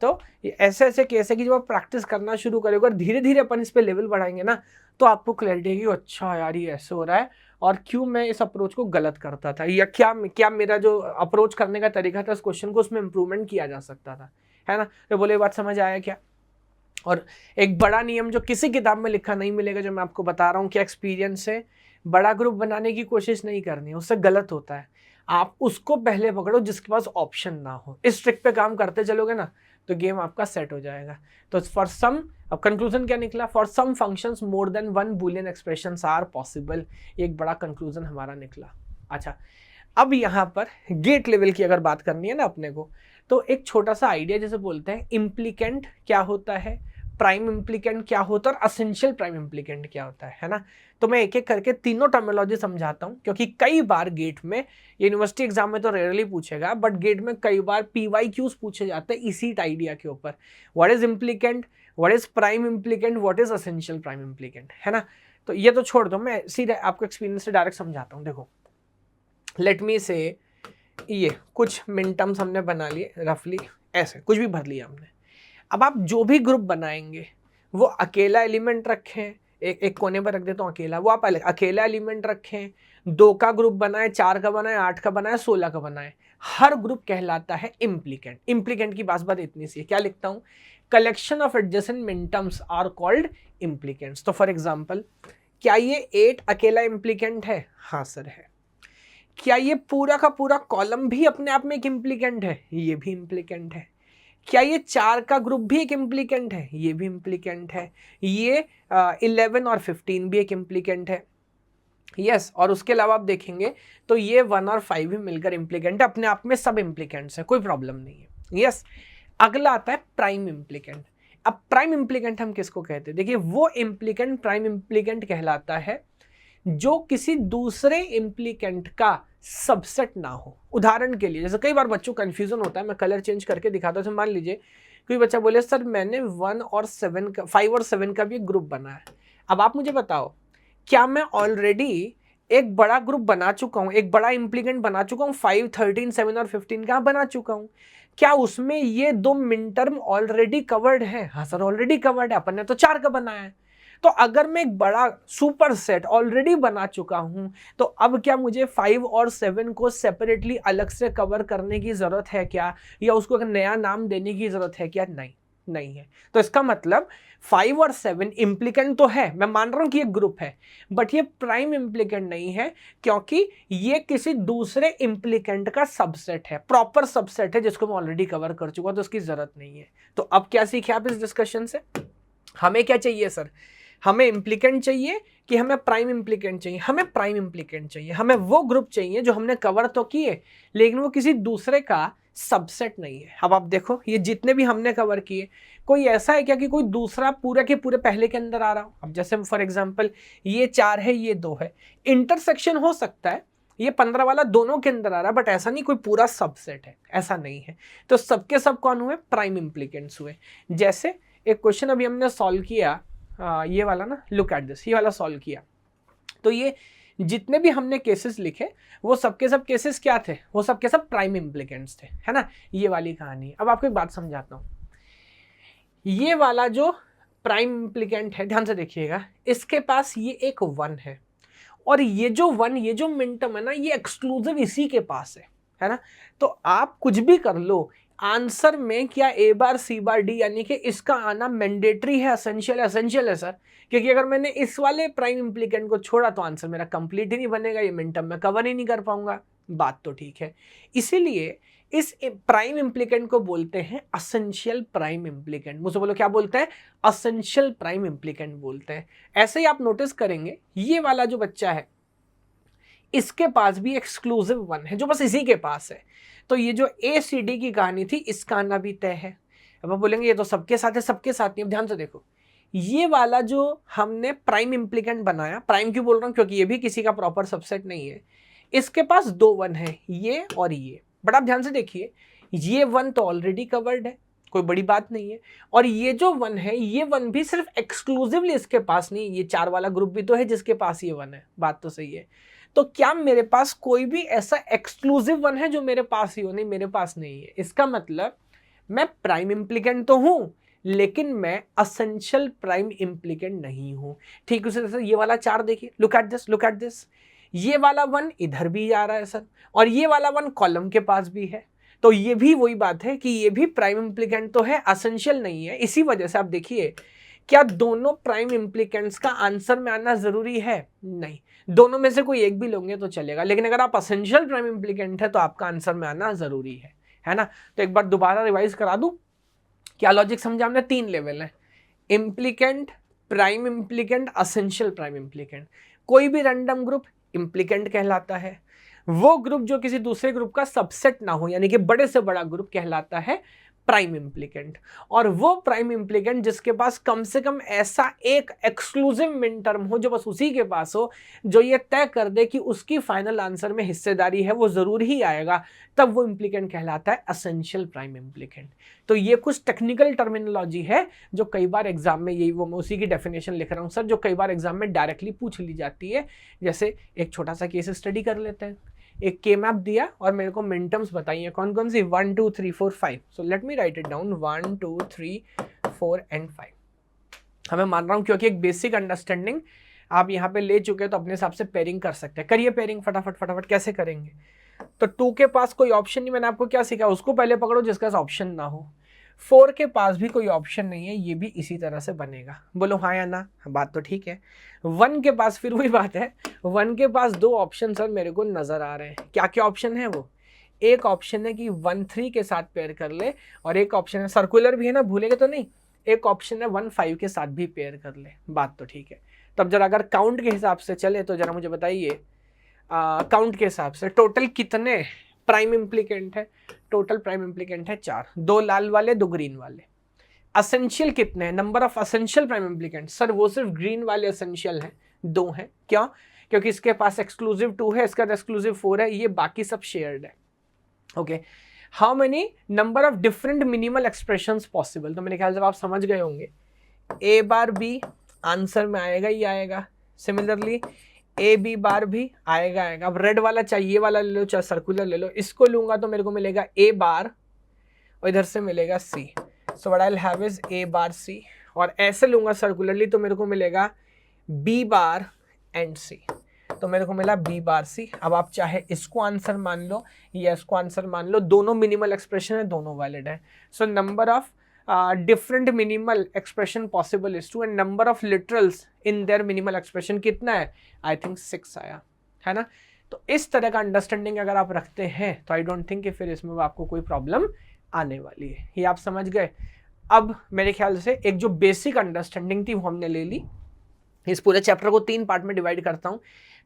तो ये ऐसे ऐसे केस है कि जब आप प्रैक्टिस करना शुरू करोगे और धीरे धीरे अपन इस पे लेवल बढ़ाएंगे ना, तो आपको क्लैरिटी है कि अच्छा यार ये ऐसे हो रहा है और क्यों मैं इस अप्रोच को गलत करता था, या क्या मेरा जो अप्रोच करने का तरीका था इस क्वेश्चन को, उसमें इंप्रूवमेंट किया जा सकता था, है ना। तो बोले बात समझ आया क्या? और एक बड़ा नियम जो किसी किताब में लिखा नहीं मिलेगा, जो मैं आपको बता रहा हूँ कि एक्सपीरियंस से, बड़ा ग्रुप बनाने की कोशिश नहीं करनी है, उससे गलत होता है। आप उसको पहले पकड़ो जिसके पास ऑप्शन ना हो। इस ट्रिक पे काम करते चलोगे ना तो गेम आपका सेट हो जाएगा। तो फॉर सम, अब कंक्लूजन क्या निकला? For some functions more than 1 Boolean expressions are possible, एक बड़ा कंक्लूजन हमारा निकला। अच्छा, अब यहाँ पर गेट लेवल की अगर बात करनी है ना अपने को, तो एक छोटा सा आइडिया जैसे बोलते हैं, इम्प्लीकेंट क्या होता है, प्राइम इम्प्लीकेंट क्या होता है और असेंशियल प्राइम इम्प्लीकेंट क्या होता है ना। तो मैं एक एक करके तीनों टर्मिनोलॉजी समझाता हूं, क्योंकि कई बार गेट में, यूनिवर्सिटी एग्जाम में तो रेयरली पूछेगा, बट गेट में कई बार PYQs पूछे जाते हैं इसी आइडिया के ऊपर। What is implicant, what is prime implicant, what is essential prime implicant, है ना। तो ये तो छोड़ दो, मैं सीधे आपको एक्सपीरियंस से डायरेक्ट समझाता हूँ। देखो, लेट मी से, ये कुछ मिनटम्स हमने बना लिए रफली, ऐसे कुछ भी भर लिया हमने। अब आप जो भी ग्रुप बनाएंगे वो अकेला एलिमेंट रखें, एक कोने पर रख देता हूँ अकेला, वो आप अकेला एलिमेंट रखें, 2 का ग्रुप बनाए, 4 का बनाए, 8 का बनाए, 16 का बनाए, हर ग्रुप कहलाता है इम्प्लीकेंट। इम्प्लीकेंट की बात इतनी सी है, क्या लिखता हूँ? Collection of adjacent minterms are called implicants. तो फॉर एग्जाम्पल, क्या ये 8 अकेला इम्प्लीकेंट है? हाँ सर है। क्या ये पूरा का पूरा कॉलम भी अपने आप में एक इम्प्लीकेंट है? ये भी इम्प्लीकेंट है। क्या ये 4 का ग्रुप भी एक इम्प्लीकेंट है? ये भी इम्प्लीकेंट है। ये 11 और 15 भी एक इम्प्लीकेंट है, यस। और उसके अलावा आप देखेंगे तो ये 1 और 5 भी मिलकर इम्प्लीकेंट है, अपने आप में सब इम्प्लीकेंट्स है, कोई प्रॉब्लम नहीं है, यस। अगला आता है प्राइम इम्प्लीकेंट। अब प्राइम इम्प्लीकेंट हम किसको कहते हैं? देखिए, वो इम्प्लीकेंट प्राइम इम्प्लीकेंट कहलाता है जो किसी दूसरे इम्प्लीकेंट का सबसेट ना हो। उदाहरण के लिए, जैसे कई बार बच्चों को कंफ्यूजन होता है, मैं कलर चेंज करके दिखाता हूँ। मान लीजिए कोई बच्चा बोले सर मैंने 1 और 7 का, 5 और 7 का भी एक ग्रुप बनाया। अब आप मुझे बताओ, क्या मैं ऑलरेडी एक बड़ा ग्रुप बना चुका हूँ, एक बड़ा इम्प्लीकेंट बना चुका हूँ, 5, 13, 7 और 15 का बना चुका हूँ? क्या उसमें ये 2 मिन टर्म ऑलरेडी कवर्ड है? हाँ सर ऑलरेडी कवर्ड है, अपन ने तो 4 का बनाया है। तो अगर मैं एक बड़ा सुपर सेट ऑलरेडी बना चुका हूं तो अब क्या मुझे 5 और 7 को सेपरेटली अलग से कवर करने की जरूरत है क्या, या उसको एक नया नाम देने की जरूरत है क्या? नहीं है। तो इसका मतलब 5 और 7 इम्प्लीकेंट तो है, मैं मान रहा हूं कि ये ग्रुप है, बट ये प्राइम इम्प्लीकेंट नहीं है, क्योंकि ये किसी दूसरे इम्प्लीकेंट का सबसेट है, प्रॉपर सबसेट है जिसको मैं ऑलरेडी कवर कर चुका हूं, तो उसकी जरूरत नहीं है। तो अब क्या सीखे आप इस डिस्कशन से? हमें क्या चाहिए सर? हमें इम्प्लीकेंट चाहिए कि हमें प्राइम इम्प्लीकेंट चाहिए? हमें प्राइम इम्प्लीकेंट चाहिए। हमें वो ग्रुप चाहिए जो हमने कवर तो किए लेकिन वो किसी दूसरे का सबसेट नहीं है। अब आप देखो ये जितने भी हमने कवर किए, कोई ऐसा है क्या कि कोई दूसरा पूरा के पूरे पहले के अंदर आ रहा हो? अब जैसे फॉर एग्जांपल ये 4 है, ये 2 है, इंटरसेक्शन हो सकता है, ये 15 वाला दोनों के अंदर आ रहा है, बट ऐसा नहीं कोई पूरा सबसेट है, ऐसा नहीं है। तो सबके सब कौन हुए? प्राइम इम्प्लीकेंट्स हुए। जैसे एक क्वेश्चन अभी हमने सॉल्व किया, ये वाला ना, लुक एट दिस, ये वाला सॉल्व किया, तो ये जितने भी हमने केसेस लिखे वो सबके सब केसेस क्या थे? वो सबके सब प्राइम इम्प्लीकेंट्स थे, है ना? ये वाली कहानी। अब आपको एक बात समझाता हूं, ये वाला जो प्राइम इम्प्लीकेंट है, ध्यान से देखिएगा, इसके पास ये एक 1 है, और ये जो 1, ये जो मिनटम है ना, ये एक्सक्लूसिव इसी के पास है ना? तो आप कुछ भी कर लो, आंसर में क्या ए बार सी बार डी, यानी कि इसका आना मैंडेटरी है, एसेंशियल है सर, क्योंकि अगर मैंने इस वाले प्राइम इम्प्लीकेंट को छोड़ा तो आंसर मेरा कंप्लीट ही नहीं बनेगा, ये मिनटम में कवर ही नहीं कर पाऊंगा। बात तो ठीक है। इसीलिए इस प्राइम इम्प्लीकेंट को बोलते हैं एसेंशियल प्राइम इम्प्लीकेंट। मुझसे बोलो क्या बोलते हैं? एसेंशियल प्राइम इम्प्लीकेंट बोलते हैं। ऐसे ही आप नोटिस करेंगे ये वाला जो बच्चा है, इसके पास भी एक्सक्लूसिव 1 है जो बस इसी के पास है। तो ये जो ACD की कहानी थी, इसका आना भी तय है। अब आप बोलेंगे ये तो सबके साथ है, सबके साथ नहीं। अब ध्यान से देखो, ये वाला जो हमने प्राइम इम्प्लीकेंट बनाया, प्राइम क्यों बोल रहा हूं? क्योंकि ये भी किसी का प्रॉपर सबसेट नहीं है। इसके पास 2 1 है, ये और ये। बट आप ध्यान से देखिए, ये 1 तो ऑलरेडी कवर्ड है, कोई बड़ी बात नहीं है, और ये जो 1 है, ये 1 भी सिर्फ एक्सक्लूसिवली इसके पास नहीं, ये 4 वाला ग्रुप भी तो है जिसके पास ये 1 है। बात तो सही है। तो क्या मेरे पास कोई भी ऐसा एक्सक्लूसिव 1 है जो मेरे पास ही हो? नहीं, मेरे पास नहीं है। इसका मतलब मैं प्राइम इम्प्लीकेंट तो हूं, लेकिन मैं एसेंशियल प्राइम इम्प्लीकेंट नहीं हूं। ठीक उसी तरह से ये वाला 4 देखिए, look at this, look at this, ये वाला 1 इधर भी आ रहा है सर, और ये वाला 1 कॉलम के पास भी है। तो ये भी वही बात है कि ये भी प्राइम इम्प्लीकेंट तो है, एसेंशियल नहीं है। इसी वजह से आप देखिए, क्या दोनों प्राइम इम्प्लीकेंट्स का आंसर में आना जरूरी है? नहीं, दोनों में से कोई एक भी लोगे तो चलेगा, लेकिन अगर आप एसेंशियल प्राइम इम्प्लीकेंट है तो आपका आंसर में आना जरूरी है ना? तो एक बार दोबारा रिवाइज करा दूं, क्या लॉजिक समझा हमने? 3 लेवल है, implicant, prime implicant, essential prime implicant. कोई भी रैंडम ग्रुप इम्प्लीकेंट कहलाता है, वो ग्रुप जो किसी दूसरे ग्रुप का सबसेट ना हो, यानी कि बड़े से बड़ा ग्रुप, कहलाता है प्राइम इम्प्लीकेंट। और वो प्राइम इम्प्लीकेंट जिसके पास कम से कम ऐसा एक एक्सक्लूसिव मिन टर्म हो जो बस उसी के पास हो, जो ये तय कर दे कि उसकी फाइनल आंसर में हिस्सेदारी है, वो जरूर ही आएगा, तब वो इम्प्लीकेंट कहलाता है एसेंशियल प्राइम इम्प्लीकेंट। तो ये कुछ टेक्निकल टर्मिनोलॉजी है जो कई बार एग्जाम में, यही वो मैं उसी की डेफिनेशन लिख रहा हूँ सर, जो कई बार एग्जाम में डायरेक्टली पूछ ली जाती है। जैसे एक छोटा सा केस स्टडी कर लेते हैं। एक के मैप दिया और मेरे को मिनटर्म्स बताइए कौन कौन सी, 1 2 3 4 5। So let me right it down, 1 2 3 4 and 5। हमें मान रहा हूं क्योंकि एक बेसिक अंडरस्टैंडिंग आप यहाँ पे ले चुके हैं, तो अपने हिसाब से पेयरिंग कर सकते हैं। करिए पेयरिंग फटाफट फटाफट। कैसे करेंगे? तो 2 के पास कोई ऑप्शन नहीं, मैंने आपको क्या सीखा, उसको पहले पकड़ो जिसके पास ऑप्शन ना हो। 4 के पास भी कोई ऑप्शन नहीं है, ये भी इसी तरह से बनेगा। बोलो हाँ या ना? बात तो ठीक है। 1 के पास फिर वही बात है, 1 के पास 2 ऑप्शन सर मेरे को नजर आ रहे हैं। क्या क्या ऑप्शन है वो? एक ऑप्शन है कि 1 3 के साथ पेयर कर ले, और एक ऑप्शन है, सर्कुलर भी है ना, भूलेंगे तो नहीं, एक ऑप्शन है 1 5 के साथ भी पेयर कर ले। बात तो ठीक है। तब जरा अगर काउंट के हिसाब से चले तो जरा मुझे बताइए, काउंट के हिसाब से टोटल कितने प्राइम इम्प्लीकेंट है? टोटल प्राइम इम्प्लीकेंट है 4, 2 लाल वाले 2 ग्रीन वाले। असेंशियल कितने हैं? Number of essential prime implicant sir, वो सिर्फ ग्रीन वाले असेंशियल हैं, 2 हैं। क्यों? क्योंकि इसके पास एक्सक्लूसिव 2 है, इसका एक्सक्लूसिव 4 है, ये बाकी सब शेयर्ड है। Okay, how many number of different minimal expressions possible? तो मेरे ख्याल से आप समझ गए होंगे, ए बार बी आंसर में आएगा ही आएगा। सिमिलरली ए बी बार भी आएगा। अब रेड वाला चाहिए वाला ले लो, चाहे सर्कुलर ले लो, इसको लूंगा तो मेरे को मिलेगा ए बार, और इधर से मिलेगा C. So what I will have is A bar C. और ऐसे लूंगा सर्कुलरली तो मेरे को मिलेगा बी बार एंड सी, तो मेरे को मिला बी बार सी। अब आप चाहे इसको आंसर मान लो या इसको आंसर मान लो, दोनों मिनिमल एक्सप्रेशन है, दोनों वैलिड है। So number of different minimal expression possible is 2 and number of literals in their minimal expression कितना है, आई थिंक 6 आया है ना। तो इस तरह का अंडरस्टैंडिंग अगर आप रखते हैं तो आई डोंट थिंक कि फिर इसमें आपको कोई प्रॉब्लम आने वाली है। ये आप समझ गए। अब मेरे ख्याल से एक जो बेसिक अंडरस्टैंडिंग थी वो हमने ले ली। इस पूरे चैप्टर को 3 पार्ट में डिवाइड करता हूँ।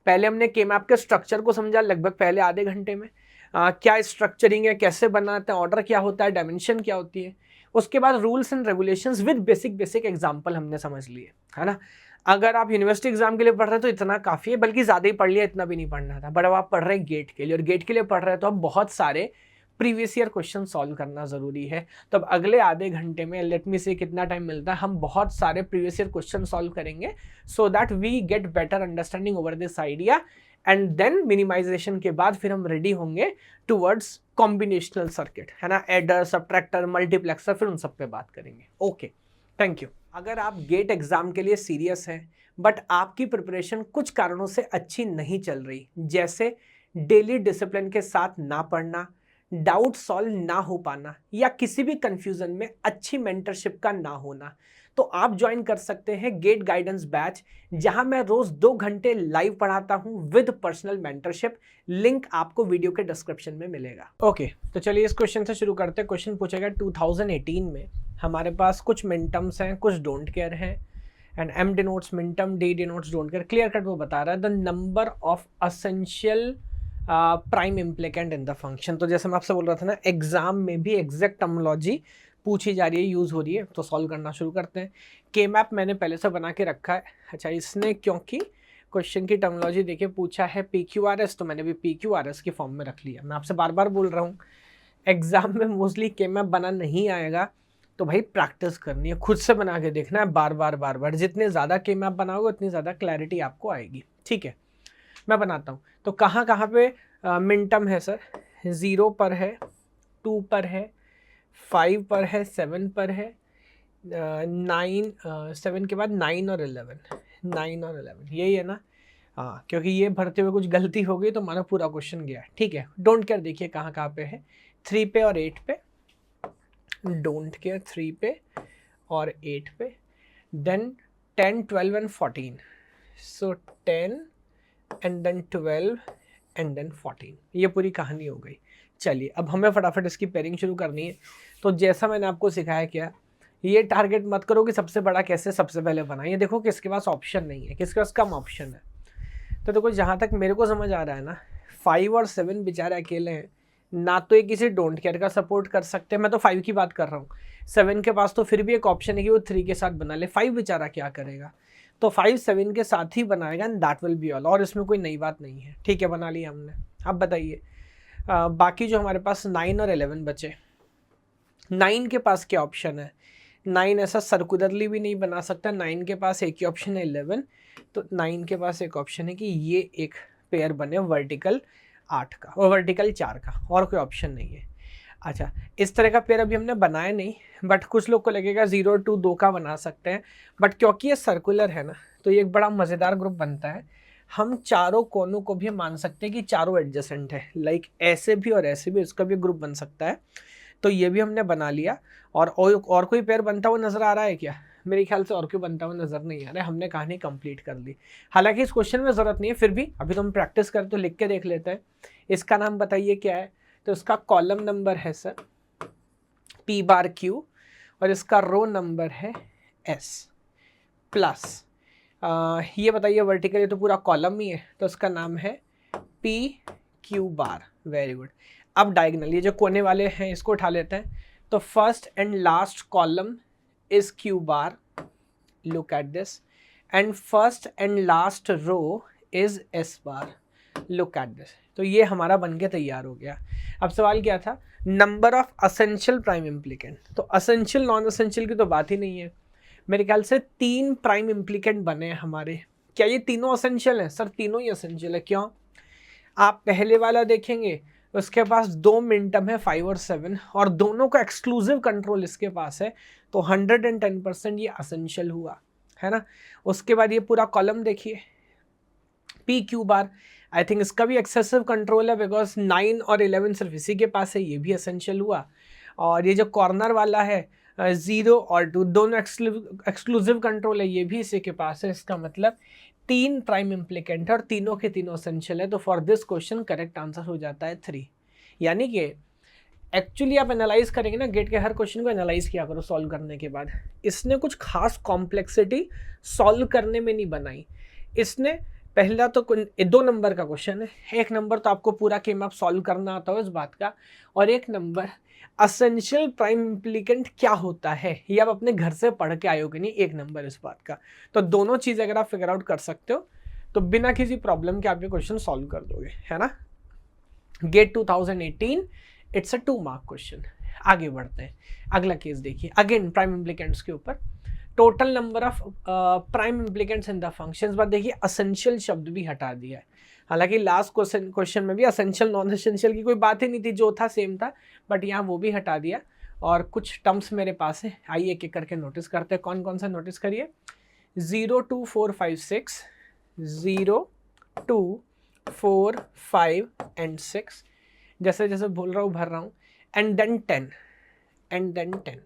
पहले हमने के मैप के स्ट्रक्चर को समझा लगभग पहले आधे घंटे में, क्या स्ट्रक्चरिंग है, कैसे बनाते हैं, ऑर्डर क्या होता है, डायमेंशन क्या होती है। उसके बाद rules and regulations with basic example हमने समझ लिए, है ना। अगर आप यूनिवर्सिटी एग्जाम के लिए पढ़ रहे हैं तो इतना काफ़ी है, बल्कि ज़्यादा ही पढ़ लिया, इतना भी नहीं पढ़ना था। बट अब आप पढ़ रहे हैं गेट के लिए, और गेट के लिए पढ़ रहे हैं तो अब बहुत सारे प्रीवियस ईयर क्वेश्चन सॉल्व करना ज़रूरी है। तो अब अगले आधे घंटे में लेट मी से कितना टाइम मिलता है, हम बहुत सारे प्रीवियस ईयर क्वेश्चन सॉल्व करेंगे so that we get better understanding over this idea. And then minimisation के बाद फिर हम रेडी होंगे टुवर्ड्स कॉम्बिनेशनल सर्किट, है ना, एडर, सबट्रैक्टर, मल्टीप्लेक्सर, फिर उन सब पे बात करेंगे। Okay, thank you. अगर आप गेट एग्जाम के लिए सीरियस हैं बट आपकी प्रिपरेशन कुछ कारणों से अच्छी नहीं चल रही, जैसे डेली डिसिप्लिन के साथ ना पढ़ना, डाउट सॉल्व ना हो पाना, या किसी भी कंफ्यूजन में अच्छी मेंटरशिप का ना होना, तो आप ज्वाइन कर सकते हैं गेट गाइडेंस बैच, जहां मैं रोज 2 घंटे लाइव पढ़ाता हूं विद पर्सनल मेंटरशिप। लिंक आपको वीडियो के डिस्क्रिप्शन में मिलेगा। ओके, तो चलिए इस क्वेश्चन से शुरू करते हैं। क्वेश्चन पूछेगा 2018 में हमारे पास कुछ मिनटम्स हैं, कुछ डोंट केयर हैं, and M denotes minterm, D denotes don't care. Clear cut वो बता रहा है the number of essential prime implicant in the function. तो जैसे मैं आपसे बोल रहा था ना, एग्जाम में भी एग्जैक्ट टर्मिनोलॉजी पूछी जा रही है, यूज़ हो रही है, तो सॉल्व करना शुरू करते हैं। के मैप मैंने पहले से बना के रखा है। अच्छा, इसने क्योंकि क्वेश्चन की टर्मिनोलॉजी देखे पूछा है PQRS, तो मैंने भी PQRS की फॉर्म में रख लिया। मैं आपसे बार बार बोल रहा हूँ, एग्जाम में मोस्टली के मैप बना नहीं आएगा, तो भाई प्रैक्टिस करनी है, खुद से बना के देखना है बार बार। जितने ज़्यादा के मैप बनाओगे उतनी ज़्यादा क्लैरिटी आपको आएगी। ठीक है, मैं बनाता हूँ। तो कहाँ कहाँ पे मिनटम है सर? 0 पर है, 2 पर है, 5 पर है, 7 पर है, 7 के बाद 9 और 11 यही है ना। हाँ, क्योंकि ये भरते हुए कुछ गलती हो गई तो हमारा पूरा क्वेश्चन गया। ठीक है, डोंट केयर देखिए कहाँ कहाँ पे है, 3 पे और 8 पे। डोंट केयर 3 पे और 8 पे, then 10, 12 and 14। So 10 and then 12 and then 14, ये पूरी कहानी हो गई। चलिए अब हमें फटाफट इसकी पेयरिंग शुरू करनी है। तो जैसा मैंने आपको सिखाया, क्या ये टारगेट मत करो कि सबसे बड़ा कैसे सबसे पहले बनाइए, देखो किसके पास ऑप्शन नहीं है, किसके पास कम ऑप्शन है। तो देखो जहाँ तक मेरे को समझ आ रहा है ना, 5 और 7 बेचारे अकेले हैं ना, तो ये किसी डोंट केयर का सपोर्ट कर सकते हैं। मैं तो 5 की बात कर रहा हूँ, 7 के पास तो फिर भी एक ऑप्शन है कि वो 3 के साथ बना ले। 5 बेचारा क्या करेगा, तो 5 7 के साथ ही बनाएगा and that will be all, और इसमें कोई नई बात नहीं है। ठीक है, बना लिया हमने। अब बताइए बाकी जो हमारे पास 9 और 11 बचे। 9 के पास क्या ऑप्शन है? 9 ऐसा सर्कुलरली भी नहीं बना सकता, 9 के पास एक ही ऑप्शन है 11। तो 9 के पास एक ऑप्शन है कि ये एक पेयर बने वर्टिकल 8 का और वर्टिकल 4 का, और कोई ऑप्शन नहीं है। अच्छा, इस तरह का पेयर अभी हमने बनाया नहीं, बट कुछ लोग को लगेगा 0 2 2 का बना सकते हैं, बट क्योंकि ये सर्कुलर है ना, तो ये एक बड़ा मज़ेदार ग्रुप बनता है। हम चारों कोनों को भी मान सकते हैं कि चारों एडजेसेंट है, लाइक ऐसे भी और ऐसे भी, इसका भी ग्रुप बन सकता है। तो ये भी हमने बना लिया। और कोई पेयर बनता हुआ नजर आ रहा है क्या? मेरे ख्याल से और कोई बनता हुआ नजर नहीं आ रहा है। हमने कहानी कंप्लीट कर ली। हालांकि इस क्वेश्चन में ज़रूरत नहीं है, फिर भी अभी तो हम प्रैक्टिस करें तो लिख के देख लेते हैं। इसका नाम बताइए क्या है? तो इसका कॉलम नंबर है सर P⁻Q, और इसका रो नंबर है S प्लस ये बताइए वर्टिकल, ये तो पूरा कॉलम ही है, तो इसका नाम है PQ⁻। Very good. अब डायगनल, ये जो कोने वाले हैं इसको उठा लेते हैं। तो first and last column is Q⁻, look at this, and first and last row is S⁻, look at this. तो ये हमारा बनके तैयार हो गया। अब सवाल क्या था? Number of essential prime implicant. तो असेंशियल नॉन असेंशियल की तो बात ही नहीं है। मेरे ख्याल से 3 प्राइम इम्प्लीकेंट बने हैं हमारे। क्या ये तीनों असेंशियल हैं? सर तीनों ही असेंशियल है। क्यों? आप पहले वाला देखेंगे उसके पास दो मिनटम है 5 और 7, और दोनों का एक्सक्लूसिव कंट्रोल इसके पास है, तो 110% ये असेंशियल हुआ, है ना। उसके बाद ये पूरा कॉलम देखिए, P Q bar, I think इसका भी एक्सेसिव कंट्रोल है बिकॉज 9 और 11 सिर्फ इसी के पास है, ये भी असेंशियल हुआ। और ये जो कॉर्नर वाला है 0 और 2 दोनों एक्सक्लूसिव कंट्रोल है, ये भी इसी के पास है। इसका मतलब 3 प्राइम इम्प्लीकेंट है और तीनों के तीनों असेंशियल है। तो for this question correct answer हो जाता है 3। यानी कि एक्चुअली आप एनालाइज करेंगे ना, गेट के हर क्वेश्चन को एनालाइज किया करो सॉल्व करने के बाद। इसने कुछ खास कॉम्प्लेक्सिटी सॉल्व करने में नहीं बनाई। इसने पहला तो 2 नंबर का क्वेश्चन है, 1 नंबर तो आपको पूरा केम आप सॉल्व करना आता हो इस बात का, और 1 नंबर असेंशियल प्राइम इम्प्लीकेंट क्या होता है ये आप अपने घर से पढ़ के आयोगे नहीं, 1 नंबर इस बात का। तो दोनों चीज़ अगर आप फिगर आउट कर सकते हो तो बिना किसी प्रॉब्लम के आप ये क्वेश्चन सॉल्व कर दोगे, है ना। Gate 2018 it's a 2 mark question. आगे बढ़ते हैं, अगला केस देखिए, अगेन प्राइम इम्प्लीकेंट्स के ऊपर। Total number of prime implicants in the functions, बाद देखिए असेंशियल शब्द भी हटा दिया है। हालांकि लास्ट क्वेश्चन में भी असेंशियल नॉन एसेंशियल की कोई बात ही नहीं थी, जो था सेम था, बट यहाँ वो भी हटा दिया। और कुछ टर्म्स मेरे पास है, आइए एक एक करके नोटिस करते हैं। कौन कौन सा नोटिस करिए, 0 2 4 5 6, 0 2 4 5 एंड 6, जैसे जैसे बोल रहा हूँ भर रहा हूँ, एंड देन 10, एंड देन 10,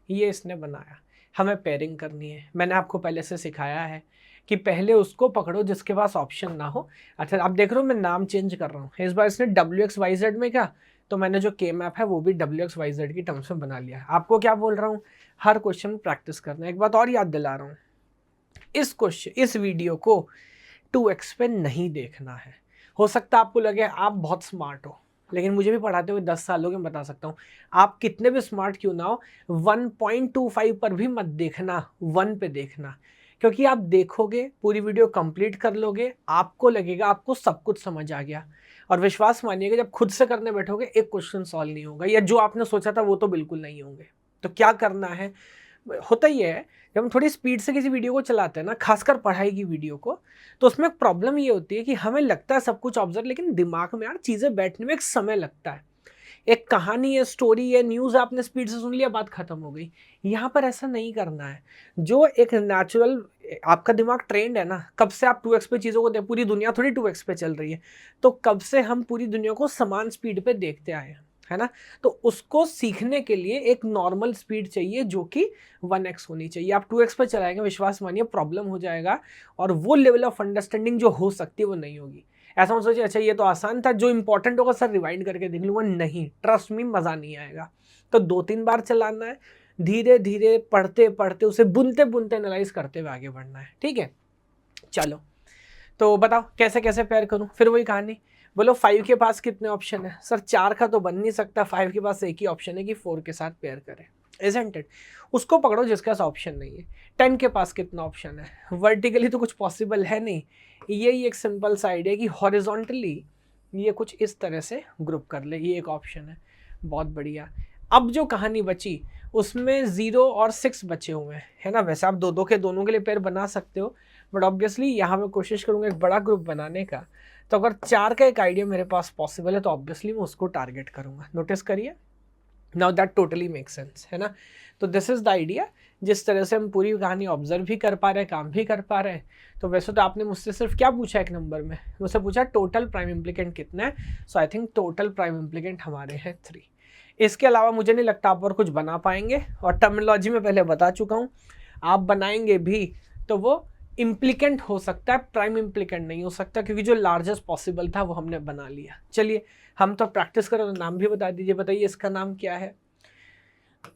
ये इसने बनाया। हमें पेयरिंग करनी है, मैंने आपको पहले से सिखाया है कि पहले उसको पकड़ो जिसके पास ऑप्शन ना हो। अच्छा आप देख रहे हो मैं नाम चेंज कर रहा हूँ, इस बार इसने WXYZ में क्या, तो मैंने जो के मैप है वो भी WXYZ की टर्म्स में बना लिया। आपको क्या बोल रहा हूँ, हर क्वेश्चन में प्रैक्टिस करना है। एक बात और याद दिला रहा हूँ, इस वीडियो को 2x पे नहीं देखना है। हो सकता है आपको लगे आप बहुत स्मार्ट हो, लेकिन मुझे भी पढ़ाते हुए 10 साल हो गए, मैं बता सकता हूँ आप कितने भी स्मार्ट क्यों ना हो, 1.25 पर भी मत देखना, 1 पे देखना। क्योंकि आप देखोगे पूरी वीडियो कंप्लीट कर लोगे, आपको लगेगा आपको सब कुछ समझ आ गया, और विश्वास मानिएगा जब खुद से करने बैठोगे एक क्वेश्चन सॉल्व नहीं होगा, या जो आपने सोचा था वो तो बिल्कुल नहीं होंगे। तो क्या करना है, होता ही है जब हम थोड़ी स्पीड से किसी वीडियो को चलाते हैं ना, खासकर पढ़ाई की वीडियो को, तो उसमें प्रॉब्लम ये होती है कि हमें लगता है सब कुछ ऑब्जर्व, लेकिन दिमाग में यार चीज़ें बैठने में एक समय लगता है। एक कहानी है, स्टोरी है, न्यूज़ आपने स्पीड से सुन लिया, बात खत्म हो गई। यहाँ पर ऐसा नहीं करना है। जो एक नेचुरल आपका दिमाग ट्रेंड है ना, कब से आप 2x पे चीज़ों को पूरी दुनिया थोड़ी 2x पे चल रही है, तो कब से हम पूरी दुनिया को समान स्पीड पे देखते आए हैं, है ना। तो उसको सीखने के लिए एक नॉर्मल स्पीड चाहिए जो कि 1x होनी चाहिए। आप 2x पे चलाएंगे, विश्वास मानिए प्रॉब्लम हो जाएगा, और वो लेवल ऑफ अंडरस्टैंडिंग जो हो सकती है वो नहीं होगी। ऐसा मत सोचिए अच्छा ये तो आसान था, जो इंपॉर्टेंट होगा सर रिवाइंड करके देख लूँगा, नहीं, ट्रस्ट मी मज़ा नहीं आएगा। तो 2-3 बार चलाना है, धीरे धीरे पढ़ते पढ़ते उसे बुनते बुनते एनालाइज करते हुए आगे बढ़ना है, ठीक है। चलो तो बताओ कैसे कैसे पेयर करूँ, फिर वही कहानी, बोलो 5 के पास कितने ऑप्शन है, सर 4 का तो बन नहीं सकता, 5 के पास एक ही ऑप्शन है कि 4 के साथ पेयर करें, इजंट इट। उसको पकड़ो जिसके पास ऑप्शन नहीं है। 10 के पास कितना ऑप्शन है, वर्टिकली तो कुछ पॉसिबल है नहीं, यही एक सिंपल सा आइडिया कि हॉरिजॉन्टली ये कुछ इस तरह से ग्रुप कर ले, ये एक ऑप्शन है, बहुत बढ़िया। अब जो कहानी बची उसमें 0 और 6 बचे हुए हैं, है ना। वैसे आप दो दो के दोनों के लिए पेयर बना सकते हो, बट ऑब्वियसली यहाँ मैं कोशिश करूँगा एक बड़ा ग्रुप बनाने का। तो अगर 4 का एक आइडिया मेरे पास पॉसिबल है तो ऑब्वियसली मैं उसको टारगेट करूँगा। नोटिस करिए, now that totally make sense, है ना। तो दिस इज़ द आइडिया, जिस तरह से हम पूरी कहानी ऑब्जर्व भी कर पा रहे हैं, काम भी कर पा रहे हैं। तो वैसे तो आपने मुझसे सिर्फ क्या पूछा, 1 नंबर में मुझसे पूछा टोटल प्राइम इम्प्लीकेंट कितने हैं, so I think total prime implicant हमारे हैं 3। इसके अलावा मुझे नहीं लगता आप और कुछ बना पाएंगे, और टर्मिनोलॉजी में पहले बता चुका हूँ, आप बनाएंगे भी तो वो इम्प्लीकेंट हो सकता है, प्राइम इम्प्लीकेंट नहीं हो सकता, क्योंकि जो लार्जेस्ट पॉसिबल था वो हमने बना लिया। चलिए हम तो प्रैक्टिस करें, तो नाम भी बता दीजिए, बताइए इसका नाम क्या है।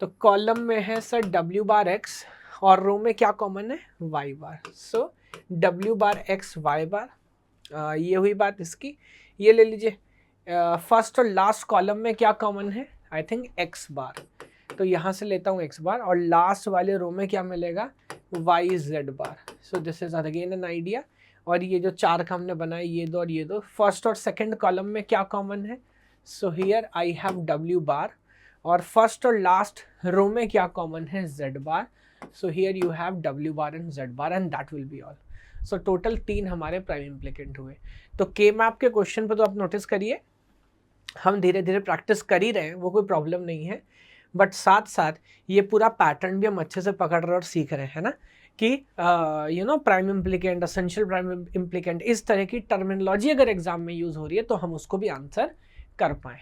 तो कॉलम में है सर W⁻x, और रो में क्या कॉमन है, Y⁻, सो W⁻x Y⁻, ये हुई बात इसकी। ये ले लीजिए, फर्स्ट और लास्ट कॉलम में क्या कॉमन है, आई थिंक X⁻, तो यहाँ से लेता हूँ X⁻, और लास्ट वाले रो में क्या मिलेगा, YZ⁻। So this is again an idea. और ये जो 4 का हमने बनाया, ये दो और ये दो, फर्स्ट और सेकंड कॉलम में क्या कॉमन है, so here I have W⁻, और फर्स्ट और लास्ट रो में क्या कॉमन है, Z⁻, so here you have W⁻ and Z⁻, and that will be all. So total 3 हमारे प्राइम इम्प्लीकेंट हुए। तो के मैप के क्वेश्चन पर तो आप नोटिस करिए, हम धीरे धीरे प्रैक्टिस कर ही रहे हैं, वो कोई प्रॉब्लम नहीं है, बट साथ साथ ये पूरा पैटर्न भी हम अच्छे से पकड़ रहे हैं और सीख रहे हैं, है ना, कि prime implicant, essential prime implicant, इस तरह की टर्मिनोलॉजी अगर एग्जाम में यूज हो रही है तो हम उसको भी आंसर कर पाए।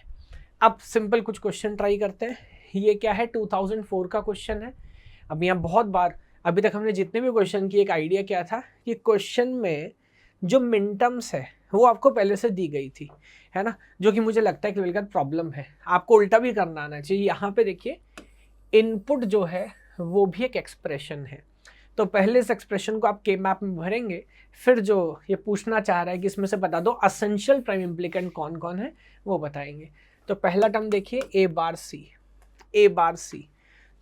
अब सिंपल कुछ क्वेश्चन ट्राई करते हैं। ये क्या है, 2004 का क्वेश्चन है। अब यहाँ बहुत बार अभी तक हमने जितने भी क्वेश्चन की, एक आइडिया क्या था कि क्वेश्चन में जो मिनटम्स है वो आपको पहले से दी गई थी, है ना, जो कि मुझे लगता है कि बिल्कुल प्रॉब्लम है, आपको उल्टा भी करना आना चाहिए। यहाँ पे देखिए इनपुट जो है वो भी एक एक्सप्रेशन है, तो पहले इस एक्सप्रेशन को आप के मैप में भरेंगे, फिर जो ये पूछना चाह रहा है कि इसमें से बता दो असेंशियल प्राइम इम्प्लीकेंट कौन कौन है, वो बताएंगे। तो पहला टर्म देखिए ए बार सी, ए बार सी,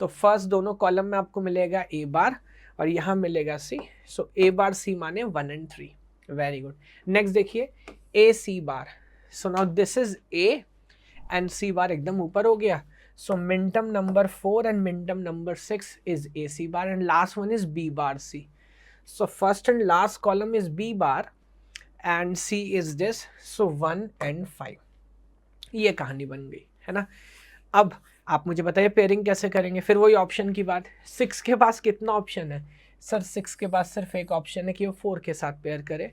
तो फर्स्ट दोनों कॉलम में आपको मिलेगा ए बार और यहाँ मिलेगा सी, सो ए बार सी माने 1 and 3, वेरी गुड। नेक्स्ट देखिए A C bar, so now this is A and C bar एकदम ऊपर हो गया, so minterm number 4 and minterm number 6 is AC bar and last one is B bar C. So first and last column is B bar and C is this, so 1 and 5. ये कहानी बन गई, है ना। अब आप मुझे बताइए पेयरिंग कैसे करेंगे, फिर वही ऑप्शन की बात। 6 के पास कितना ऑप्शन है सर, 6 के पास सिर्फ एक ऑप्शन है कि वो 4 के साथ पेयर करे।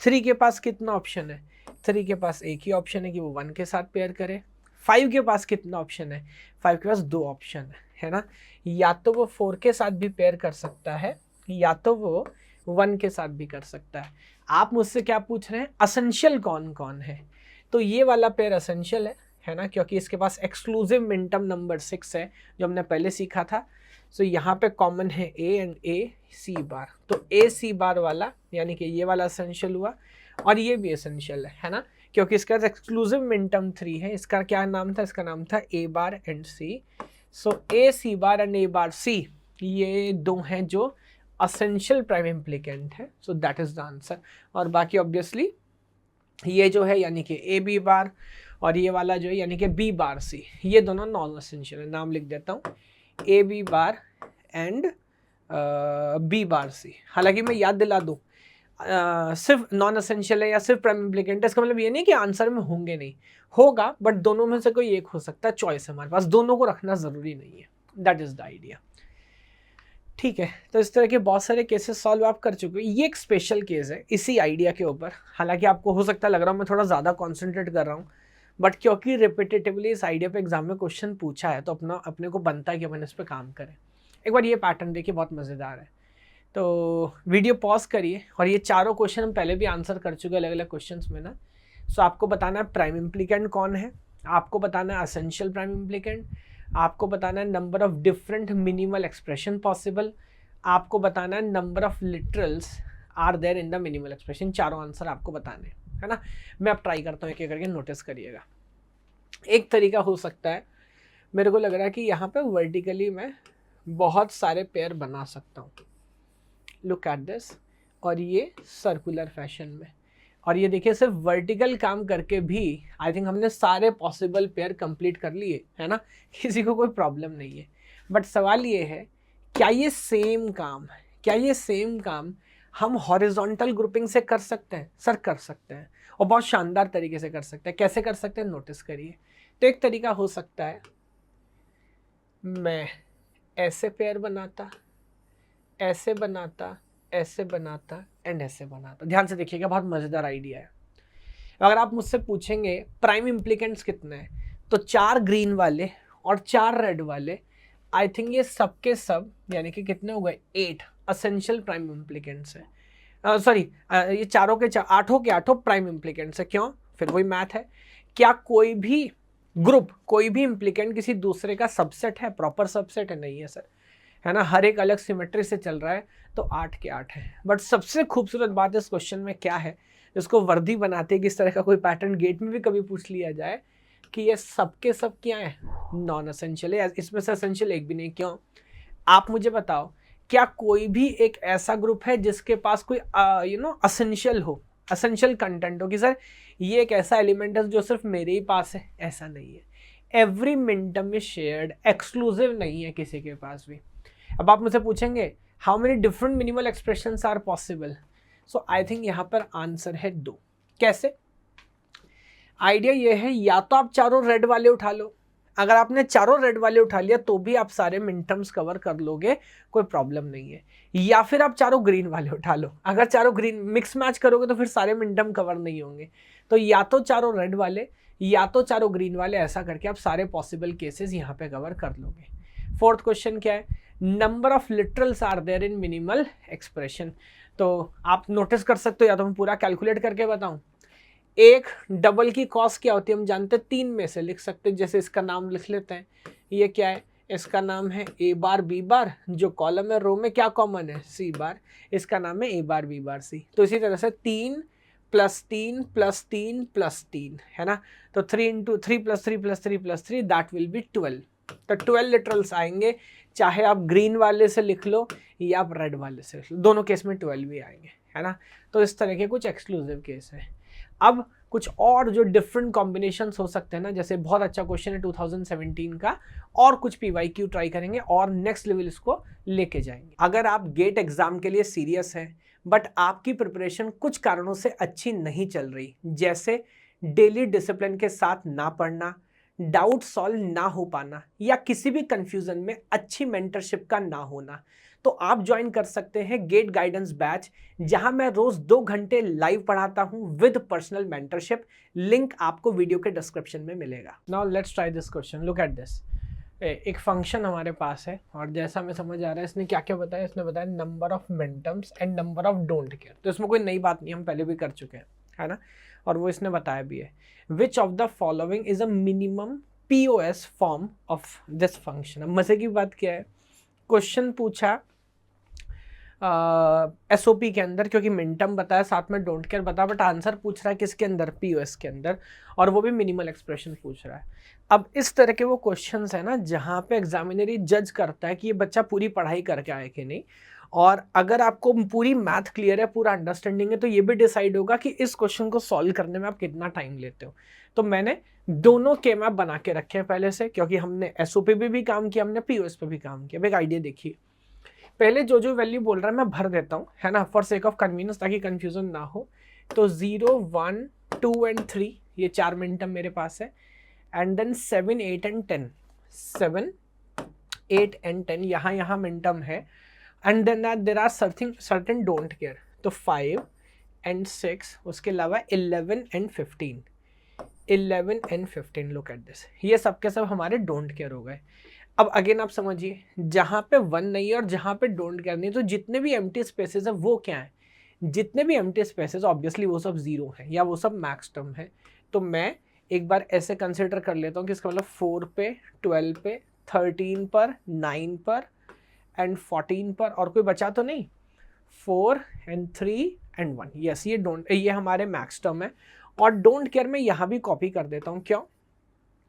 3 के पास कितना ऑप्शन है, 3 के पास एक ही ऑप्शन है कि वो 1 के साथ पेयर करे। 5 के पास कितना ऑप्शन है, 5 के पास 2 ऑप्शन है ना, या तो वो 4 के साथ भी पेयर कर सकता है या तो वो 1 के साथ भी कर सकता है। आप मुझसे क्या पूछ रहे हैं, असेंशियल कौन कौन है, तो ये वाला पेयर असेंशियल है ना, क्योंकि इसके पास एक्सक्लूसिव मिनटम नंबर 6 है जो हमने पहले सीखा था। सो यहाँ पे कॉमन है ए एंड ए सी बार, तो ए सी बार वाला यानी कि ये वाला असेंशियल हुआ और ये भी एसेंशियल है ना, क्योंकि इसका एक्सक्लूसिव मिनटम 3 है। इसका क्या नाम था, इसका नाम था ए bar and C. So A C bar and A bar सी ये दो हैं जो असेंशियल प्राइम इम्प्लीकेंट है, सो दैट इज द आंसर। और बाकी ऑब्वियसली ये जो है यानी कि ए बी बार और ये वाला जो है यानी कि बी बार सी, ये दोनों नॉन असेंशियल है। नाम लिख देता हूँ, A B bar and B bar C. हालांकि मैं याद दिला दूँ, सिर्फ नॉन असेंशियल है या सिर्फ प्राइम इम्प्लीकेंट है, इसका मतलब ये नहीं कि आंसर में होंगे नहीं, होगा, बट दोनों में से कोई एक हो सकता है, चॉइस है हमारे पास, दोनों को रखना ज़रूरी नहीं है। दैट इज़ द आइडिया, ठीक है। तो इस तरह के बहुत सारे केसेस सॉल्व आप कर चुके हो। ये एक स्पेशल केस है इसी आइडिया के ऊपर, हालांकि आपको हो सकता है लग रहा हूँ मैं थोड़ा ज़्यादा कॉन्सेंट्रेट कर रहा हूँ, बट क्योंकि रिपीटेटिवली इस आइडिया पे एग्जाम में क्वेश्चन पूछा है तो अपने को बनता है कि अपन इस पर काम करें। एक बार ये पैटर्न देखिए, बहुत मज़ेदार है। तो वीडियो पॉज करिए, और ये चारों क्वेश्चन हम पहले भी आंसर कर चुके हैं अलग अलग क्वेश्चंस में ना। सो आपको बताना है प्राइम इम्प्लीकेंट कौन है, आपको बताना है असेंशियल प्राइम इम्प्लीकेंट, आपको बताना है number of different minimal expression possible, आपको बताना है number of literals are there in the minimal expression. चारों आंसर आपको बताने, है ना। मैं अब ट्राई करता हूँ एक एक करके, नोटिस करिएगा। एक तरीका हो सकता है, मेरे को लग रहा है कि यहाँ पे वर्टिकली मैं बहुत सारे पेयर बना सकता हूँ, लुक एट दिस, और ये सर्कुलर फैशन में, और ये देखिए सिर्फ वर्टिकल काम करके भी आई थिंक हमने सारे पॉसिबल पेयर कंप्लीट कर लिए, है ना, किसी को कोई प्रॉब्लम नहीं है। बट सवाल ये है, क्या ये सेम काम हम हॉरिजॉन्टल ग्रुपिंग से कर सकते हैं? सर कर सकते हैं, और बहुत शानदार तरीके से कर सकते हैं। कैसे कर सकते हैं, नोटिस करिए। तो एक तरीका हो सकता है, मैं ऐसे पेयर बनाता, ऐसे बनाता, ऐसे बनाता एंड ऐसे बनाता। ध्यान से देखिएगा, बहुत मज़ेदार आइडिया है। अगर आप मुझसे पूछेंगे प्राइम इम्प्लीकेंट्स कितने हैं, तो 4 ग्रीन वाले और 4 रेड वाले, आई थिंक ये सब के सब यानी कि कितने हो गए, 8 असेंशियल प्राइम इम्प्लीकेंट्स है। सॉरी, ये चारों के 8 के 8 प्राइम इम्प्लीकेंट्स है। क्यों? फिर वही मैथ है। क्या कोई भी ग्रुप, कोई भी इम्प्लीकेंट किसी दूसरे का सबसेट है? प्रॉपर सबसेट है? नहीं है सर, है ना, हर एक अलग सिमेट्री से चल रहा है, तो 8 के 8 है। बट सबसे खूबसूरत बात इस क्वेश्चन में क्या है, इसको वर्दी बनाते हैं कि इस तरह का कोई पैटर्न गेट में भी कभी पूछ लिया जाए कि ये सब के सब क्या है, नॉन असेंशियल है, इसमें से असेंशियल एक भी नहीं। क्यों? आप मुझे बताओ, क्या कोई भी एक ऐसा ग्रुप है जिसके पास कोई असेंशियल हो, असेंशियल कंटेंट हो कि सर ये एक ऐसा एलिमेंट है जो सिर्फ मेरे ही पास है? ऐसा नहीं है। एवरी मिनटम इज शेयर्ड, एक्सक्लूसिव नहीं है किसी के पास भी। अब आप मुझसे पूछेंगे how many different minimal expressions are possible, so I think यहाँ पर आंसर है 2। कैसे? आइडिया ये है, या तो आप चारों रेड वाले उठा लो, अगर आपने चारों रेड वाले उठा लिया तो भी आप सारे मिड टर्म्स कवर कर लोगे, कोई प्रॉब्लम नहीं है। या फिर आप चारों ग्रीन वाले उठा लो, अगर चारों ग्रीन मिक्स मैच करोगे तो फिर सारे मिड टर्म कवर नहीं होंगे। तो या तो चारों रेड वाले या तो चारों ग्रीन वाले, ऐसा करके आप सारे पॉसिबल केसेस यहाँ पे कवर कर लोगे। फोर्थ क्वेश्चन क्या है, number of literals are there in minimal expression. तो आप नोटिस कर सकते हो, या तो मैं पूरा कैलकुलेट करके बताऊं। एक डबल की कॉस्ट क्या होती है हम जानते हैं, 3 में से लिख सकते हैं। जैसे इसका नाम लिख लेते हैं, ये क्या है, इसका नाम है ए बार बी बार, जो कॉलम है रो में क्या कॉमन है, सी बार, इसका नाम है ए बार बी बार सी। तो इसी तरह से 3 + 3 + 3 + 3 है ना, तो 3 × 3 + 3 + 3 + 3 दैट विल बी 12। तो 12 लिटरल्स आएंगे, चाहे आप ग्रीन वाले से लिख लो या आप रेड वाले से लिख लो, दोनों केस में 12 भी आएंगे, है ना। तो इस तरह के कुछ एक्सक्लूसिव केस है। अब कुछ और जो डिफरेंट कॉम्बिनेशंस हो सकते हैं ना, जैसे बहुत अच्छा क्वेश्चन है 2017 का, और कुछ पीवाईक्यू ट्राई करेंगे और नेक्स्ट लेवल इसको लेके जाएंगे। अगर आप गेट एग्जाम के लिए सीरियस हैं बट आपकी प्रिपरेशन कुछ कारणों से अच्छी नहीं चल रही, जैसे डेली डिसिप्लिन के साथ ना पढ़ना, डाउट सॉल्व ना हो पाना, या किसी भी कंफ्यूजन में अच्छी मेंटरशिप का ना होना, तो आप ज्वाइन कर सकते हैं गेट गाइडेंस बैच, जहां मैं रोज 2 घंटे लाइव पढ़ाता हूं विद पर्सनल मेंटरशिप। लिंक आपको वीडियो के डिस्क्रिप्शन में मिलेगा। Now let's try this question, look at this. एक फंक्शन हमारे पास है और जैसा हमें समझ आ रहा है इसने क्या क्या बताया, इसने बताया number of minterms and number of don't care. तो इसमें कोई नई बात नहीं, हम पहले भी कर चुके हैं, है ना, और वो इसने बताया भी है। Which of the following is a minimum POS form of this function. अब मजे की बात क्या है, क्वेश्चन पूछा SOP के अंदर, क्योंकि मिनटर्म बताया साथ में डोंट केयर बताया, बट आंसर पूछ रहा है किसके अंदर, POS के अंदर, और वो भी मिनिमल एक्सप्रेशन पूछ रहा है। अब इस तरह के वो क्वेश्चंस है ना जहाँ पे एग्जामिनर जज करता है कि ये बच्चा पूरी पढ़ाई करके आए कि नहीं, और अगर आपको पूरी मैथ क्लियर है, पूरा अंडरस्टैंडिंग है, तो ये भी डिसाइड होगा कि इस क्वेश्चन को सॉल्व करने में आप कितना टाइम लेते हो। तो मैंने दोनों के मैप बना के रखे हैं पहले से, क्योंकि हमने SOP पे भी काम किया, हमने POS पे भी काम किया। अब एक आइडिया देखिए, पहले जो जो वैल्यू बोल रहा है मैं भर देता हूँ, है ना, फॉर सेक ऑफ कन्वीनियंस, ताकि कंफ्यूजन ना हो। तो 0, 1, 2 एंड 3 ये 4 मिनटम मेरे पास है, एंड देन 7, 8 एंड 10, 7, 8 एंड 10 यहाँ मिनटम है, and then there are certain don't care, तो 5 एंड 6, उसके अलावा 11 and 15, 11 and 15, look at this, ये सब के सब हमारे डोंट केयर हो गए। अब अगेन आप समझिए, जहां पे 1 नहीं है और जहां पे डोंट केयर नहीं, तो जितने भी एम्प्टी स्पेसेस है वो क्या है, जितने भी एम्प्टी स्पेसेस ऑब्वियसली वो सब 0 है या वो सब मैक्स टर्म है। तो मैं एक बार ऐसे कंसिडर कर लेता हूँ कि इसका मतलब 4 पे, 12 पे, 13 पर, 9 पर एंड 14 पर, और कोई बचा तो नहीं, 4 एंड 3 एंड 1, यस ये हमारे मैक्स टर्म है। और डोंट केयर में यहाँ भी कॉपी कर देता हूँ, क्यों,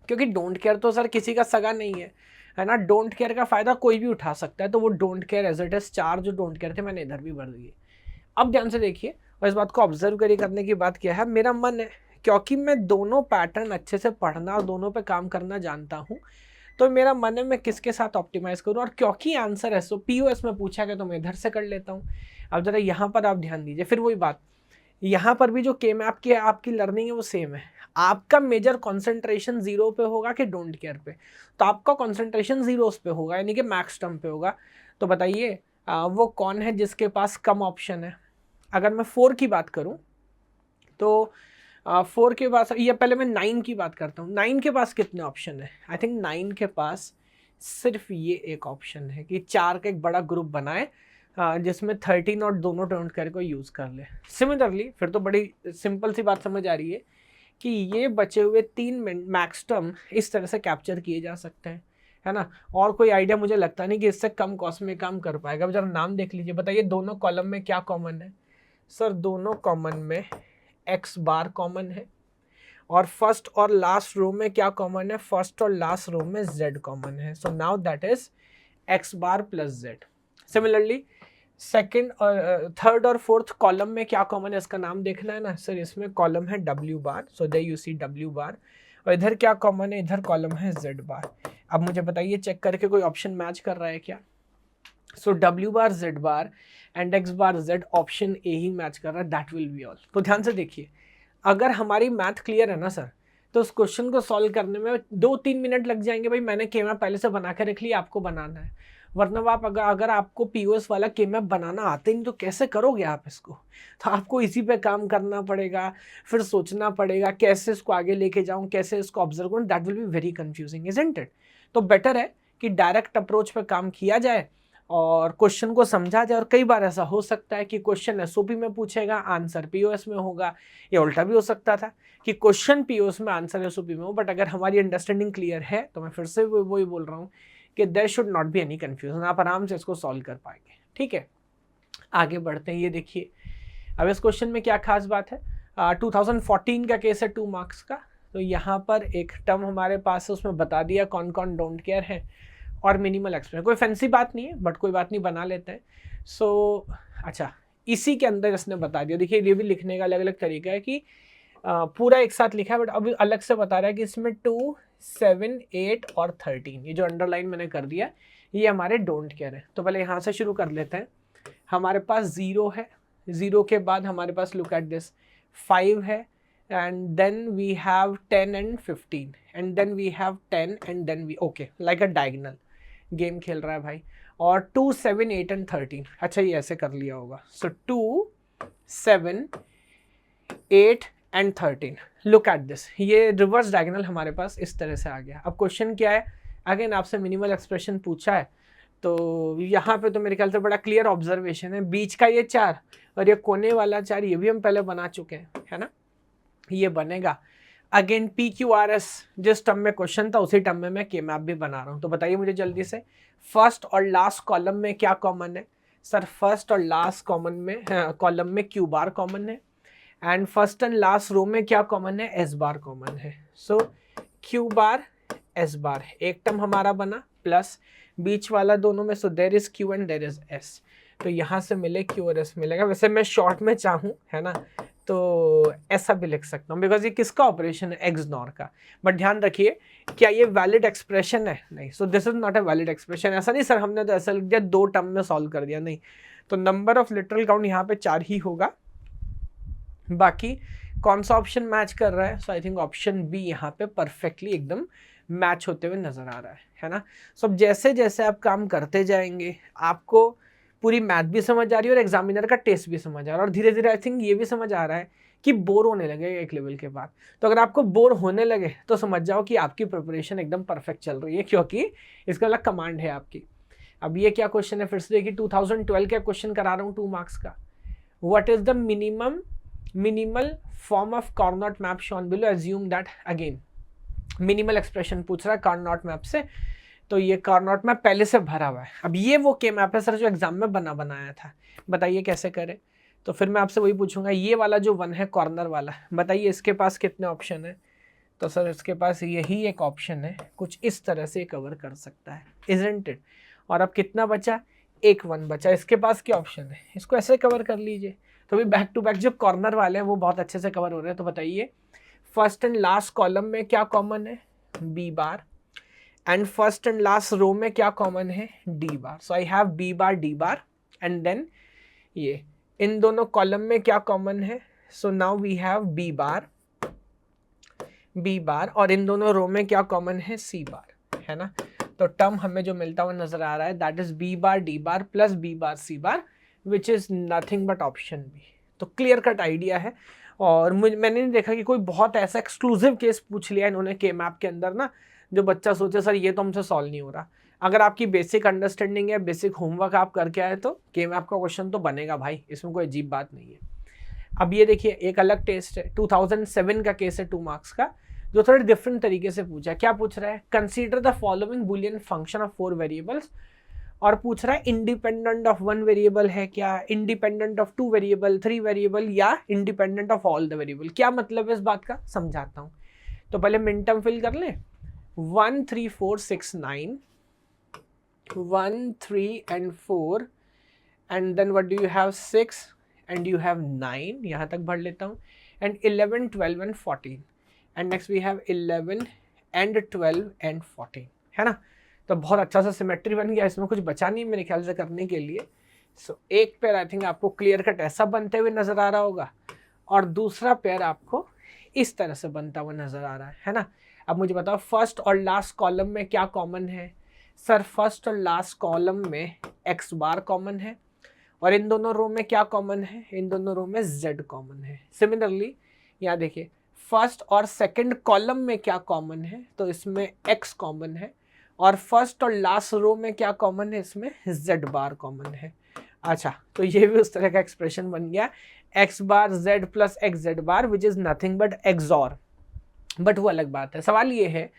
क्योंकि डोंट केयर तो सर किसी का सगा नहीं है ना, डोंट केयर का फायदा कोई भी उठा सकता है, तो वो don't care as it is 4 जो डोंट केयर थे मैंने इधर भी भर दिए। अब ध्यान से देखिए और इस बात को ऑब्जर्व करिए, करने की बात क्या है, मेरा मन है, क्योंकि मैं दोनों पैटर्न अच्छे से पढ़ना और दोनों पे काम करना जानता हूँ, तो मेरा मन है मैं किसके साथ ऑप्टिमाइज करूँ, और क्योंकि आंसर POS में पूछा गया तो मैं इधर से कर लेता हूँ। अब जरा यहाँ पर आप ध्यान दीजिए, फिर वही बात, यहाँ पर भी जो के मैप की आपकी लर्निंग है वो सेम है। आपका मेजर कंसंट्रेशन 0 पे होगा कि डोंट केयर पे, तो आपका कंसंट्रेशन 0 पे होगा, यानी कि मैक्स टर्म पे होगा। तो बताइए वो कौन है जिसके पास कम ऑप्शन है। अगर मैं 4 की बात करूं तो 4 के पास, या पहले मैं 9 की बात करता हूँ, 9 के पास कितने ऑप्शन है, आई थिंक 9 के पास सिर्फ ये एक ऑप्शन है कि 4 का एक बड़ा ग्रुप बनाए जिसमें 13 और दोनों डोंट केयर को यूज़ कर ले। सिमिलरली फिर तो बड़ी सिंपल सी बात समझ आ रही है कि ये बचे हुए 3 मैक्स टर्म इस तरह से कैप्चर किए जा सकते हैं, है ना। और कोई आइडिया मुझे लगता नहीं कि इससे कम कॉस्ट में काम कर पाएगा। अब जरा नाम देख लीजिए, बताइए दोनों कॉलम में क्या कॉमन है। सर दोनों कॉमन में x बार कॉमन है, और फर्स्ट और लास्ट रो में क्या कॉमन है, फर्स्ट और लास्ट रो में z कॉमन है। So now that is x bar plus z। Similarly second और थर्ड और फोर्थ कॉलम में क्या कॉमन है, इसका नाम देखना है ना सर, इसमें कॉलम है w bar, so they you see w bar, और इधर क्या कॉमन है, इधर कॉलम है z बार। अब मुझे बताइए चेक करके कोई ऑप्शन मैच कर रहा है क्या। सो w bar z bar and x bar z, option A he match कर रहा है, दैट विल बी ऑल। तो ध्यान से देखिए, अगर हमारी मैथ क्लियर है ना सर, तो उस क्वेश्चन को सॉल्व करने में 2-3 मिनट लग जाएंगे। भाई मैंने के मैप पहले से बना के रख लिया, आपको बनाना है। वरना आप अगर आपको पीओएस वाला के मैप बनाना आते नहीं तो कैसे करोगे आप इसको? तो आपको इसी पे काम करना पड़ेगा, फिर सोचना पड़ेगा कैसे इसको आगे लेके जाऊं, कैसे इसको ऑब्जर्व करूं। That will be very confusing, isn't it? तो बेटर है कि डायरेक्ट अप्रोच पे काम किया जाए और क्वेश्चन को समझा जाए। और कई बार ऐसा हो सकता है कि क्वेश्चन एसओपी में पूछेगा, आंसर पीओएस में होगा, या उल्टा भी हो सकता था कि क्वेश्चन पीओएस में आंसर एसओपी में हो। बट अगर हमारी अंडरस्टैंडिंग क्लियर है तो मैं फिर से वही बोल रहा हूँ कि there should not be any confusion, आप आराम से इसको सॉल्व कर पाएंगे। ठीक है, आगे बढ़ते हैं। ये देखिए अब इस क्वेश्चन में क्या खास बात है, 2014 का केस है 2 मार्क्स का। तो यहाँ पर एक टर्म हमारे पास है, उसमें बता दिया कौन कौन डोंट केयर है और मिनिमल एक्सप्रेशन। कोई फैंसी बात नहीं है बट कोई बात नहीं, बना लेते हैं। सो अच्छा, इसी के अंदर इसने बता दिया। देखिए ये भी लिखने का अलग अलग तरीका है कि पूरा एक साथ लिखा है बट अभी अलग से बता रहा है कि इसमें 2, 7, 8 और 13, ये जो अंडरलाइन मैंने कर दिया ये हमारे डोंट केयर है। तो पहले यहाँ से शुरू कर लेते हैं। हमारे पास 0 है, 0 के बाद हमारे पास लुक एट दिस 5 है, and then we have 10 and 15 and then we have 10 and then we okay like a diagonal game खेल रहा है भाई। और 2, 7, 8 and 13, अच्छा ये ऐसे कर लिया होगा। सो 2, 7, 8 and 13, लुक एट दिस, ये रिवर्स डायगोनल हमारे पास इस तरह से आ गया। अब क्वेश्चन क्या है, अगेन आपसे मिनिमल एक्सप्रेशन पूछा है, तो यहाँ पे तो मेरे ख्याल से बड़ा क्लियर ऑब्जर्वेशन है। बीच का ये 4 और ये कोने वाला 4 ये भी हम पहले बना चुके हैं, है ना, ये बनेगा। Again P Q R S, जिस टर्म में क्वेश्चन था उसी टर्म में मैं के मैप भी बना रहा हूँ। तो बताइए मुझे जल्दी से, फर्स्ट और लास्ट कॉलम में क्या कॉमन है? सर फर्स्ट और लास्ट कॉलम में क्यू बार कॉमन है, and first and last row में क्या कॉमन है? एस बार कॉमन है। सो क्यू बार एस बार, एक टर्म हमारा बना, प्लस बीच वाला दोनों में, so there is Q and there is S. तो यहाँ से मिले क्यू और एस मिलेगा। वैसे मैं शॉर्ट में चाहूँ, है ना, तो ऐसा भी लिख सकता हूँ, बिकॉज ये किसका ऑपरेशन है? एक्स नॉर का। बट ध्यान रखिए, क्या ये वैलिड एक्सप्रेशन है? नहीं। सो this is not a valid expression. ऐसा नहीं सर हमने तो ऐसा लिख दिया 2 टर्म में सॉल्व कर दिया, नहीं। तो नंबर ऑफ लिटरल काउंट यहाँ पे 4 ही होगा। बाकी कौन सा ऑप्शन मैच कर रहा है? सो आई थिंक ऑप्शन बी यहाँ पे परफेक्टली एकदम मैच होते हुए नजर आ रहा है ना। सो जैसे जैसे आप काम करते जाएंगे आपको पूरी मैथ भी समझ आ रही है और एग्जामिनर का टेस्ट भी समझ आ रहा है, और धीरे धीरे आई थिंक ये भी समझ आ रहा है कि बोर होने लगे एक लेवल के बाद। तो अगर आपको बोर होने लगे तो समझ जाओ कि आपकी प्रिपरेशन एकदम परफेक्ट चल रही है, क्योंकि इसका अलग कमांड है आपकी। अब ये क्या क्वेश्चन है, फिर से देखिए 2012 का क्वेश्चन करा रहा हूँ 2 मार्क्स का। What is the minimal form of Karnaugh map shown below, assume that. Again minimal expression पूछ रहा है कार्नोट मैप से, तो ये कार्नोट मैप पहले से भरा हुआ है। अब ये वो के मैप है सर जो एग्जाम में बनाया था, बताइए कैसे करें? तो फिर मैं आपसे वही पूछूंगा, ये वाला जो 1 है कॉर्नर वाला, बताइए इसके पास कितने ऑप्शन है? तो सर इसके पास यही एक ऑप्शन है, कुछ इस तरह से कवर कर सकता है, इजंट इट? और अब कितना बचा? एक 1 बचा। इसके पास क्या ऑप्शन है? इसको ऐसे कवर कर लीजिए। तो भी बैक टू बैक जो कॉर्नर वाले हैं वो बहुत अच्छे से कवर हो रहे हैं। तो बताइए फर्स्ट एंड लास्ट कॉलम में क्या कॉमन है? B bar. And first and last row में क्या कॉमन है? D bar. So I have B bar D bar, and then ये इन दोनों कॉलम में क्या कॉमन है? So now we have B bar, और इन दोनों रो में क्या कॉमन है? सी बार, है ना। तो टर्म हमें जो मिलता हुआ नजर आ रहा है that is B bar D bar plus B bar C bar, which is nothing but option B. तो क्लियर कट आइडिया है। और मैंने नहीं देखा कि कोई बहुत ऐसा एक्सक्लूसिव केस पूछ लिया इन्होंने के मैप के अंदर ना, जो बच्चा सोचे सर ये तो हमसे सॉल्व नहीं हो रहा। अगर आपकी बेसिक अंडरस्टैंडिंग है, बेसिक होमवर्क आप करके आए, तो के मैप का क्वेश्चन तो बनेगा भाई, इसमें कोई अजीब बात नहीं है। अब ये देखिए एक अलग टेस्ट है, 2007 का केस है 2 मार्क्स का, जो थोड़ा डिफरेंट तरीके से पूछा है। क्या पूछ रहा है? Consider the following Boolean function of 4 variables, और पूछ रहा है इंडिपेंडेंट ऑफ 1 वेरिएबल है क्या, इंडिपेंडेंट ऑफ 2 वेरिएबल, 3 वेरिएबल, या independent of all the variable. क्या मतलब है इस बात का, समझाता हूँ। तो पहले मिन टर्म फिल कर लें। 1, 3, 4, 6, 9, 1, 3 and 4, and then what do you have? 6 and you have 9, यहाँ तक भर लेता हूँ, and 11, 12 and 14, and next we have 11 and 12 and 14, है ना। तो बहुत अच्छा सा सिमेट्री बन गया, इसमें कुछ बचा नहीं मेरे ख्याल से करने के लिए। सो एक पेयर आई थिंक आपको क्लियर कट ऐसा बनते हुए नजर आ रहा होगा, और दूसरा पेयर आपको इस तरह से बनता हुआ नजर आ रहा है ना। अब मुझे बताओ फर्स्ट और लास्ट कॉलम में क्या कॉमन है। सर फर्स्ट और लास्ट कॉलम में एक्स बार कॉमन है, और इन दोनों रो में क्या कॉमन है, इन दोनों रो में z कॉमन है। सिमिलरली यहाँ देखिए फर्स्ट और सेकंड कॉलम में क्या कॉमन है, तो इसमें x कॉमन है, और फर्स्ट और लास्ट रो में क्या कॉमन है, इसमें z बार कॉमन है। अच्छा, तो ये भी उस तरह का एक्सप्रेशन बन गया x bar z plus x Z bar which is nothing but XOR। But वो अलग बात है। सवाल ये है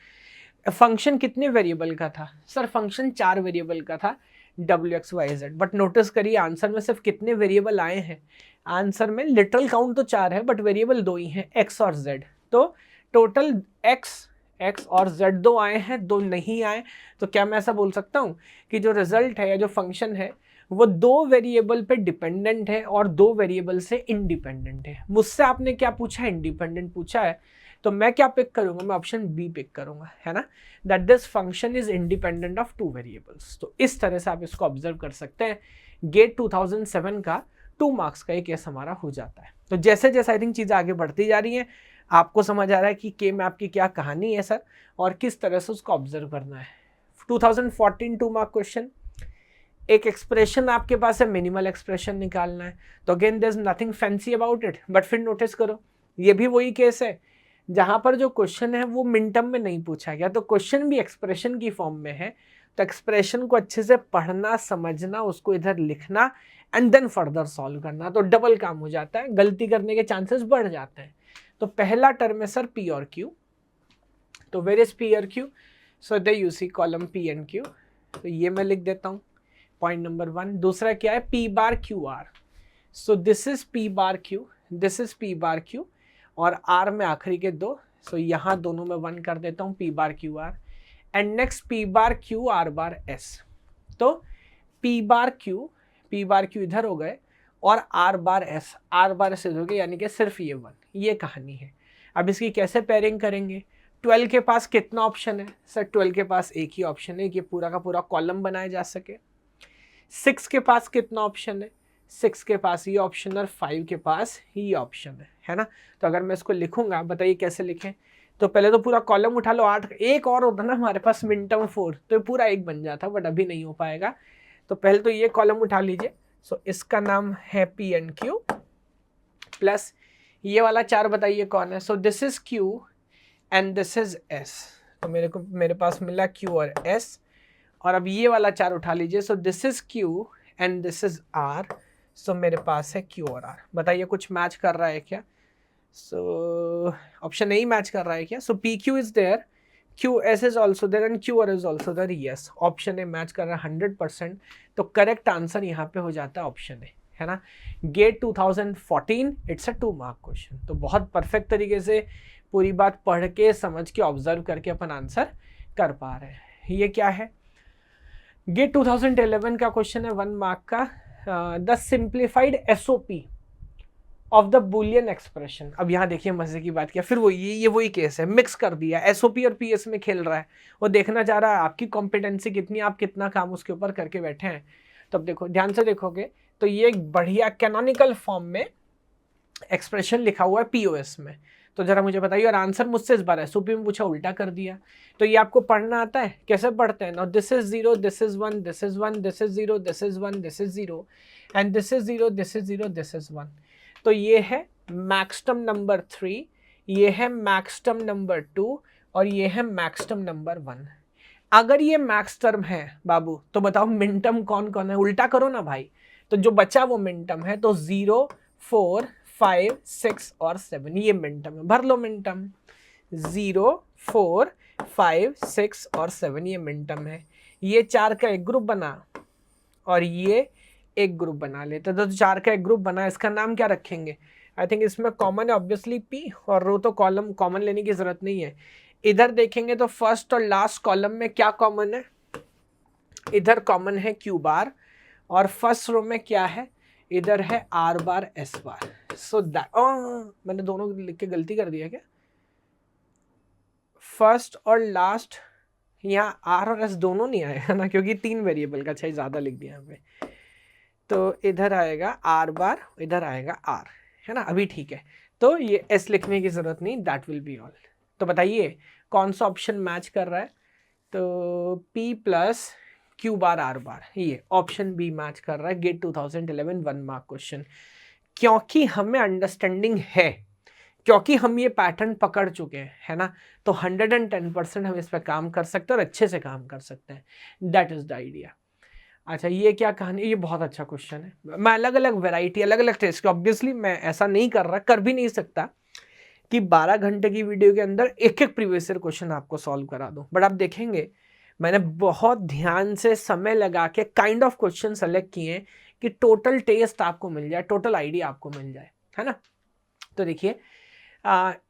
फंक्शन कितने वेरिएबल का था। सर फंक्शन 4 वेरिएबल का था wx,y,z, बट नोटिस करिए आंसर में सिर्फ कितने वेरिएबल आए हैं। आंसर में लिटरल काउंट तो 4 है बट वेरिएबल 2 ही हैं, x और z। तो टोटल x और z 2 आए हैं, 2 नहीं आए। तो क्या मैं ऐसा बोल सकता हूँ कि जो रिजल्ट है या जो फंक्शन है वो 2 वेरिएबल पे डिपेंडेंट है और 2 वेरिएबल से इंडिपेंडेंट है। मुझसे आपने क्या पूछा है, इंडिपेंडेंट पूछा है, तो मैं क्या पिक करूंगा, मैं ऑप्शन बी पिक करूंगा, है ना, that this function is independent of 2 variables. तो इस तरह से आप इसको ऑब्जर्व कर सकते हैं। गेट 2007 का 2 मार्क्स का एक केस हमारा हो जाता है। तो जैसे जैसे आई थिंक चीज़ें आगे बढ़ती जा रही हैं, आपको समझ आ रहा है कि के मैप की क्या कहानी है सर, और किस तरह से उसको ऑब्जर्व करना है। 2014 2 मार्क क्वेश्चन, एक एक्सप्रेशन आपके पास है, मिनिमल एक्सप्रेशन निकालना है। तो again there is nothing fancy about it, but फिर नोटिस करो ये भी वही केस है जहां पर जो क्वेश्चन है वो मिन टर्म में नहीं पूछा गया, तो क्वेश्चन भी एक्सप्रेशन की फॉर्म में है। तो एक्सप्रेशन को अच्छे से पढ़ना, समझना, उसको इधर लिखना एंड देन फर्दर सॉल्व करना, तो डबल काम हो जाता है, गलती करने के चांसेस बढ़ जाते हैं। तो पहला टर्म है सर पी और क्यू। तो वेयर इज पी और Q, so they you see column P and Q, तो ये मैं लिख देता हूँ पॉइंट नंबर 1। दूसरा क्या है, P bar Q R, so this is P bar Q, this is P bar Q, और आर में आखिरी के 2, सो यहाँ दोनों में 1 कर देता हूँ, P bar Q R. And next P bar Q R bar S, तो पी बार क्यू इधर हो गए और आर बार एस हो गए, यानी कि सिर्फ ये 1, ये कहानी है। अब इसकी कैसे पेयरिंग करेंगे। 12 के पास कितना ऑप्शन है सर, 12 के पास एक ही ऑप्शन है कि पूरा का पूरा कॉलम बनाया जा सके। 6 के पास कितना ऑप्शन है, 6 के पास ये ऑप्शन और 5 के पास ये ऑप्शन है ना। तो अगर मैं इसको लिखूंगा, बताइए कैसे लिखें। तो पहले तो पूरा कॉलम उठा लो, 8, एक और होता ना हमारे पास मिन टर्म 4, तो पूरा एक बन जाता, बट अभी नहीं हो पाएगा। तो पहले तो ये कॉलम उठा लीजिए, सो इसका नाम है पी एंड क्यू, प्लस ये वाला 4 बताइए कौन है, so this is Q and this is S. तो मेरे पास मिला क्यू और एस, और अब ये वाला 4 उठा लीजिए, so this is Q and this is R, सो मेरे पास है क्यू और आर। बताइए कुछ मैच कर रहा है क्या। सो ऑप्शन नहीं मैच कर रहा है क्या। So P Q is there, Q S is also there and Q R is also there, yes option A match कर रहा है 100%। तो करेक्ट आंसर यहाँ पे हो जाता है ऑप्शन ए, है ना। GATE 2014 it's a 2 mark question. तो बहुत परफेक्ट तरीके से पूरी बात पढ़ के समझ के ऑब्जर्व करके अपन आंसर कर पा रहे हैं। ये क्या है, गेट 2011 का क्वेश्चन है 1 मार्क का, the simplified SOP of the Boolean expression. अब यहाँ देखिए मजे की बात क्या, फिर वो ये वही केस है, मिक्स कर दिया, एसओपी और पीएस में खेल रहा है, वो देखना चाह रहा है आपकी कॉम्पिटेंसी कितनी, आप कितना काम उसके ऊपर करके बैठे हैं। तो अब देखो ध्यान से देखोगे तो ये एक बढ़िया कैनोनिकल फॉर्म में एक्सप्रेशन लिखा हुआ है पीओएस में। तो जरा मुझे बताइए, और आंसर मुझसे इस बार एसओपी में पूछा, उल्टा कर दिया। तो ये आपको पढ़ना आता है, कैसे पढ़ते हैं ना, this is 0, this is 1, this is 1, this is 0, this is 1, this is 0, and this is 0, this is 0, this is 1। तो ये है मैक्सटर्म नंबर 3, ये है मैक्सटर्म नंबर 2, और ये है मैक्सटर्म नंबर 1। अगर ये मैक्स टर्म है बाबू, तो बताओ मिन टर्म कौन कौन है, उल्टा करो ना भाई। तो जो बचा वो मिन टर्म है, तो 0, 4, 5, 6 और 7 ये मिन टर्म है, भर लो मिन टर्म। 0, 4, 5, 6 और 7 ये मिन टर्म है। ये 4 का एक ग्रुप बना और ये एक ग्रुप बना लेते, तो 4 का एक ग्रुप बना, इसका नाम क्या रखेंगे। आई थिंक इसमें कॉमन है ऑब्वियसली पी, और रो तो कॉलम कॉमन लेने की जरूरत नहीं है। इधर देखेंगे तो फर्स्ट और लास्ट कॉलम में क्या कॉमन है, इधर कॉमन है क्यू बार, और फर्स्ट रो में क्या है, इधर है are bar S bar. So that, मैंने दोनों लिख के गलती कर दिया क्या, फर्स्ट और लास्ट यहाँ आर और एस दोनों नहीं आएगा ना, क्योंकि 3 वेरिएबल का चाहिए, ज्यादा लिख दिया यहाँ पे। तो इधर आएगा आर बार, इधर आएगा आर, है ना, अभी ठीक है। तो ये एस लिखने की जरूरत नहीं, दैट विल बी ऑल। तो बताइए कौन सा ऑप्शन मैच कर रहा है, तो P plus Q bar are बार, ये ऑप्शन बी मैच कर रहा है। गेट 2011 1 मार्क क्वेश्चन, क्योंकि हमें अंडरस्टैंडिंग है, क्योंकि हम ये पैटर्न पकड़ चुके हैं, है ना, तो 110% हम इस पर काम कर सकते हैं और अच्छे से काम कर सकते हैं। That is the idea. अच्छा ये क्या कहानी, ये बहुत अच्छा क्वेश्चन है। मैं अलग अलग वैरायटी, अलग अलग टेस्ट की, ऑब्वियसली मैं ऐसा नहीं कर रहा, कर भी नहीं सकता कि 12 घंटे की वीडियो के अंदर एक एक प्रीवियस ईयर क्वेश्चन आपको सॉल्व करा दूं, बट आप देखेंगे मैंने बहुत ध्यान से समय लगा के काइंड ऑफ क्वेश्चन सेलेक्ट किए हैं कि टोटल टेस्ट आपको मिल जाए, टोटल आइडिया आपको मिल जाए, है ना। तो देखिए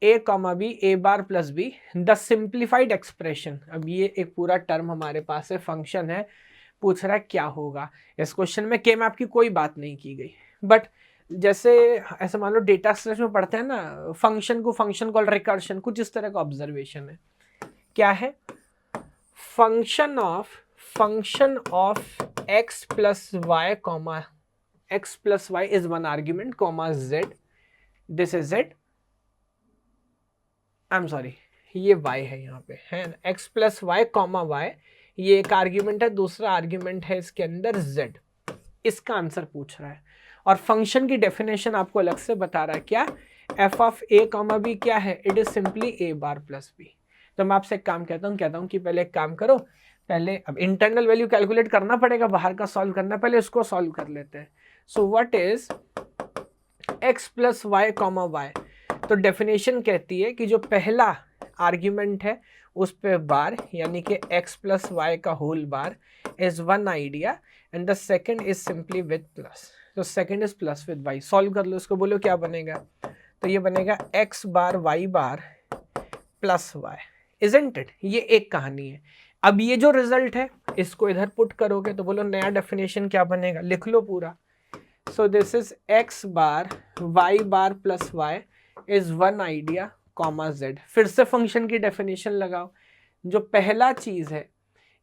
A comma B, A bar plus B, the simplified expression. अब ये एक पूरा टर्म हमारे पास है, फंक्शन है, पूछ रहा है क्या होगा। इस क्वेश्चन में के मैप की कोई बात नहीं की गई, बट जैसे ऐसे मान लो डेटा स्ट्रक्चर में पढ़ते हैं ना, फंक्शन को फंक्शन कॉल रिकर्शन, कुछ इस तरह का ऑब्जर्वेशन है। क्या है, function of x plus Y comma x plus Y is one argument comma z, this is z, I am sorry ये y है यहाँ पे, है ना, x plus Y comma Y, ये एक आर्ग्यूमेंट है, दूसरा आर्ग्यूमेंट है इसके अंदर z। इसका आंसर पूछ रहा है और फंक्शन की डेफिनेशन आपको अलग से बता रहा है। क्या, f of a comma b क्या है, it is simply a bar plus b। तो मैं आपसे एक काम कहता हूँ कि पहले एक काम करो, पहले अब इंटरनल वैल्यू कैलकुलेट करना पड़ेगा, बाहर का सॉल्व करना, पहले इसको सॉल्व कर लेते हैं। So what is x plus Y comma Y, तो डेफिनेशन कहती है कि जो पहला आर्ग्यूमेंट है उस पे बार, यानी कि x प्लस वाई का whole bar is one idea and the second is simply with plus, तो second is plus with y। Solve कर लो इसको, बोलो क्या बनेगा, तो ये बनेगा x bar y bar plus y, isn't it. ये एक कहानी है। अब ये जो रिजल्ट है इसको इधर पुट करोगे तो बोलो नया डेफिनेशन क्या बनेगा, लिख लो पूरा। सो this is x bar y bar plus y is one idea comma z। फिर से फंक्शन की डेफिनेशन लगाओ, जो पहला चीज है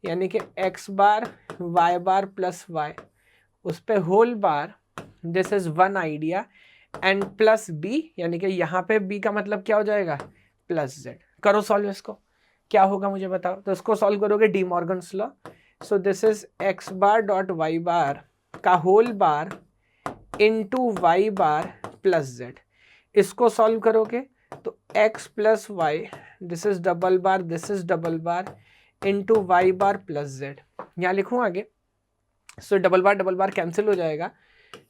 यानी कि x bar y bar plus y, उस पे whole bar, this is one idea and plus b, यानी कि यहाँ पे b का मतलब क्या हो जाएगा, प्लस z। करो सॉल्व इसको, क्या होगा मुझे बताओ। तो इसको सॉल्व करोगे De Morgan's law. So this is x bar dot y bar का whole bar into y bar plus z। इसको सॉल्व करोगे तो x plus Y, this is double bar, this is double bar into y bar plus z। यहाँ लिखूँ आगे, सो double बार cancel हो जाएगा।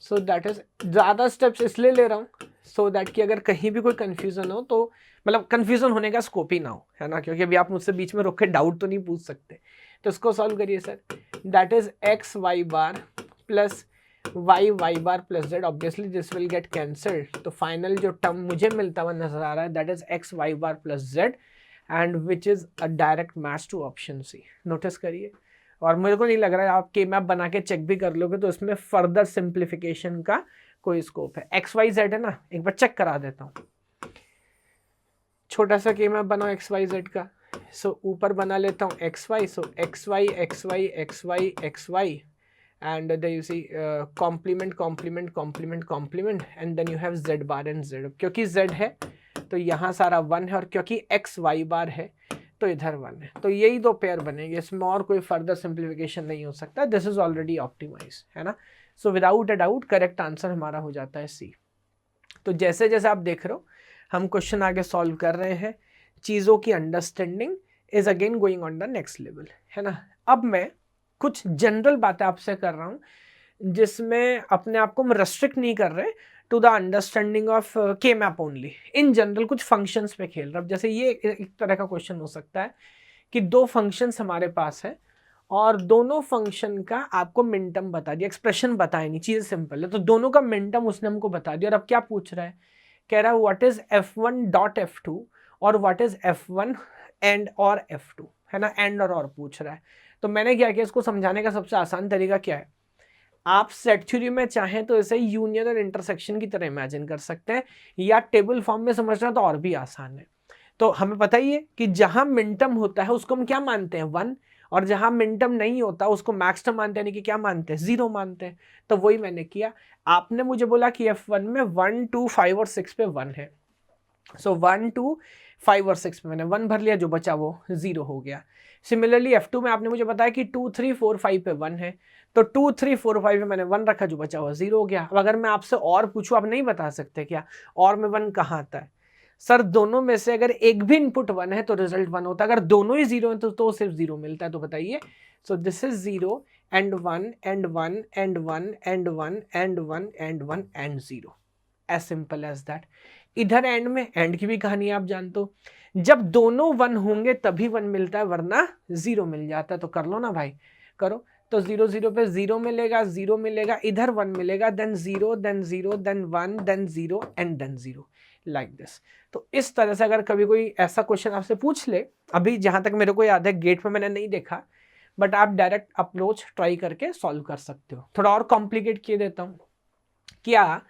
सो that is, ज़्यादा स्टेप्स इसलिए ले रहा हूँ सो दैट कि अगर कहीं भी कोई कंफ्यूजन हो तो मतलब कंफ्यूजन होने का स्कोप ही ना हो, है ना, क्योंकि अभी आप मुझसे बीच में रोक के डाउट तो नहीं पूछ सकते। तो इसको सॉल्व करिए sir, that is X Y bar plus Y bar plus Z, obviously this will get cancelled. तो फाइनल जो टर्म मुझे मिलता हुआ नजर आ रहा है that is X Y bar plus Z and which is a direct match to option C. Notice करिए, और मेरे को नहीं लग रहा है आप के मैप बना के चेक भी कर लोगे तो इसमें फर्दर सिंप्लीफिकेशन का कोई स्कोप है। एक्स वाई जेड है ना, एक बार चेक करा देता हूँ। छोटा सा के मैप बनाओ एक्स वाई जेड का। सो ऊपर बना लेता हूँ X Y, so X Y X Y X Y X Y and then you see complement complement complement complement and then you have z bar and z। क्योंकि z है तो यहाँ सारा 1 है और क्योंकि x y बार है तो इधर 1 है, तो यही दो पेयर बनेंगे, इसमें और कोई फर्दर सिंप्लीफिकेशन नहीं हो सकता। दिस इज ऑलरेडी ऑप्टिमाइज, है ना। So without a doubt correct answer हमारा हो जाता है सी। तो जैसे जैसे आप देख रहे हो हम क्वेश्चन आगे सॉल्व कर रहे हैं, चीज़ों की understanding is again going on the next level, है ना। अब मैं कुछ जनरल बातें आपसे कर रहा हूं जिसमें अपने आप को हम रेस्ट्रिक्ट नहीं कर रहे टू द अंडरस्टैंडिंग ऑफ के मैप ओनली, इन जनरल कुछ फंक्शंस पे खेल रहा हूं। जैसे ये एक तरह का क्वेश्चन हो सकता है कि दो फंक्शंस हमारे पास है और दोनों फंक्शन का आपको मिनटर्म बता दिया, एक्सप्रेशन बताया नहीं, चीज़ सिंपल है, तो दोनों का मिनटर्म उसने हमको बता दिया। और अब क्या पूछ रहा है, कह रहा है what is f1 dot f2 और व्हाट इज f1 एंड और f2, है ना, एंड और पूछ रहा है। तो मैंने क्या किया, इसको समझाने का सबसे आसान तरीका क्या है, आप सेट थ्योरी में चाहें तो इसे यूनियन और इंटरसेक्शन की तरह इमेजिन कर सकते हैं, या टेबल फॉर्म में समझना तो और भी आसान है। तो हमें पता ही है कि जहां मिनटर्म होता है उसको हम क्या मानते हैं 1, और जहां मिनटर्म नहीं होता उसको मैक्स टर्म मानते हैं, यानी कि क्या मानते हैं 0 मानते हैं। तो वही मैंने किया। आपने मुझे बोला कि f1 में 1 2 5 और 6 पे 1 है, सो 1 2 5 और 6 में मैंने 1 भर लिया, जो बचा वो 0 हो गया। सिमिलरली F2 में आपने मुझे बताया कि 2 3 4 5 पे 1 है, तो 2 3 4 5 में मैंने 1 रखा, जो बचा वो 0 हो गया। अब अगर मैं आपसे और पूछूं, आप नहीं बता सकते क्या और में 1 कहाँ आता है? सर दोनों में से अगर एक भी इनपुट 1 है तो रिजल्ट 1 होता है, अगर दोनों ही 0 है तो सिर्फ 0 मिलता है। तो बताइए, so this is 0 and 1 and 1 and 1 and 1 and 1 and 1 and 0, as simple as that. इधर एंड में एंड की भी कहानी आप जानते हो, जब दोनों 1 होंगे तभी 1 मिलता है, वरना 0 मिल जाता है। तो कर लो ना भाई, करो। तो 0 0 पे 0 मिलेगा, 0 मिलेगा, इधर 1 मिलेगा, then 0 then 0 then 1 then 0 and then 0, like this. तो इस तरह से अगर कभी कोई ऐसा क्वेश्चन आपसे पूछ ले, अभी जहां तक मेरे को याद है गेट पे मैंने नहीं देखा, बट आप डायरेक्ट अप्रोच ट्राई करके सॉल्व कर सकते हो। थोड़ा और कॉम्प्लिकेट किए देता हूँ क्या,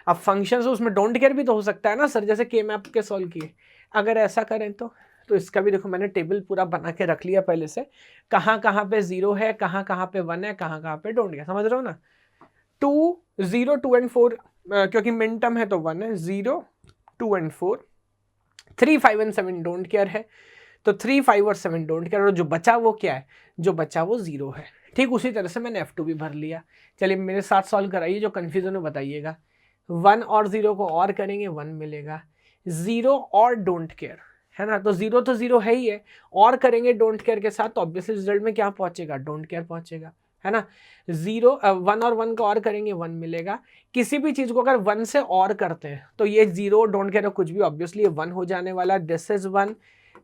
अब फंक्शंस उसमें डोंट केयर भी तो हो सकता है ना सर, जैसे के मैप के सॉल्व किए। अगर ऐसा करें तो इसका भी देखो मैंने टेबल पूरा बना के रख लिया पहले से, कहाँ कहाँ पे 0 है, कहाँ कहाँ पे 1 है, कहाँ कहाँ पे डोंट केयर, समझ रहे हो ना। 2 0 2 एंड 4 क्योंकि मिन टर्म है तो 1 है, 0 2 एंड 4, 3 5 एंड 7 डोंट केयर है, तो 3 5 और 7 डोंट केयर, और जो बचा वो क्या है, जो बचा वो 0 है। ठीक उसी तरह से मैंने F2 भी भर लिया। चलिए मेरे साथ सॉल्व कराइए, जो कंफ्यूजन है बताइएगा। 1 और 0 को और करेंगे 1 मिलेगा, 0 और डोंट केयर है ना, तो 0 तो 0 है ही है, और करेंगे डोंट केयर के साथ तो ऑब्वियसली रिजल्ट में क्या पहुंचेगा, डोंट केयर पहुंचेगा, है ना। 1 और 1 को और करेंगे 1 मिलेगा। किसी भी चीज को अगर 1 से और करते हैं तो ये 0 डोंट केयर कुछ भी ऑब्वियसली 1 हो जाने वाला। This is 1,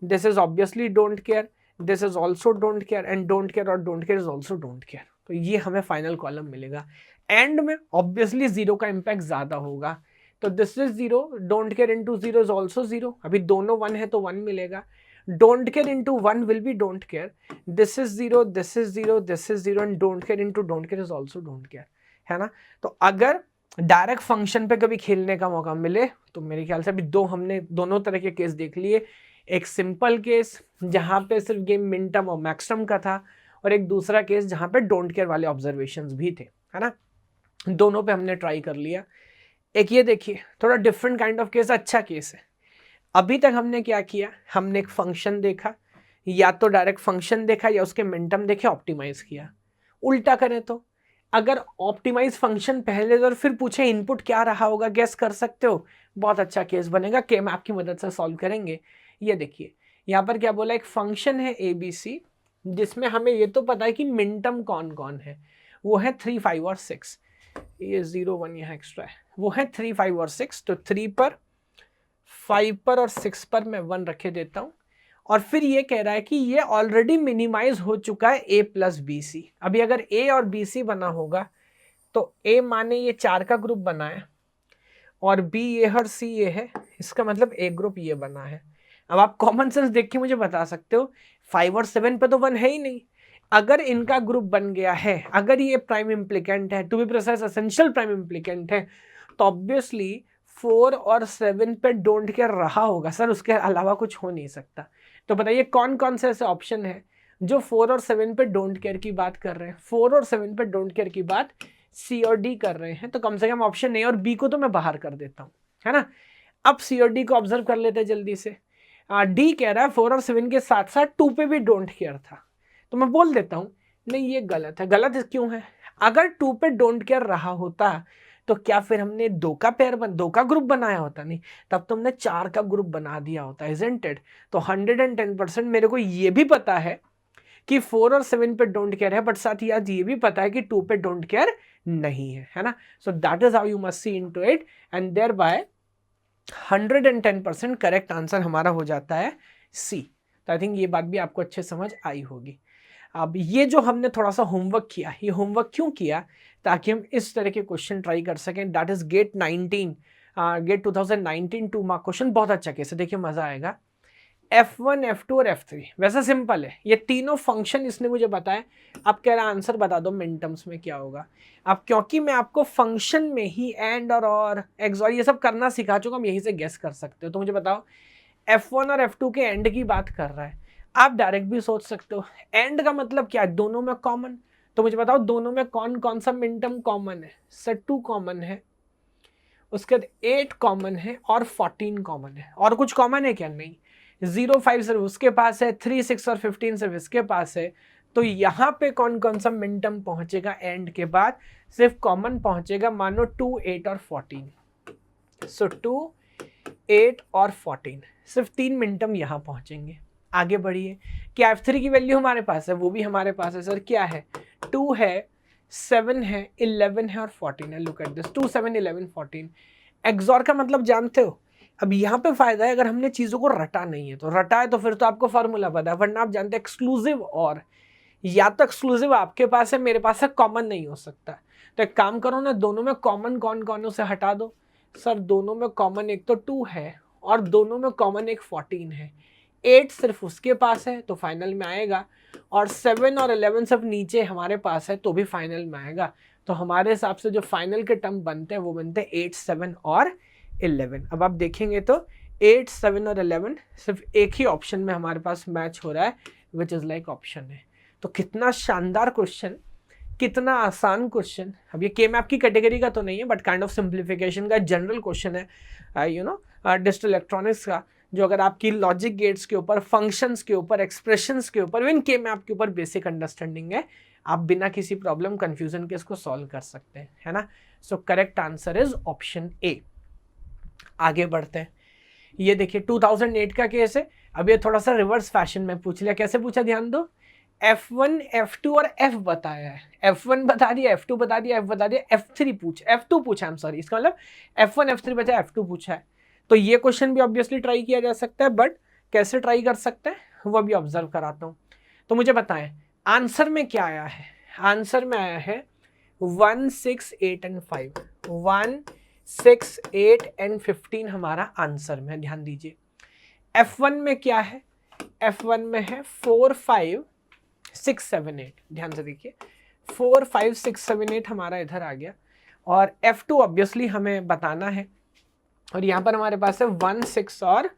this is obviously don't care, this is also don't care, and don't care और don't care is also don't care. तो ये हमें फाइनल कॉलम मिलेगा। एंड में ऑब्वियसली 0 का इंपैक्ट ज्यादा होगा, तो this is 0, don't care into 0 is also 0, अभी दोनों 1 है तो 1 मिलेगा। Don't care into 1 will be don't care, this is 0 this is 0 this is 0 and don't care into don't care is also don't care, है ना। तो अगर डायरेक्ट फंक्शन पे कभी खेलने का मौका मिले तो मेरे ख्याल से अभी हमने दोनों तरह के केस देख लिए। एक सिंपल केस जहां पे सिर्फ गेम मिन टर्म और मैक्स टर्म का था, और एक दूसरा केस जहां पे डोंट केयर वाले ऑब्जर्वेशंस भी थे, है ना। दोनों पे हमने ट्राई कर लिया। एक ये देखिए थोड़ा डिफरेंट काइंड ऑफ केस, अच्छा केस है। अभी तक हमने क्या किया, हमने एक फंक्शन देखा, या तो डायरेक्ट फंक्शन देखा या उसके मिन टर्म देखे, ऑप्टिमाइज किया। उल्टा करें तो अगर ऑप्टिमाइज फंक्शन पहले और फिर पूछे इनपुट क्या रहा होगा, गेस कर सकते हो, बहुत अच्छा केस बनेगा। के मैप की मदद से सॉल्व करेंगे। ये देखिए यहाँ पर क्या बोला, एक फंक्शन है ABC जिसमें हमें ये तो पता है कि मिन टर्म कौन कौन है, वो है 3 5 और 6, ये 0 1 यहाँ एक्स्ट्रा है, वो है 3 5 और 6। तो 3 पर 5 पर और 6 पर मैं 1 रखे देता हूँ, और फिर ये कह रहा है कि ये ऑलरेडी मिनिमाइज हो चुका है A प्लस BC। अभी अगर A और BC बना होगा तो A माने ये 4 का ग्रुप बना है, और B ये और C ये है, इसका मतलब A ग्रुप ये बना है। अब आप कॉमन सेंस देख के मुझे बता सकते हो 5 और 7 पे तो 1 है ही नहीं। अगर इनका ग्रुप बन गया है, अगर ये प्राइम इम्प्लीकेंट है, to be precise essential prime implicant है, तो ऑब्वियसली 4 और 7 पे डोंट केयर रहा होगा सर, उसके अलावा कुछ हो नहीं सकता। तो बताइए कौन कौन से ऐसे ऑप्शन है जो 4 और 7 पे डोंट केयर की बात कर रहे हैं। 4 और 7 पे डोंट केयर की बात C और D कर रहे हैं, तो कम से कम ऑप्शन A और B को तो मैं बाहर कर देता हूँ, है ना। अब C और D को ऑब्जर्व कर लेते हैं जल्दी से। D कह रहा है 4 और 7 के साथ साथ 2 पे भी डोंट केयर था, तो मैं बोल देता हूँ नहीं ये गलत है। गलत क्यों है, अगर 2 पे डोंट केयर रहा होता तो क्या फिर हमने 2 का ग्रुप बनाया होता, नहीं तब तो हमने 4 का ग्रुप बना दिया होता, इजंट इट। तो 110% मेरे को ये भी पता है कि 4 और 7 पे डोंट केयर है, बट साथ ही आज ये भी पता है कि 2 पे डोंट केयर नहीं है ना। So that is how you must see into it, and thereby बाय 110% करेक्ट आंसर हमारा हो जाता है C। तो आई थिंक ये बात भी आपको अच्छे समझ आई होगी। अब ये जो हमने थोड़ा सा होमवर्क किया, ये होमवर्क क्यों किया, ताकि हम इस तरह के क्वेश्चन ट्राई कर सकें। That is get 2019 2 mark question, बहुत अच्छा केस है, देखिए मजा आएगा। F1 F2 और F3 वैसा सिंपल है, ये तीनों फंक्शन इसने मुझे बताया। आप कह रहे आंसर बता दो मिन टर्म्स में क्या होगा। अब क्योंकि मैं आपको फंक्शन में ही एंड और एक्स और ये सब करना सिखा चुका, हम यहीं से गेस कर सकते हो। तो मुझे बताओ F1 और F2 के एंड की बात कर रहा है, आप डायरेक्ट भी सोच सकते हो एंड का मतलब क्या है, दोनों में कॉमन। तो मुझे बताओ दोनों में कौन कौन सा मिन टर्म कॉमन है, सर 2 कॉमन है, उसके बाद 8 कॉमन है और 14 कॉमन है। और कुछ कॉमन है क्या? नहीं। 0 5 सिर्फ उसके पास है, 3 6 और 15 सिर्फ इसके पास है। तो यहाँ पे कौन कौन सा मिनटर्म पहुंचेगा एंड के बाद? सिर्फ कॉमन पहुंचेगा, मानो 2 8 और 14। सो 2 8 और 14, सिर्फ 3 मिनटर्म यहाँ पहुंचेंगे। आगे बढ़िए, क्या F3 की वैल्यू हमारे पास है? वो भी हमारे पास है सर। क्या है? 2 है, 7 है, 11 है और 14 है। Look at this, 2 7 11 14। एक्सॉर का मतलब जानते हो? अब यहाँ पे फायदा है, अगर हमने चीजों को रटा नहीं है तो, रटा है तो फिर तो आपको फॉर्मूला पता है, वरना आप जानते हैं एक्सक्लूसिव और, या तो एक्सक्लूसिव आपके पास है, मेरे पास है, कॉमन नहीं हो सकता। तो एक काम करो ना, दोनों में कॉमन कौन कौन उसे हटा दो। सर दोनों में कॉमन एक तो 2 है और दोनों में कॉमन एक 14 है। 8 सिर्फ उसके पास है तो फाइनल में आएगा, और 7 और 11 सब नीचे हमारे पास है तो भी फाइनल में आएगा। तो हमारे हिसाब से जो फाइनल के टर्म बनते हैं वो बनते हैं 8 7 और 11। अब आप देखेंगे तो 8 7 और 11 सिर्फ एक ही ऑप्शन में हमारे पास मैच हो रहा है, विच इज लाइक ऑप्शन है। तो कितना शानदार क्वेश्चन, कितना आसान क्वेश्चन। अब ये के मैप की कैटेगरी का तो नहीं है, बट काइंड ऑफ सिंप्लीफिकेशन का जनरल क्वेश्चन है, यू नो, डिजिटल इलेक्ट्रॉनिक्स का, जो अगर आपकी लॉजिक गेट्स के ऊपर, फंक्शंस के ऊपर, एक्सप्रेशंस के ऊपर, इवन के मैप के ऊपर बेसिक अंडरस्टैंडिंग है, आप बिना किसी प्रॉब्लम कंफ्यूजन के इसको सॉल्व कर सकते हैं, है ना। So correct answer is option A. आगे बढ़ते हैं। ये देखिए 2008 का केस है। अब ये थोड़ा सा रिवर्स फैशन में पूछ लिया। कैसे पूछा? ध्यान दो, F1 F2 और F बताया है। F1 बता दिया, F2 बता दिया, F बता दिया, F2 पूछा है, सॉरी, इसका मतलब F1 F3 बचा, F2 पूछा है। तो ये क्वेश्चन भी ऑब्वियसली ट्राई किया जा सकता है, बट कैसे ट्राई कर सकते हैं वो भी ऑब्जर्व कराता हूँ। तो मुझे बताएं आंसर में क्या आया है। आंसर में आया है 1 6 8 एंड 5। 1 6 8 एंड 15 हमारा आंसर में। ध्यान दीजिए F1 में क्या है? F1 में है 4 5 6 7 8। ध्यान से देखिए 4 5 6 7 8 हमारा इधर आ गया, और F2 ऑब्वियसली हमें बताना है, और यहाँ पर हमारे पास है 1 6 और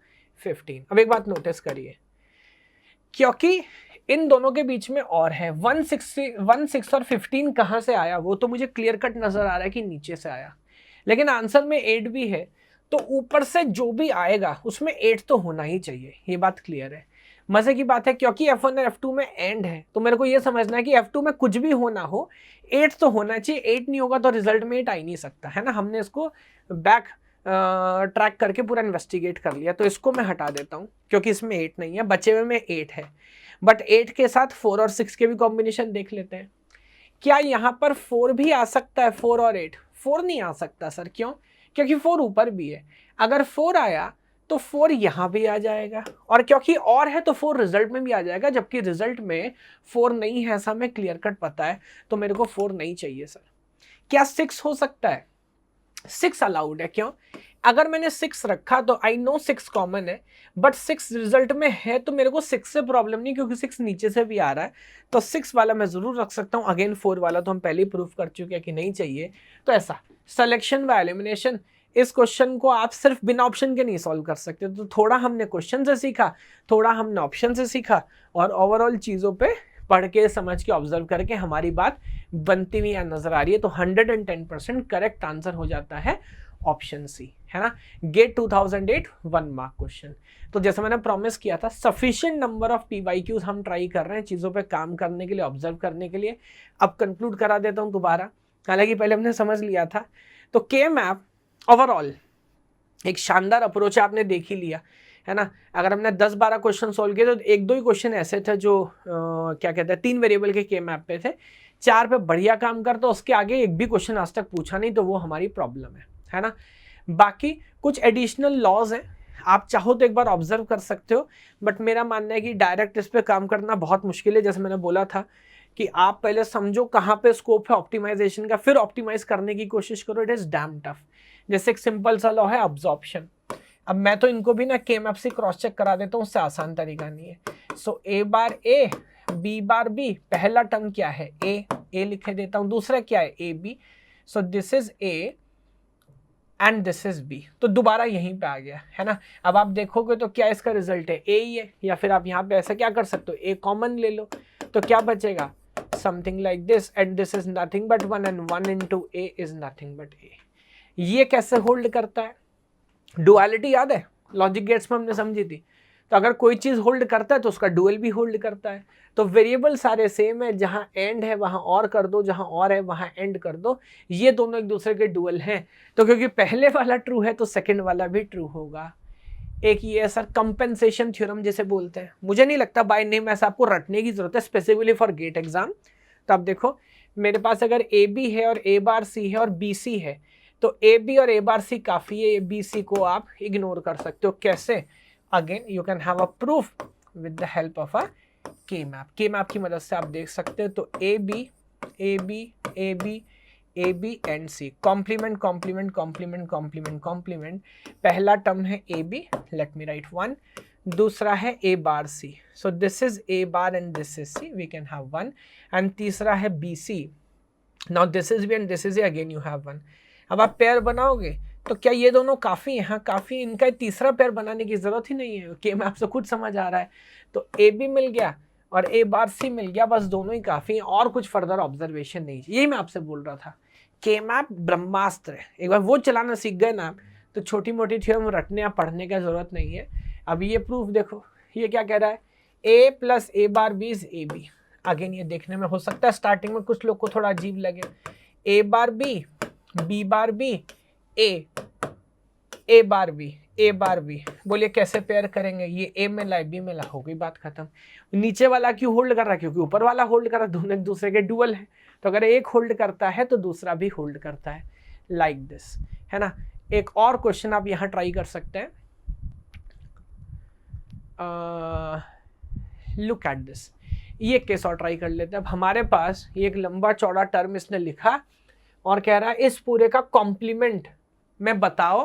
15। अब एक बात नोटिस करिए, क्योंकि इन दोनों के बीच में और है 1 6 और 15 कहाँ से आया वो तो मुझे क्लियर कट नजर आ रहा है कि नीचे से आया, लेकिन आंसर में 8 भी है, तो ऊपर से जो भी आएगा उसमें 8 तो होना ही चाहिए। ये बात क्लियर है। मजे की बात है, क्योंकि F1 और F2 में एंड है, तो मेरे को ये समझना है कि F2 में कुछ भी होना हो 8 तो होना चाहिए। 8 नहीं होगा तो रिजल्ट में 8 आ ही नहीं सकता, है ना। हमने इसको बैक ट्रैक करके पूरा इन्वेस्टिगेट कर लिया, तो इसको मैं हटा देता हूँ क्योंकि इसमें 8 नहीं है, बचे हुए में 8 है। बट 8 के साथ 4 और 6 के भी कॉम्बिनेशन देख लेते हैं। क्या यहाँ पर 4 भी आ सकता है? 4 और 8? 4 नहीं आ सकता सर। क्यों? क्योंकि 4 ऊपर भी है। अगर 4 आया तो 4 यहाँ भी आ जाएगा, और क्योंकि और है तो 4 रिजल्ट में भी आ जाएगा, जबकि रिजल्ट में 4 नहीं है, ऐसा हमें क्लियर कट पता है, तो मेरे को 4 नहीं चाहिए सर। क्या 6 हो सकता है? 6 अलाउड है। क्यों? अगर मैंने 6 रखा तो आई नो 6 कॉमन है, बट 6 रिजल्ट में है तो मेरे को 6 से प्रॉब्लम नहीं, क्योंकि 6 नीचे से भी आ रहा है, तो 6 वाला मैं जरूर रख सकता हूँ। अगेन 4 वाला तो हम पहले ही प्रूफ कर चुके हैं कि नहीं चाहिए। तो ऐसा सिलेक्शन व एलिमिनेशन, इस क्वेश्चन को आप सिर्फ बिना ऑप्शन के नहीं सॉल्व कर सकते। तो थोड़ा हमने क्वेश्चन से सीखा, थोड़ा हमने ऑप्शन से सीखा, और ओवरऑल चीज़ों पे पढ़ के समझ के ऑब्जर्व करके हमारी बात बनती हुई नजर आ रही है। तो 110% करेक्ट आंसर हो जाता है ऑप्शन सी, है ना। GATE 2008 1 mark question. तो जैसे मैंने प्रॉमिस किया था, सफिशिएंट नंबर ऑफ PYQs हम ट्राई कर रहे हैं चीज़ों पे काम करने के लिए, ऑब्जर्व करने के लिए। अब कंक्लूड करा देता हूँ दोबारा, हालांकि पहले हमने समझ लिया था। तो के मैप ओवरऑल एक शानदार अप्रोच है, आपने देख ही लिया, है ना। अगर हमने 10-12 क्वेश्चन सोल्व किए तो 1-2 ही क्वेश्चन ऐसे थे जो क्या कहते हैं 3 वेरिएबल के मैप पे थे, 4 पे बढ़िया काम करता, उसके आगे एक भी क्वेश्चन आज तक पूछा नहीं, तो वो हमारी प्रॉब्लम है ना। बाकी कुछ एडिशनल लॉज हैं, आप चाहो तो एक बार ऑब्जर्व कर सकते हो, बट मेरा मानना है कि डायरेक्ट इस पे काम करना बहुत मुश्किल है। जैसे मैंने बोला था कि आप पहले समझो कहाँ पे स्कोप है ऑप्टिमाइजेशन का, फिर ऑप्टिमाइज करने की कोशिश करो। It is damn tough. जैसे एक सिंपल सा लॉ है अब्जॉर्प्शन, अब मैं तो इनको भी ना के मैप से क्रॉस चेक करा देता हूँ, उससे आसान तरीका नहीं है। So A bar A, B bar B, पहला टर्म क्या है? ए लिखे देता हूँ, दूसरा क्या है? A B. So this is A and this is B, तो दोबारा यहीं पे आ गया, है ना। अब आप देखोगे तो क्या इसका रिजल्ट है? ए ही है, या फिर आप यहाँ पे ऐसा क्या कर सकते हो, ए कॉमन ले लो, तो क्या बचेगा? Something like this, and this is nothing but 1, and 1 into a is nothing but a। ये कैसे होल्ड करता है? डुअलिटी याद है लॉजिक गेट्स में हमने समझी थी। तो अगर कोई चीज होल्ड करता है तो उसका डुअल भी होल्ड करता है। तो वेरिएबल सारे सेम है, जहां एंड है वहां और कर दो, जहां और है वहां एंड कर दो, ये दोनों एक दूसरे के डुअल हैं। तो क्योंकि पहले वाला ट्रू है तो सेकंड वाला भी ट्रू होगा। एक ये सर कंपेंसेशन थ्योरम जैसे बोलते हैं, मुझे नहीं लगता बाय नेम ऐसा आपको रटने की जरूरत है स्पेसिफिकली फॉर गेट एग्जाम। तो अब देखो मेरे पास अगर ए बी है और ए बार सी है और बी सी है, तो ए बी और ए बार सी काफी है, बी सी को आप इग्नोर कर सकते हो। कैसे? Again you can have a proof with the help of a के मैप। के मैप की मदद से आप देख सकते हो। तो A B A B A B A B and C, complement complement complement complement complement. पहला टर्म है A B, let me write 1, दूसरा है A bar C, so this is A bar and this is C, we can have 1, एंड तीसरा है B C, now this is B and this is A, again you have 1। अब आप pair बनाओगे तो क्या ये दोनों काफ़ी हैं? हाँ काफ़ी, इनका तीसरा पेयर बनाने की ज़रूरत ही नहीं है, के मैप से खुद समझ आ रहा है। तो ए बी मिल गया और ए बार सी मिल गया, बस दोनों ही काफ़ी हैं और कुछ फर्दर ऑब्जर्वेशन नहीं। यही मैं आपसे बोल रहा था, के मैप ब्रह्मास्त्र है। एक बार वो चलाना सीख गए ना तो छोटी मोटी थ्योरम रटने या पढ़ने का ज़रूरत नहीं है। अब ये प्रूफ देखो, ये क्या कह रहा है, A plus A bar B is A B. Again ये देखने में हो सकता है स्टार्टिंग में कुछ लोग को थोड़ा अजीब लगे, ए bar B bar B, A bar B, बोलिए कैसे पेयर करेंगे? ये ए में ला बी में ला, हो गई बात खत्म। नीचे वाला क्यों होल्ड कर रहा है? क्योंकि ऊपर वाला होल्ड कर रहा है, दोनों एक दूसरे के डुअल है। तो अगर एक होल्ड करता है तो दूसरा भी होल्ड करता है, लाइक दिस, है ना। एक और क्वेश्चन आप यहाँ ट्राई कर सकते हैं, लुक एट दिस। ये केस और ट्राई कर लेते हैं। अब हमारे पास ये एक लंबा चौड़ा टर्म इसने लिखा और कह रहा है इस पूरे का कॉम्प्लीमेंट में बताओ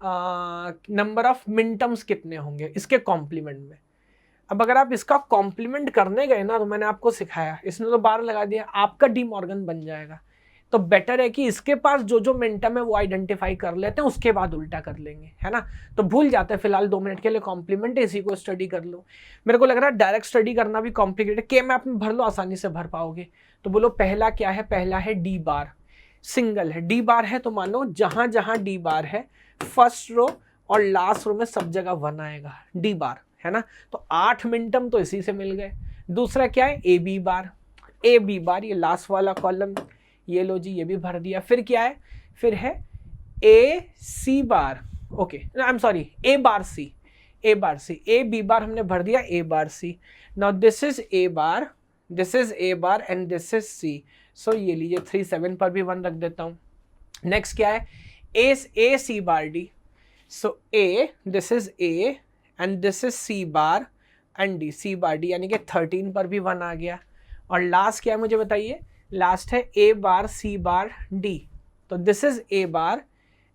नंबर ऑफ मिनटम्स कितने होंगे इसके कॉम्प्लीमेंट में। अब अगर आप इसका कॉम्प्लीमेंट करने गए ना, तो मैंने आपको सिखाया, इसने तो बार लगा दिया, आपका डी मॉर्गन बन जाएगा। तो बेटर है कि इसके पास जो जो मिनटम है वो आइडेंटिफाई कर लेते हैं, उसके बाद उल्टा कर लेंगे, है ना। तो भूल जाते हैं फिलहाल 2 मिनट के लिए कॉम्प्लीमेंट, इसी को स्टडी कर लो। मेरे को लग रहा है डायरेक्ट स्टडी करना भी कॉम्प्लिकेटेड, के मैप में भर लो, आसानी से भर पाओगे। तो बोलो पहला क्या है? पहला है डी बार, सिंगल है। डी बार है तो मानो जहां जहां डी बार है फर्स्ट रो और लास्ट रो में सब जगह 1 आएगा, डी बार, है ना। तो 8 मिनटम तो इसी से मिल गए। दूसरा क्या है? ए बी बार, ये लास्ट वाला कॉलम, ये लो जी, ये भी भर दिया। फिर क्या है? फिर है A C bar, okay I am sorry, A bar C, A B bar हमने भर दिया, A bar C. Now this is A bar, this is A bar and this is C. So ये लीजिए 3 7 पर भी 1 रख देता हूँ। नेक्स्ट क्या है? A C bar D, so A, this is A and this is C bar and D, C bar D, यानी कि 13 पर भी 1 आ गया। और लास्ट क्या है मुझे बताइए? लास्ट है A bar C bar D, तो this is A bar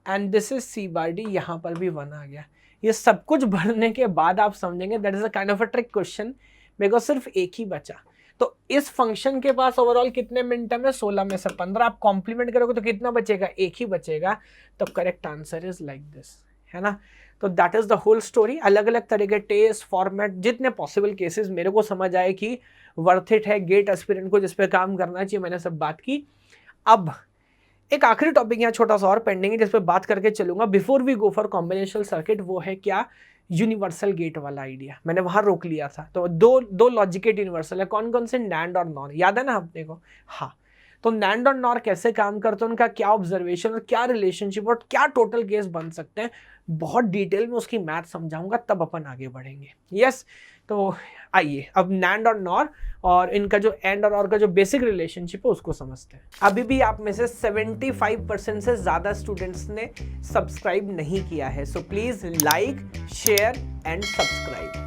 and this is C bar D, यहाँ पर भी 1 आ गया। ये सब कुछ भरने के बाद आप समझेंगे that is a kind of a trick question, मेरे को सिर्फ एक ही बचा। तो इस फंक्शन के पास ओवरऑल कितने मिनटम है? 16 में से 15। आप कॉम्प्लीमेंट करोगे तो कितना बचेगा? एक ही बचेगा। तो correct answer is like this, है ना। तो that is the whole story. अलग अलग तरह के टेस्ट फॉर्मेट, जितने पॉसिबल केसेस मेरे को समझ आए कि वर्थ इट है गेट एस्पिरेंट को जिस पे काम करना चाहिए, मैंने सब बात की। अब एक आखिरी टॉपिक यहाँ छोटा सा और पेंडिंग है जिस पे बात करके चलूंगा before we go for combinational circuit. वो है क्या? यूनिवर्सल गेट वाला आइडिया, मैंने वहां रोक लिया था। तो दो लॉजिक गेट यूनिवर्सल है, कौन कौन से? नैंड और नॉर, याद है ना अपने को? हाँ, तो नैंड और नॉर कैसे काम करते हैं, उनका क्या ऑब्जर्वेशन और क्या रिलेशनशिप और क्या टोटल केस बन सकते हैं, बहुत डिटेल में उसकी मैथ समझाऊंगा, तब अपन आगे बढ़ेंगे। यस, तो आइए अब नैंड और नॉर और इनका जो एंड और ऑर का जो बेसिक रिलेशनशिप है उसको समझते हैं। अभी भी आप में से 75% से ज़्यादा स्टूडेंट्स ने सब्सक्राइब नहीं किया है, so please like, share and subscribe.